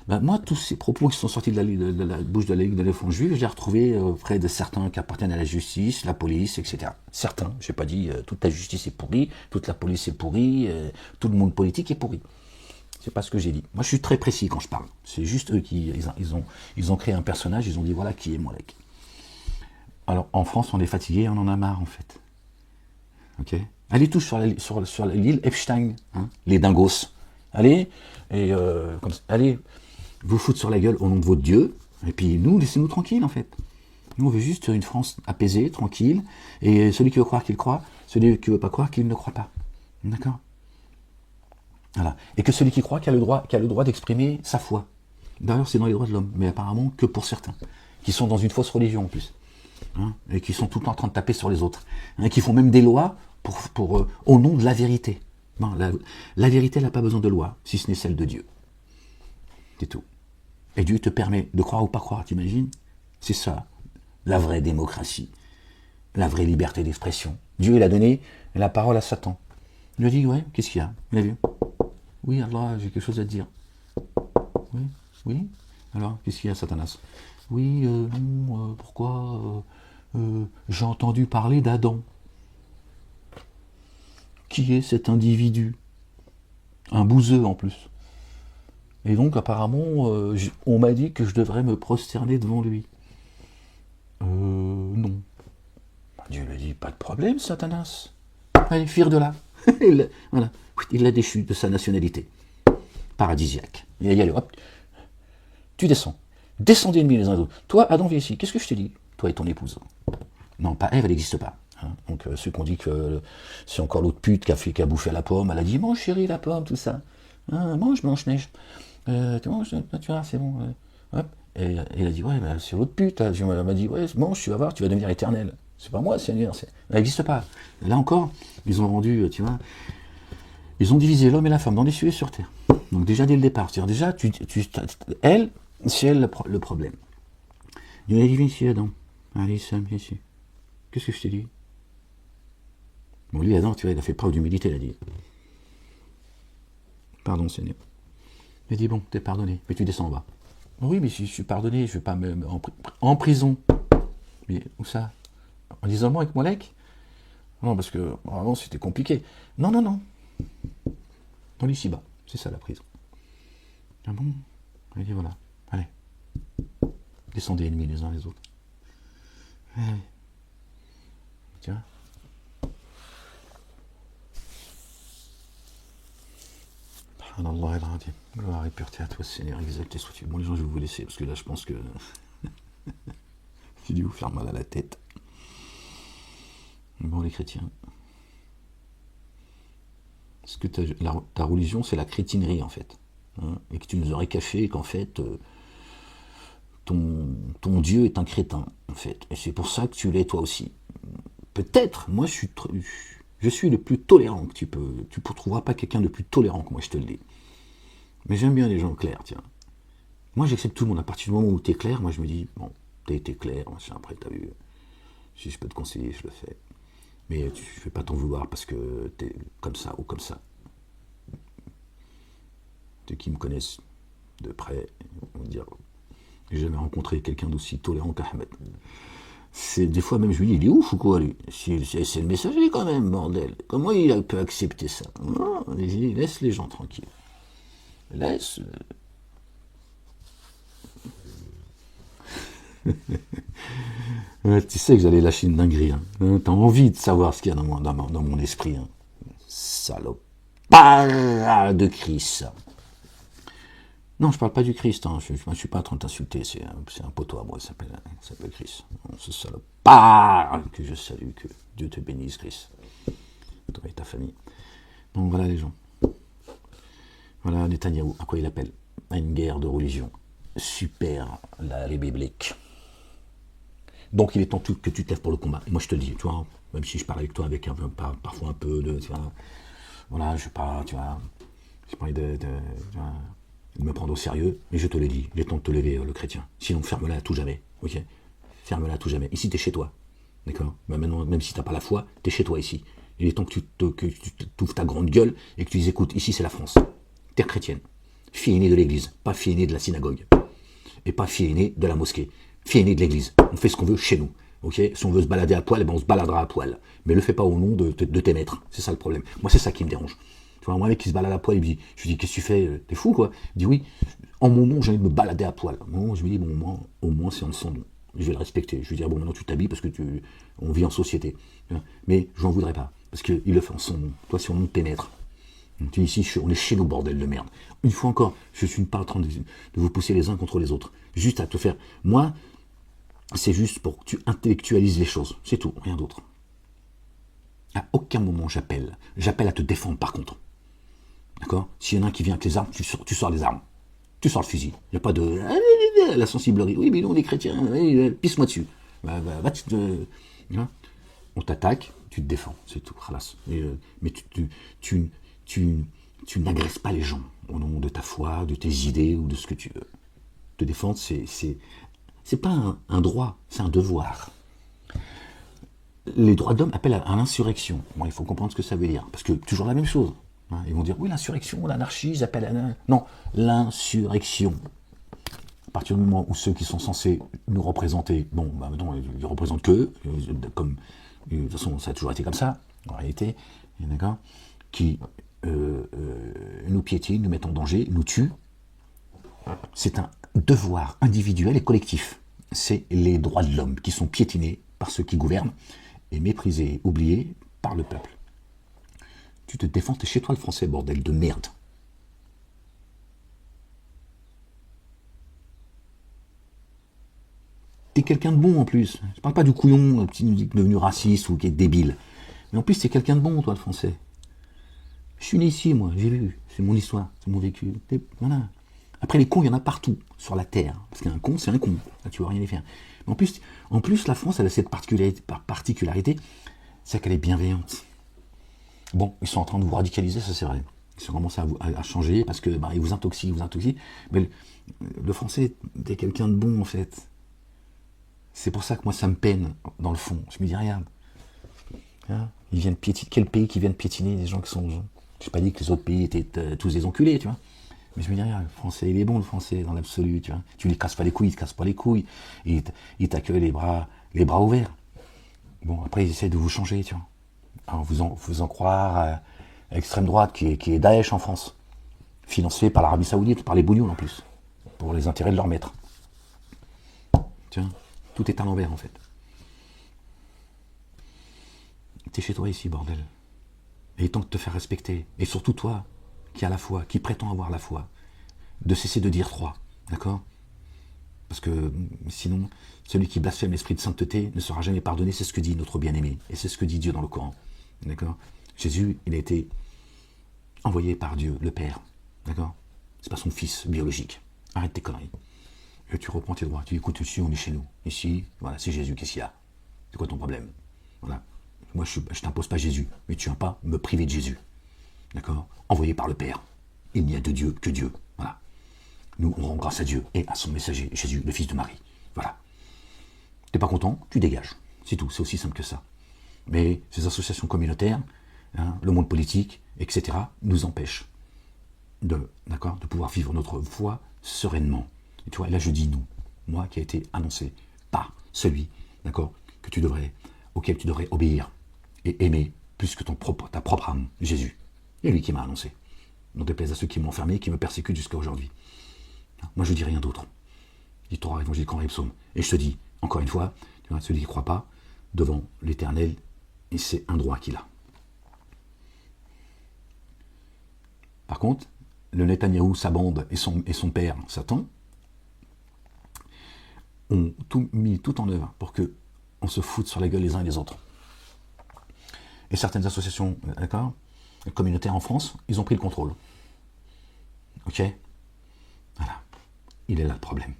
Ben, moi, tous ces propos qui sont sortis de la bouche de la Ligue de défense juive, je les ai retrouvés auprès de certains qui appartiennent à la justice, la police, etc. Certains, je n'ai pas dit toute la justice est pourrie, toute la police est pourrie, tout le monde politique est pourri. C'est pas ce que j'ai dit. Moi, je suis très précis quand je parle. C'est juste eux qui ils ont créé un personnage, ils ont dit voilà qui est Molek. Alors, en France, on est fatigué, on en a marre, en fait. Ok? Allez tous sur l'île Epstein, hein, les dingos. Allez, et comme ça, allez vous foutre sur la gueule au nom de votre Dieu, et puis nous, laissez-nous tranquilles, en fait. Nous, on veut juste une France apaisée, tranquille, et celui qui veut croire qu'il croit, celui qui veut pas croire qu'il ne croit pas. D'accord? Voilà. Et que celui qui croit qui a le droit d'exprimer sa foi. D'ailleurs, c'est dans les droits de l'homme, mais apparemment que pour certains, qui sont dans une fausse religion en plus, hein, et qui sont tout le temps en train de taper sur les autres, hein, qui font même des lois au nom de la vérité. Non, la vérité n'a pas besoin de loi, si ce n'est celle de Dieu. C'est tout. Et Dieu te permet de croire ou pas croire, t'imagines? C'est ça, la vraie démocratie, la vraie liberté d'expression. Dieu, il a donné la parole à Satan. Il lui a dit, ouais, qu'est-ce qu'il y a? Il a vu? Oui, Allah, j'ai quelque chose à te dire. Oui, oui. Alors, qu'est-ce qu'il y a, Satanas? Oui, non, pourquoi j'ai entendu parler d'Adam. Qui est cet individu? Un bouseux, en plus. Et donc, apparemment, on m'a dit que je devrais me prosterner devant lui. Non. Dieu lui a dit, pas de problème, Satanas. Allez, fuir de là. Voilà. Il l'a déchu de sa nationalité. Paradisiaque. Il a dit, allez, hop, tu descends. Descendez ennemis les uns les autres. Toi, Adam, viens ici. Qu'est-ce que je te dis? Toi et ton épouse. Non, pas Ève, elle n'existe pas. Hein. Donc, ceux qui ont dit que c'est encore l'autre pute qui a bouffé la pomme, elle a dit, mange chérie, la pomme, tout ça. Hein, mange, neige. Tu manges, tu vois, c'est bon. Hop. Et elle a dit, ouais, bah, c'est l'autre pute. Elle m'a dit, ouais, mange, tu vas voir, tu vas devenir éternel. C'est pas moi, Seigneur. Elle n'existe pas. Là encore, ils ont rendu, tu vois, ils ont divisé l'homme et la femme dans les cieux et sur terre. Donc déjà dès le départ, c'est-à-dire déjà, elle, c'est elle le problème. Dieu a dit, viens ici, Adam. Allez, Sam, viens ici. Qu'est-ce que je t'ai dit? Bon, lui, Adam, tu vois, il a fait preuve d'humilité, il a dit. Pardon, Seigneur. Il dit, bon, t'es pardonné, mais tu descends en bas. Oui, mais si je suis pardonné, je vais pas me en prison. Mais où ça? En isolement avec Molek? Non, parce que vraiment c'était compliqué. Non, non, non. Dans l'ici-bas. C'est ça la prison. Ah bon? Il dit voilà. Allez. Descendez ennemis les uns les autres. Allez. Tiens. Allah el-Radim. Gloire et pureté à toi, Seigneur, exalté sois-tu. Bon, les gens, je vais vous laisser, parce que là, je pense que j'ai dû vous faire mal à la tête. Bon, les chrétiens. Parce que ta religion, c'est la crétinerie, en fait. Hein, et que tu nous aurais caché qu'en fait, ton Dieu est un crétin, en fait. Et c'est pour ça que tu l'es, toi aussi. Peut-être, moi, je suis le plus tolérant que tu peux. Tu ne trouveras pas quelqu'un de plus tolérant que moi, je te le dis. Mais j'aime bien les gens clairs, tiens. Moi, j'accepte tout le monde. À partir du moment où tu es clair, moi, je me dis, bon, t'as été clair, machin, après, t'as vu. Si je peux te conseiller, je le fais. Mais je ne vais pas t'en vouloir parce que t'es comme ça ou comme ça. Ceux qui me connaissent de près vont me dire, j'ai jamais rencontré quelqu'un d'aussi tolérant qu'Ahmed. Des fois même je lui dis, il est ouf ou quoi lui? C'est le messager quand même, bordel. Comment il peut accepter ça? Non, laisse les gens tranquilles. Laisse. Ouais, tu sais que j'allais lâcher une dinguerie. Hein. T'as envie de savoir ce qu'il y a dans mon esprit. Hein. Salopard de Christ. Non, je parle pas du Christ. Hein. Je ne suis pas en train de t'insulter. C'est un poteau à moi. Il s'appelle Christ. Ce salopard que je salue. Que Dieu te bénisse, Christ. Toi et ta famille. Donc voilà les gens. Voilà Netanyahou. À quoi il appelle? À une guerre de religion. Super, les bibliques. Donc il est temps que tu te lèves pour le combat. Et moi je te le dis, tu vois, même si je parle avec toi avec parfois un peu de, tu vois, voilà, je sais pas, tu vois, j'ai pas envie de me prendre au sérieux, mais je te le dis, il est temps de te lever, le chrétien. Sinon ferme-la à tout jamais, ok? Ferme-la à tout jamais. Ici t'es chez toi, d'accord? Mais maintenant, même si t'as pas la foi, t'es chez toi ici. Il est temps que tu t'ouvres ta grande gueule et que tu dis, écoute, ici c'est la France, terre chrétienne, fille aînée de l'église, pas fille aînée de la synagogue, et pas fille aînée de la mosquée. Fille aînée de l'église. On fait ce qu'on veut chez nous. Ok? Si on veut se balader à poil, eh ben on se baladera à poil. Mais le fais pas au nom de tes maîtres. C'est ça le problème. Moi, c'est ça qui me dérange. Tu vois, moi, un mec qui se balade à poil, je lui dis, qu'est-ce que tu fais? T'es fou, quoi? Il dit, oui, en mon nom, j'ai envie de me balader à poil. Moi, je lui dis, bon, moi, au moins, c'est en son nom. Je vais le respecter. Je lui dis, bon, maintenant, tu t'habilles parce que on vit en société. Mais je n'en voudrais pas. Parce qu'il le fait en son nom. Toi, c'est au nom de tes maîtres. Tu dis, ici, on est chez nous, bordel de merde. Une fois encore, je suis pas en train de vous pousser les uns contre les autres. Juste à te faire. Moi, c'est juste pour que tu intellectualises les choses. C'est tout, rien d'autre. À aucun moment j'appelle. J'appelle à te défendre par contre. D'accord? S'il y en a un qui vient avec les armes, tu sors les armes. Tu sors le fusil. Il n'y a pas de... la sensiblerie. Oui, mais nous on est chrétiens. Pisse-moi dessus. On t'attaque, tu te défends. C'est tout. Mais tu n'agresses pas les gens au nom de ta foi, de tes idées ou de ce que tu veux. Te défendre, c'est pas un droit, c'est un devoir. Les droits de l'homme appellent à l'insurrection. Bon, il faut comprendre ce que ça veut dire, parce que toujours la même chose. Hein, ils vont dire, oui, l'insurrection, l'anarchie, ils appellent à... Non, l'insurrection. À partir du moment où ceux qui sont censés nous représenter, bon, bah non, ils ne représentent qu'eux, comme, de toute façon, ça a toujours été comme ça, en réalité, d'accord, qui nous piétinent, nous mettent en danger, nous tuent. C'est un devoir individuel et collectif. C'est les droits de l'homme qui sont piétinés par ceux qui gouvernent et méprisés, oubliés par le peuple. Tu te défends, t'es chez toi le français, bordel de merde. T'es quelqu'un de bon en plus. Je parle pas du couillon qui est devenu raciste ou qui est débile. Mais en plus, t'es quelqu'un de bon, toi, le français. Je suis né ici, moi, j'ai vu. C'est mon histoire, c'est mon vécu. Voilà. Après, les cons, il y en a partout sur la Terre. Parce qu'un con, c'est un con. Là, tu ne vas rien y faire. Mais en plus, la France, elle a cette particularité, c'est qu'elle est bienveillante. Bon, ils sont en train de vous radicaliser, ça c'est vrai. Ils ont commencé à changer parce que ils vous intoxient. Mais le français est quelqu'un de bon, en fait. C'est pour ça que moi, ça me peine, dans le fond. Je me dis, regarde. Hein, ils viennent piétiner. Quel pays qui viennent piétiner des gens qui sont... Je n'ai pas dit que les autres pays étaient tous des enculés, tu vois. Mais je me dis, rien, le français, il est bon, le français, dans l'absolu, tu vois. Tu lui casses pas les couilles, il te casse pas les couilles. Il t'accueille les bras ouverts. Bon, après, ils essaient de vous changer, tu vois. En faisant croire à l'extrême droite, qui est Daesh en France. Financé par l'Arabie Saoudite, par les bougnoules en plus. Pour les intérêts de leur maître. Tu vois, tout est à l'envers, en fait. T'es chez toi ici, bordel. Et il est temps de te faire respecter. Et surtout toi, qui a la foi, qui prétend avoir la foi, de cesser de dire 3, d'accord? Parce que sinon, celui qui blasphème l'esprit de sainteté ne sera jamais pardonné, c'est ce que dit notre bien-aimé, et c'est ce que dit Dieu dans le Coran, d'accord? Jésus, il a été envoyé par Dieu, le Père, d'accord? C'est pas son fils biologique. Arrête tes conneries. Et tu reprends tes droits, tu dis, écoute, ici, on est chez nous. Ici, voilà, c'est Jésus, qu'est-ce qu'il y a? C'est quoi ton problème? Voilà. Moi, je t'impose pas Jésus, mais tu viens pas me priver de Jésus. D'accord? Envoyé par le Père. Il n'y a de Dieu que Dieu. Voilà. Nous, on rend grâce à Dieu et à son messager, Jésus, le fils de Marie. Voilà. T'es pas content? Tu dégages. C'est tout. C'est aussi simple que ça. Mais ces associations communautaires, hein, le monde politique, etc., nous empêchent de pouvoir vivre notre foi sereinement. Et tu vois, là, je dis nous. Moi, qui a été annoncé par celui, d'accord, auquel tu devrais obéir et aimer plus que ta propre âme, Jésus. Et lui qui m'a annoncé. Non déplaise à ceux qui m'ont enfermé, qui me persécutent jusqu'à aujourd'hui. Moi, je dis rien d'autre. Dis Torah, évangile, Coran et psaume. Et je te dis, encore une fois, tu vois, celui qui ne croit pas, devant l'Éternel, et c'est un droit qu'il a. Par contre, le Netanyahou, sa bande et son père, Satan, ont mis tout en œuvre pour qu'on se foute sur la gueule les uns et les autres. Et certaines associations, d'accord, communautaires en France, ils ont pris le contrôle. Ok? Voilà. Il est là le problème.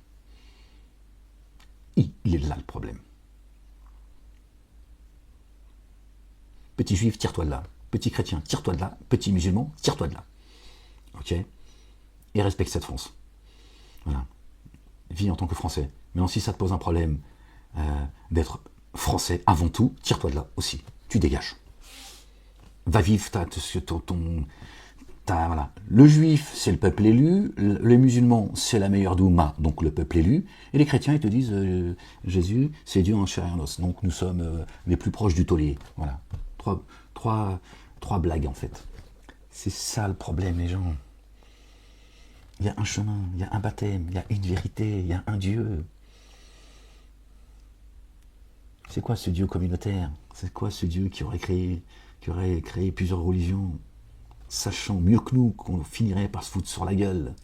Il est là le problème. Petit juif, tire-toi de là. Petit chrétien, tire-toi de là. Petit musulman, tire-toi de là. Ok? Et respecte cette France. Voilà. Vis en tant que Français. Mais si ça te pose un problème d'être Français avant tout, tire-toi de là aussi. Tu dégages. Va vivre voilà. Le juif, c'est le peuple élu. Les musulmans, c'est la meilleure douma, donc le peuple élu. Et les chrétiens, ils te disent Jésus, c'est Dieu en chair et en os. Donc nous sommes les plus proches du taulier. Voilà. Trois blagues en fait. C'est ça le problème, les gens. Il y a un chemin, il y a un baptême, il y a une vérité, il y a un Dieu. C'est quoi ce Dieu communautaire? C'est quoi ce Dieu qui aurait créé plusieurs religions, sachant mieux que nous qu'on finirait par se foutre sur la gueule?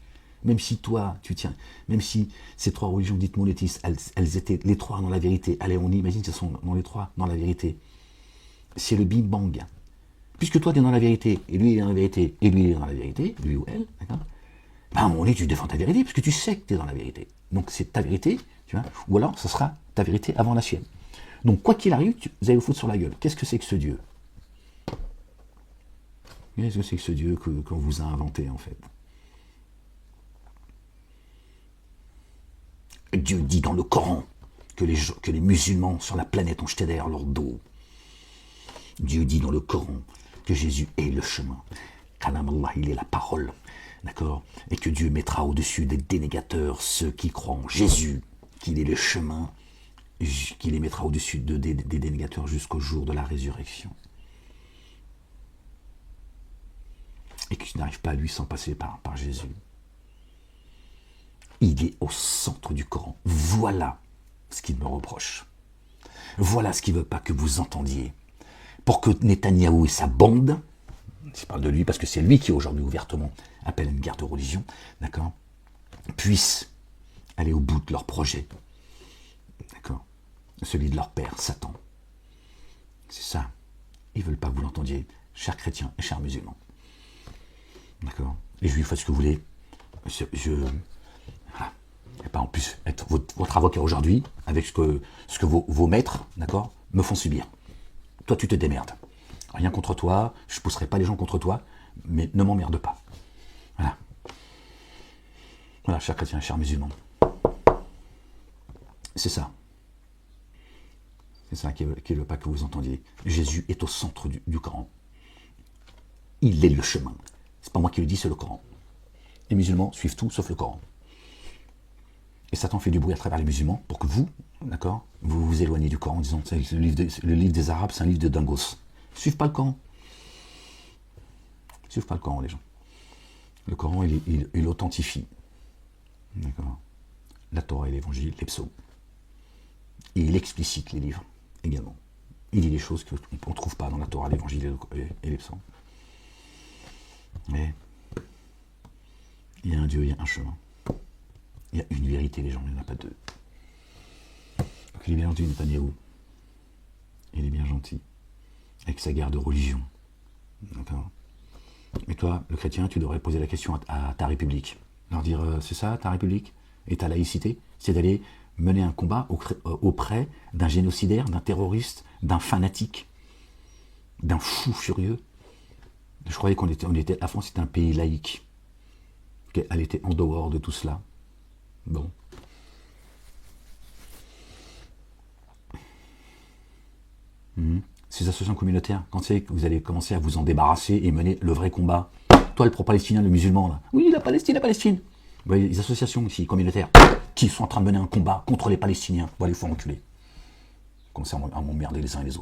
Même si toi, tu tiens, même si ces 3 religions dites monothéistes, elles étaient les 3 dans la vérité. Allez, on imagine qu'elles sont dans les 3 dans la vérité. C'est le Big Bang. Puisque toi, tu es dans la vérité, et lui, il est dans la vérité, et lui, il est dans la vérité, lui ou elle, d'accord? À un moment donné, tu défends ta vérité, puisque tu sais que tu es dans la vérité. Donc c'est ta vérité, tu vois, ou alors ça sera ta vérité avant la sienne. Donc quoi qu'il arrive, vous allez vous foutre sur la gueule. Qu'est-ce que c'est que ce Dieu? Qu'est-ce que c'est que ce Dieu qu'on vous a inventé, en fait? Dieu dit dans le Coran que les musulmans sur la planète ont jeté derrière leur dos. Dieu dit dans le Coran que Jésus est le chemin. Kalam Allah, il est la parole. D'accord? Et que Dieu mettra au-dessus des dénégateurs ceux qui croient en Jésus, qu'il est le chemin, qu'il les mettra au-dessus des dénégateurs jusqu'au jour de la résurrection. Et que tu n'arrives pas à lui sans passer par Jésus. Il est au centre du Coran. Voilà ce qu'il me reproche. Voilà ce qu'il ne veut pas que vous entendiez. Pour que Netanyahou et sa bande, je parle de lui parce que c'est lui qui aujourd'hui ouvertement appelle à une guerre de religion, d'accord, puissent aller au bout de leur projet, d'accord, celui de leur père, Satan. C'est ça. Ils ne veulent pas que vous l'entendiez, chers chrétiens et chers musulmans. D'accord? Les juifs, faites ce que vous voulez. Voilà. Et pas en plus être votre avocat aujourd'hui avec ce que vos maîtres, d'accord, me font subir. Toi, tu te démerdes. Rien contre toi, je ne pousserai pas les gens contre toi, mais ne m'emmerde pas. Voilà. Voilà, chers chrétiens et chers musulmans. C'est ça. C'est ça qu'il ne veut pas que vous entendiez. Jésus est au centre du Coran. Il est le chemin. C'est pas moi qui le dis, c'est le Coran. les musulmans suivent tout sauf le Coran. Et Satan fait du bruit à travers les musulmans pour que vous, d'accord, vous vous éloignez du Coran en disant le livre des Arabes, c'est un livre de dingos. Suivez pas le Coran. Suivez pas le Coran, les gens. Le Coran, il authentifie. D'accord. La Torah et l'Évangile, les psaumes. Et il explicite les livres également. Il dit des choses qu'on ne trouve pas dans la Torah, l'Évangile et les psaumes. Mais il y a un Dieu, il y a un chemin. Il y a une vérité, les gens, il n'y en a pas deux. Donc il est bien gentil, Netanyahou. Il est bien gentil. Avec sa guerre de religion. D'accord. Mais toi, le chrétien, tu devrais poser la question à ta République. Leur dire, c'est ça ta République et ta laïcité? C'est d'aller mener un combat auprès d'un génocidaire, d'un terroriste, d'un fanatique, d'un fou furieux. Je croyais la France était un pays laïque, qu'elle était en dehors de tout cela. Bon. Ces associations communautaires, quand c'est que vous allez commencer à vous en débarrasser et mener le vrai combat? Toi, le pro-palestinien, le musulman, là. Oui, la Palestine, la Palestine. Vous voyez, les associations ici, communautaires, qui sont en train de mener un combat contre les Palestiniens. Vous allez les faire enculer. Commencez à m'emmerder les uns et les autres.